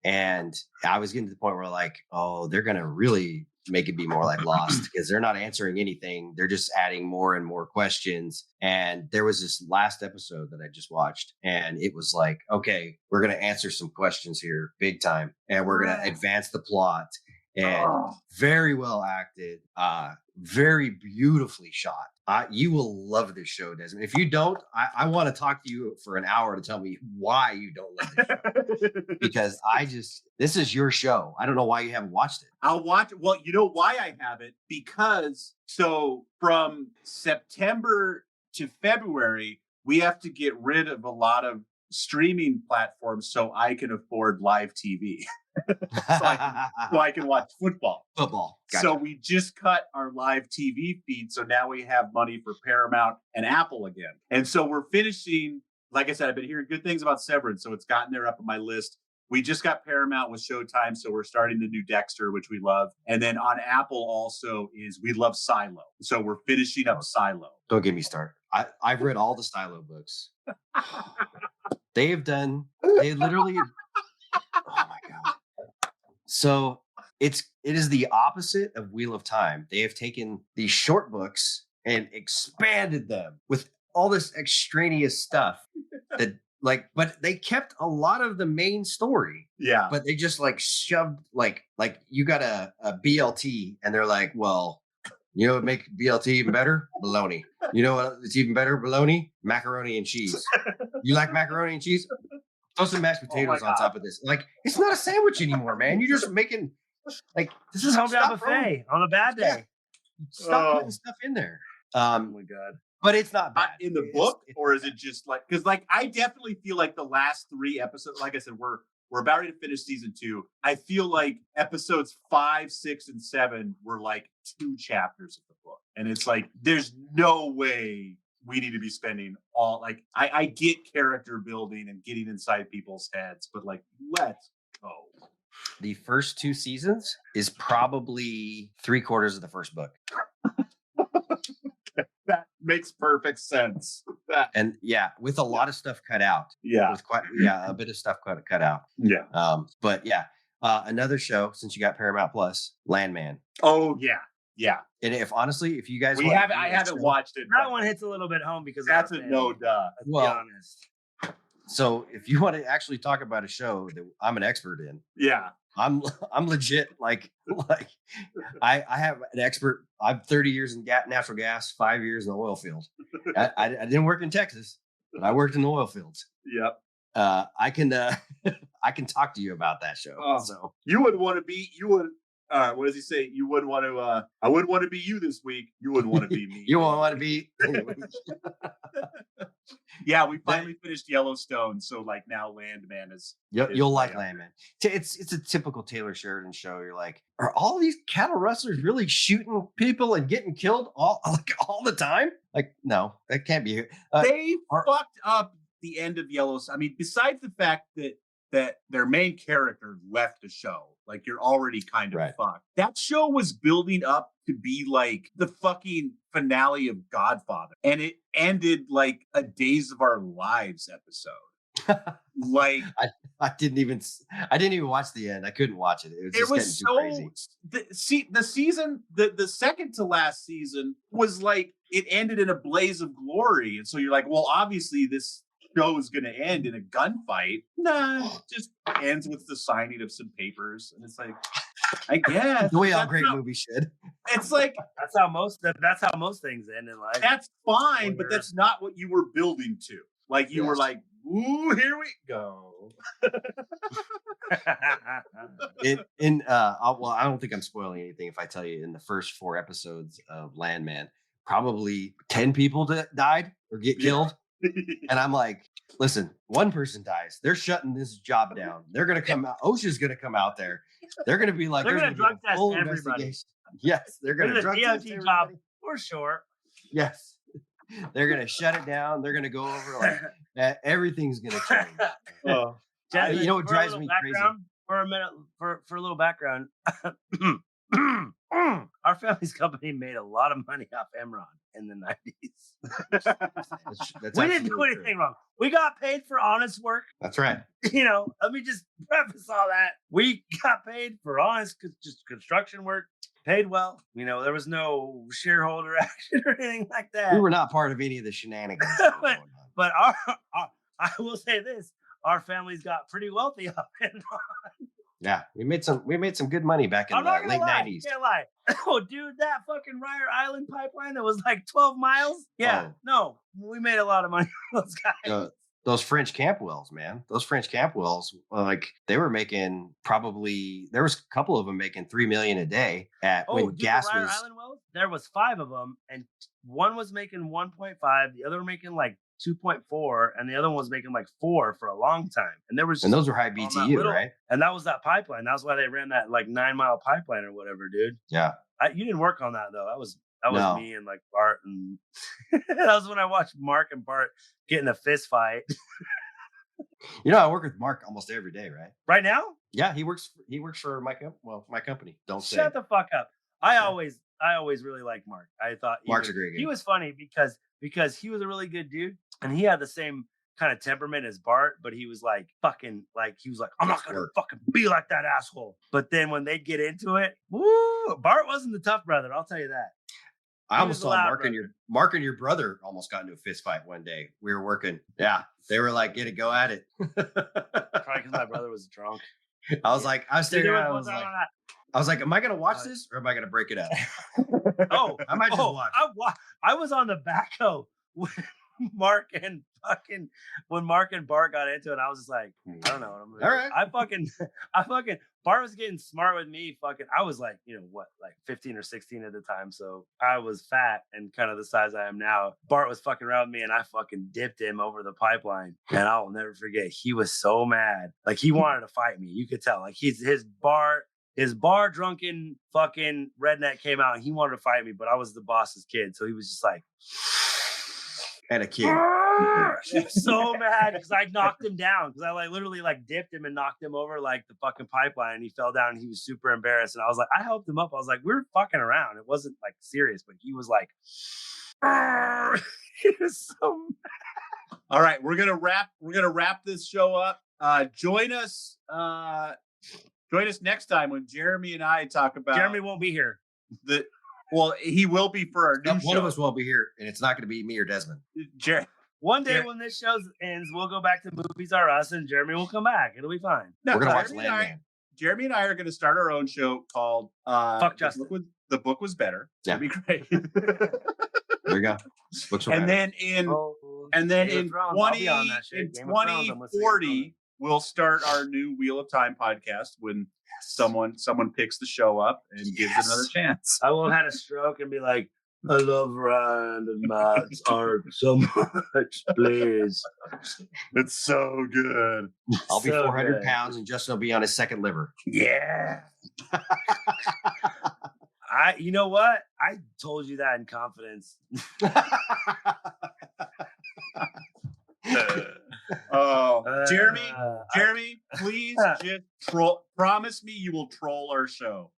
Speaker 4: And I was getting to the point where like, oh, they're gonna really make it be more like Lost, because they're not answering anything. They're just adding more and more questions. And there was this last episode that I just watched, and it was like, okay, we're gonna answer some questions here big time, and we're gonna advance the plot. And very well acted, very beautifully shot. You will love this show, Desmond. If you don't, I want to talk to you for an hour to tell me why you don't love this show. Because this is your show. I don't know why you haven't watched it.
Speaker 1: I'll watch it. Well, you know why I haven't? Because so from September to February, we have to get rid of a lot of streaming platforms so I can afford live TV. so I can watch football.
Speaker 4: Gotcha.
Speaker 1: So we just cut our live TV feed. So now we have money for Paramount and Apple again. And so we're finishing, like I said, I've been hearing good things about Severance. So it's gotten there up on my list. We just got Paramount with Showtime. So we're starting the new Dexter, which we love. And then on Apple also we love Silo. So we're finishing up Silo.
Speaker 4: Don't get me started. I've read all the Silo books. They literally, oh my God. So it is the opposite of Wheel of Time. They have taken these short books and expanded them with all this extraneous stuff that but they kept a lot of the main story.
Speaker 1: Yeah.
Speaker 4: But they just like shoved like you got a BLT, and they're like, well, you know what make BLT even better? Bologna. You know what it's even better? Bologna, macaroni and cheese. You like macaroni and cheese? Throw some mashed potatoes on top of this. Like, it's not a sandwich anymore, man. You're just making like
Speaker 2: this is hometown buffet on a bad day.
Speaker 4: Yeah. Stop putting stuff in there.
Speaker 2: Oh my God.
Speaker 4: But it's not bad.
Speaker 1: In the book, or is it just like, because like I definitely feel like the last 3 episodes, like I said, we're about ready to finish season 2. I feel like episodes 5, 6, and 7 were like 2 chapters of the book. And it's like, there's no way we need to be spending all, like, I get character building and getting inside people's heads, but like, let's go.
Speaker 4: The first 2 seasons is probably 3/4 of the first book.
Speaker 1: That makes perfect sense.
Speaker 4: And yeah, with a lot of stuff cut out.
Speaker 1: Yeah.
Speaker 4: With a bit of stuff cut out.
Speaker 1: Yeah.
Speaker 4: But yeah, another show, since you got Paramount Plus, Landman.
Speaker 1: Oh yeah. Yeah.
Speaker 4: And if you guys
Speaker 1: I haven't watched it.
Speaker 2: That one hits a little bit home because
Speaker 1: That's
Speaker 2: of
Speaker 1: a
Speaker 2: our
Speaker 1: no
Speaker 2: family,
Speaker 1: duh.
Speaker 2: let's
Speaker 4: Well,
Speaker 2: be honest.
Speaker 4: So if you want to actually talk about a show that I'm an expert in,
Speaker 1: Yeah.
Speaker 4: I'm legit like I have an expert. I'm 30 years in natural gas, 5 years in the oil field. I didn't work in Texas, but I worked in the oil fields.
Speaker 1: Yep.
Speaker 4: I can I can talk to you about that show.
Speaker 1: Oh.
Speaker 4: So
Speaker 1: You wouldn't want to be. You would. What does he say? You wouldn't want to. I wouldn't want to be you this week. You wouldn't want to be me.
Speaker 4: you won't want to be.
Speaker 1: Yeah, we finally finished Yellowstone, so like now Landman is.
Speaker 4: You'll like Landman. It's a typical Taylor Sheridan show. You're like, are all these cattle rustlers really shooting people and getting killed all the time? Like, no, that can't be.
Speaker 1: They fucked up the end of Yellowstone. I mean, besides the fact that their main character left the show, like you're already kind of fucked. That show was building up to be like the fucking finale of Godfather, and it ended like a Days of Our Lives episode. Like
Speaker 4: I didn't even watch the end. I couldn't watch it. It was so crazy.
Speaker 1: The season, the second to last season was like it ended in a blaze of glory, and so you're like, well, obviously this show is going to end in a gunfight. Nah, it just ends with the signing of some papers, and it's like, I guess
Speaker 4: the way all great movies should.
Speaker 1: It's like
Speaker 2: that's how most things end in life.
Speaker 1: That's fine, but that's not what you were building to. Like you were like, ooh, here we go.
Speaker 4: Well, I don't think I'm spoiling anything if I tell you in the first 4 episodes of Landman, probably 10 people died or get killed. And I'm like, listen, one person dies. They're shutting this job down. They're going to come out. OSHA's going to come out there. They're going to be like,
Speaker 2: they're going to drug test everybody.
Speaker 4: Yes, they're going to drug test everybody.
Speaker 2: Job for sure.
Speaker 4: Yes. They're going to shut it down. They're going to go over like everything's going to change.
Speaker 1: Oh.
Speaker 4: You know what drives me crazy?
Speaker 2: For a minute, for a little background, our family's company made a lot of money off Enron in the 90s.
Speaker 4: That's
Speaker 2: we didn't do anything wrong. We got paid for honest work.
Speaker 4: That's right.
Speaker 2: Let me just preface all that. We got paid for honest, just construction work, paid well. There was no shareholder action or anything like that.
Speaker 4: We were not part of any of the shenanigans.
Speaker 2: but I will say this: our family's got pretty wealthy off Enron.
Speaker 4: Yeah, we made some good money back in the late 90s.
Speaker 2: Can't lie. Oh, dude, that fucking Ryer Island pipeline that was like 12 miles. Yeah, no, we made a lot of money from those guys.
Speaker 4: Those French camp wells, man. Those French camp wells, like they were making there was a couple of them making $3 million a day when gas
Speaker 2: the Ryer
Speaker 4: was.
Speaker 2: Island wells, there was 5 of them, and one was making 1.5, the other were making like 2.4, and the other one was making like 4 for a long time. And
Speaker 4: those were high BTU, right?
Speaker 2: And that was that pipeline. That's why they ran that like 9-mile pipeline or whatever, dude.
Speaker 4: Yeah.
Speaker 2: You didn't work on that though. That was me and like Bart, and that was when I watched Mark and Bart get in a fist fight.
Speaker 4: I work with Mark almost every day, right?
Speaker 2: Right now?
Speaker 4: Yeah, he works for my company. Don't say.
Speaker 2: Shut the fuck up. I always really liked Mark. I thought
Speaker 4: Mark's a great guy.
Speaker 2: He was funny because he was a really good dude, and he had the same kind of temperament as Bart, but he was like fucking like he was like, I'm not gonna fucking be like that asshole. But then when they get into it, woo, Bart wasn't the tough brother, I'll tell you that.
Speaker 4: I almost saw Mark and your brother almost got into a fist fight one day. We were working. Yeah, they were like, go at it.
Speaker 2: Probably because my brother was drunk.
Speaker 4: I was staring at him. I was like, am I going to watch this or am I going to break it up? I might just watch.
Speaker 2: I was on the backhoe when Mark and Bart got into it. I was just like, I don't know.
Speaker 4: All right.
Speaker 2: I fucking Bart was getting smart with me. I was like, like 15 or 16 at the time. So I was fat and kind of the size I am now. Bart was fucking around with me and I fucking dipped him over the pipeline. And I'll never forget. He was so mad. Like he wanted to fight me. You could tell. Like his bar drunken fucking redneck came out and he wanted to fight me, but I was the boss's kid. So he was just like,
Speaker 4: and a kid.
Speaker 2: He was so mad because I knocked him down because I literally dipped him and knocked him over like the fucking pipeline and he fell down and he was super embarrassed. And I was like, I helped him up. I was like, we were fucking around. It wasn't like serious, but he was like, he was so mad.
Speaker 1: All right, we're gonna wrap this show up. Join us next time when Jeremy and I talk about.
Speaker 2: Jeremy won't be here.
Speaker 1: Well, he will be for our new
Speaker 4: One
Speaker 1: show.
Speaker 4: of us won't be here, and it's not going to be me or Desmond.
Speaker 2: One day
Speaker 1: Jer-
Speaker 2: when this show ends, we'll go back to Movies Are Us, and Jeremy will come back. It'll be fine.
Speaker 1: No,
Speaker 4: We're going to watch
Speaker 1: Jeremy and I-
Speaker 4: Landman.
Speaker 1: Jeremy and I are going to start our own show called
Speaker 2: Fuck Justin.
Speaker 1: The book was better. It's
Speaker 4: Yeah.
Speaker 1: going to be great.
Speaker 4: There you go. Books were
Speaker 1: and
Speaker 4: better.
Speaker 1: then
Speaker 2: Game
Speaker 1: in
Speaker 2: of Thrones, I'll be on
Speaker 1: 20
Speaker 2: that shit.
Speaker 1: in
Speaker 2: Game of Thrones, I'm listening to
Speaker 1: 2040 we'll start our new Wheel of Time podcast when someone picks the show up and gives it another chance.
Speaker 2: I will have had a stroke and be like, I love Ryan and Matt's art so much, please.
Speaker 1: It's so good.
Speaker 4: I'll be
Speaker 2: So
Speaker 4: 400
Speaker 2: good.
Speaker 4: pounds, and Justin will be on his second liver.
Speaker 2: Yeah. You know what? I told you that in confidence.
Speaker 1: Jeremy, please just promise me you will troll our show.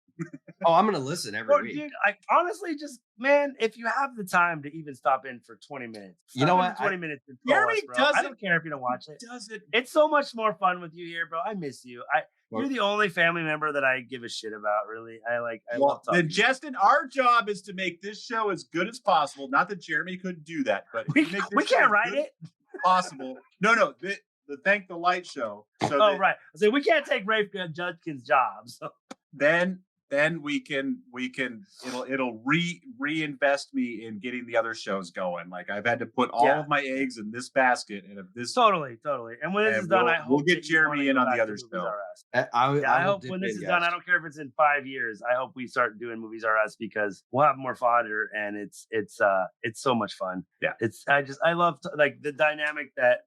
Speaker 4: Oh, I'm going to listen every
Speaker 2: Or,
Speaker 4: week.
Speaker 2: dude, I honestly just, man, if you have the time to even stop in for 20 minutes,
Speaker 4: You know what?
Speaker 2: 20 minutes to troll
Speaker 1: Jeremy
Speaker 2: us, bro. I
Speaker 1: doesn't-
Speaker 2: don't care if you don't watch it.
Speaker 1: Does it?
Speaker 2: It's so much more fun with you here, bro. I miss you. You're the only family member that I give a shit about, really. I love talking
Speaker 1: Then,
Speaker 2: to you.
Speaker 1: Justin, our job is to make this show as good as possible. Not that Jeremy couldn't do that, but if
Speaker 2: We
Speaker 1: you make this
Speaker 2: we
Speaker 1: show
Speaker 2: can't
Speaker 1: as
Speaker 2: write
Speaker 1: good
Speaker 2: it.
Speaker 1: as possible. No, the Thank the Light show. So
Speaker 2: Oh, right. I say we can't take Rafe Judkins' job. So.
Speaker 1: then we can it'll reinvest me in getting the other shows going. Like I've had to put all of my eggs in this basket, and if this
Speaker 2: Totally. And when this
Speaker 1: And
Speaker 2: is done,
Speaker 1: we'll-
Speaker 2: I hope
Speaker 1: we'll get
Speaker 2: that you wanna
Speaker 1: Jeremy in
Speaker 2: go
Speaker 1: on the
Speaker 2: back
Speaker 1: other
Speaker 2: to Movies
Speaker 1: show.
Speaker 2: R Us.
Speaker 4: I
Speaker 2: I hope
Speaker 4: dip
Speaker 2: when this
Speaker 4: in,
Speaker 2: is done,
Speaker 4: guys.
Speaker 2: I don't care if it's in 5 years. I hope we start doing Movies R Us because we'll have more fodder, and it's so much fun.
Speaker 1: Yeah.
Speaker 2: I love like the dynamic that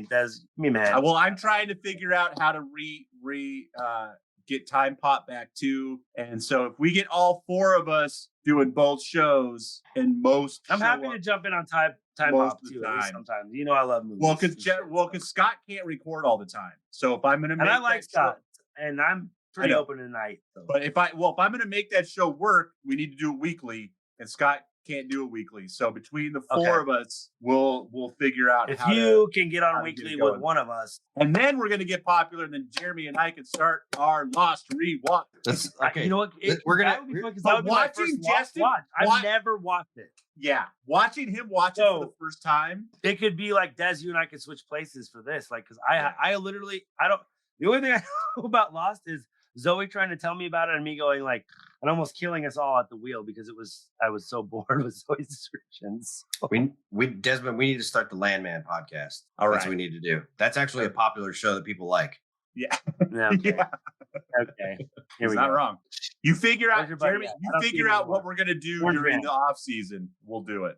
Speaker 2: Des, me man.
Speaker 1: well, I'm trying to figure out how to get Time Pop back too. And so if we get all four of us doing both shows and most
Speaker 2: I'm
Speaker 1: show
Speaker 2: happy
Speaker 1: up-
Speaker 2: to jump in on time
Speaker 1: most
Speaker 2: pop
Speaker 1: of the
Speaker 2: too. At least
Speaker 1: time.
Speaker 2: sometimes, you know, I love movies.
Speaker 1: well,
Speaker 2: and shit, so.
Speaker 1: because Scott can't record all the time. So if I'm gonna make
Speaker 2: And I like
Speaker 1: that show-
Speaker 2: Scott, and I'm pretty
Speaker 1: know.
Speaker 2: open tonight. So.
Speaker 1: but if I'm gonna make that show work, we need to do it weekly, and Scott can't do it weekly. So between the four of us, we'll figure out
Speaker 2: if
Speaker 1: how
Speaker 2: you can get
Speaker 1: how
Speaker 2: on
Speaker 1: to get
Speaker 2: weekly
Speaker 1: it
Speaker 2: with
Speaker 1: going.
Speaker 2: one of us,
Speaker 1: and then we're gonna get popular, and then Jeremy and I can start our Lost rewatch.
Speaker 4: That's okay.
Speaker 2: you know what?
Speaker 4: We're gonna-
Speaker 2: that would be fun, 'cause
Speaker 1: but
Speaker 2: that would be my
Speaker 1: watching
Speaker 2: first
Speaker 1: Justin
Speaker 2: watch. I've
Speaker 1: watch-
Speaker 2: never watched it.
Speaker 1: Yeah, watching him watch it for the first time.
Speaker 2: It could be like Des, you and I could switch places for this, like because I literally don't. The only thing I know about Lost is Zoe trying to tell me about it and me going like and almost killing us all at the wheel because I was so bored with Zoe's descriptions.
Speaker 4: Desmond, we need to start the Landman podcast.
Speaker 1: All
Speaker 4: That's
Speaker 1: right.
Speaker 4: what we need to do. That's actually a popular show that people like.
Speaker 1: Yeah,
Speaker 2: Yeah, okay.
Speaker 1: yeah,
Speaker 2: Okay. Here
Speaker 1: he's
Speaker 2: we
Speaker 1: not
Speaker 2: go.
Speaker 1: wrong. You figure
Speaker 2: Where's
Speaker 1: out,
Speaker 2: your buddy
Speaker 1: Jeremy.
Speaker 2: at? I
Speaker 1: You
Speaker 2: don't see
Speaker 1: figure
Speaker 2: him
Speaker 1: out
Speaker 2: anymore.
Speaker 1: what we're gonna do
Speaker 2: Orange
Speaker 1: during
Speaker 2: man.
Speaker 1: the off season. We'll do it.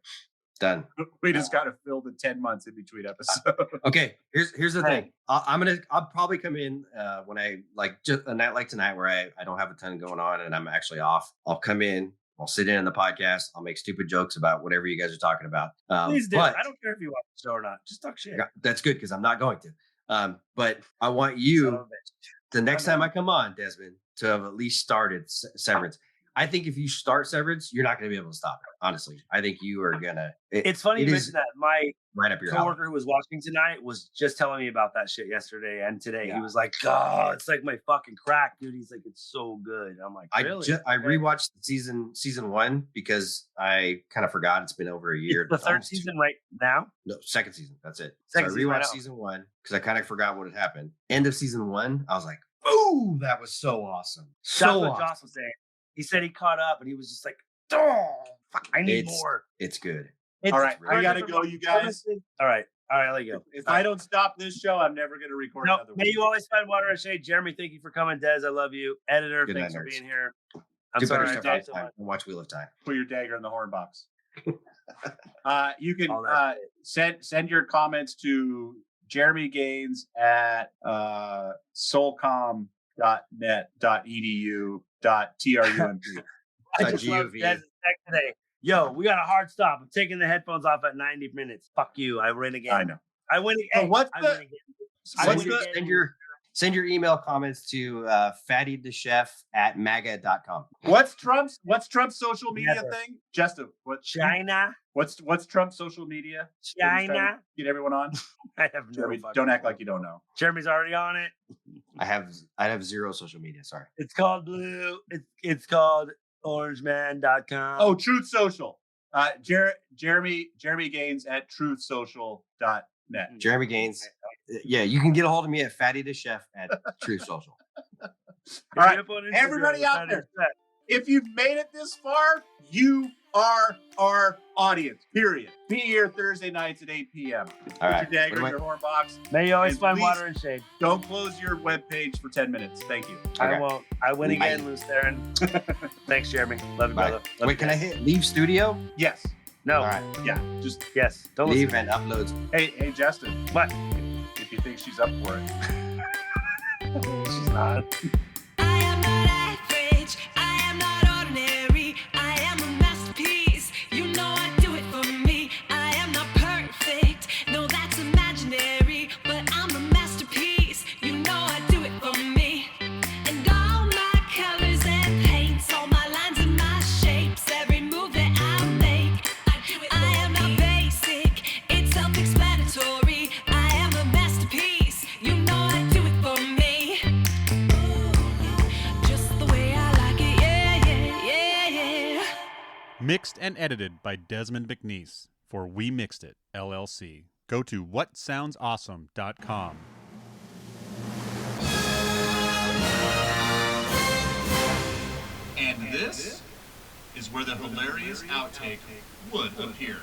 Speaker 4: Done.
Speaker 1: We just got to fill the 10 months in between episodes.
Speaker 4: Okay, here's the
Speaker 2: Hey.
Speaker 4: thing. I'll probably come in when I like just a night like tonight where I don't have a ton going on and I'm actually off. I'll come in. I'll sit in on the podcast. I'll make stupid jokes about whatever you guys are talking about.
Speaker 2: Please do.
Speaker 4: But
Speaker 2: I don't care if you watch the show or not. Just talk shit.
Speaker 4: that's good because I'm not going to. But I want
Speaker 2: Son of
Speaker 4: you
Speaker 2: a bitch.
Speaker 4: the next time I come on, Desmond, to have at least started Severance. I think if you start Severance, you're not going to be able to stop it. Honestly, I think you are gonna.
Speaker 2: It's funny
Speaker 4: it
Speaker 2: you
Speaker 4: is
Speaker 2: mention that. My
Speaker 4: right up your alley.
Speaker 2: coworker who was watching tonight was just telling me about that shit yesterday and today.
Speaker 1: Yeah.
Speaker 2: He was like, "Oh, it's like my fucking crack, dude." He's like, "It's so good." I'm like, "Really?"
Speaker 4: I rewatched season one because I kind of forgot it's been over a year.
Speaker 2: It's the third
Speaker 4: almost two-
Speaker 2: season right now.
Speaker 4: No, second season. That's it.
Speaker 2: Second
Speaker 4: so I
Speaker 2: season right
Speaker 4: rewatched
Speaker 2: now.
Speaker 4: season one because I kind of forgot what had happened. End of season one, I was like, "Ooh, that was so awesome!"
Speaker 2: That's
Speaker 4: So
Speaker 2: what
Speaker 4: awesome.
Speaker 2: Josh was saying. He said he caught up and he was just like, "Oh, fuck, I need
Speaker 4: It's-
Speaker 2: more."
Speaker 4: It's good.
Speaker 1: All right,
Speaker 4: I
Speaker 1: gotta go, you guys.
Speaker 2: All right, I'll let you go.
Speaker 1: If I don't stop this show, I'm never going to record
Speaker 2: No,
Speaker 1: another one.
Speaker 2: may you always find water and shade. Jeremy, thank you for coming. Des, I love you. Editor,
Speaker 4: Good
Speaker 2: thanks
Speaker 4: night,
Speaker 2: for
Speaker 4: nerds.
Speaker 2: being here. I'm
Speaker 4: Do
Speaker 2: sorry
Speaker 4: better
Speaker 2: I
Speaker 4: stuff
Speaker 2: talked
Speaker 4: next
Speaker 2: so
Speaker 4: time.
Speaker 2: much.
Speaker 4: And watch Wheel of Time.
Speaker 1: Put your dagger in the horn box. You can
Speaker 2: All that
Speaker 1: send your comments to Jeremy Gaines at soulcom.net.edu.trump.
Speaker 2: I
Speaker 4: It's
Speaker 2: just
Speaker 4: a
Speaker 2: love
Speaker 4: GOV.
Speaker 2: Des's text today. Yo, we got a hard stop. I'm taking the headphones off at 90 minutes. Fuck you. I win again.
Speaker 1: I know.
Speaker 2: I win again.
Speaker 1: So what's
Speaker 2: I
Speaker 1: the-
Speaker 2: win again. I
Speaker 1: What's
Speaker 2: win
Speaker 1: the-
Speaker 2: again.
Speaker 4: Send your email comments to fattythechef@maga.com.
Speaker 1: What's Trump's social media
Speaker 2: Never.
Speaker 1: thing? Justin,
Speaker 2: China?
Speaker 1: what's Trump's social media?
Speaker 2: China?
Speaker 1: Get everyone on.
Speaker 2: I have no
Speaker 1: Jeremy,
Speaker 2: fucking
Speaker 1: don't act
Speaker 2: clue.
Speaker 1: like you don't know.
Speaker 2: Jeremy's already on it.
Speaker 4: I have zero social media. Sorry.
Speaker 2: It's called Blue. It's called Orangeman.com.
Speaker 1: Oh, Truth Social. Jeremy Gaines at truthsocial.net.
Speaker 4: Jeremy Gaines. Yeah, you can get a hold of me at Fatty the Chef at Truth Social.
Speaker 1: All right, everybody
Speaker 2: Instagram,
Speaker 1: out there, if you've made it this far, you are our audience, period. Be here Thursday nights at 8 p.m.
Speaker 4: All right.
Speaker 1: Put your dagger in your horn box.
Speaker 2: May you always
Speaker 1: And
Speaker 2: find
Speaker 1: please
Speaker 2: water and shade.
Speaker 1: Don't close your webpage for 10 minutes. Thank you.
Speaker 2: I won't. I win again, Loose Theron. Thanks, Jeremy. Love you, brother. Love
Speaker 4: Wait,
Speaker 2: you.
Speaker 4: can I hit leave studio?
Speaker 1: Yes.
Speaker 2: No.
Speaker 4: All right.
Speaker 1: Yeah. Just
Speaker 2: Yes. Don't
Speaker 4: Leave
Speaker 2: listen.
Speaker 4: and uploads.
Speaker 1: hey, Justin.
Speaker 2: What?
Speaker 1: If you think she's up for it.
Speaker 2: She's not.
Speaker 5: I am not average. I am not ordinary. I am a masterpiece. You know I do it for me. I am not perfect. No, that's imaginary. But I'm a masterpiece. You know I do it for me. And all my colors and paints, all my lines and my shapes, every move that I make, I am not basic. It's self-explanatory. I am a masterpiece. You know I do it for me. Just the way I like it, yeah.
Speaker 6: Mixed and edited by Desmond McNeese for We Mixed It, LLC. Go to whatsoundsawesome.com.
Speaker 1: And this is where the hilarious outtake would appear.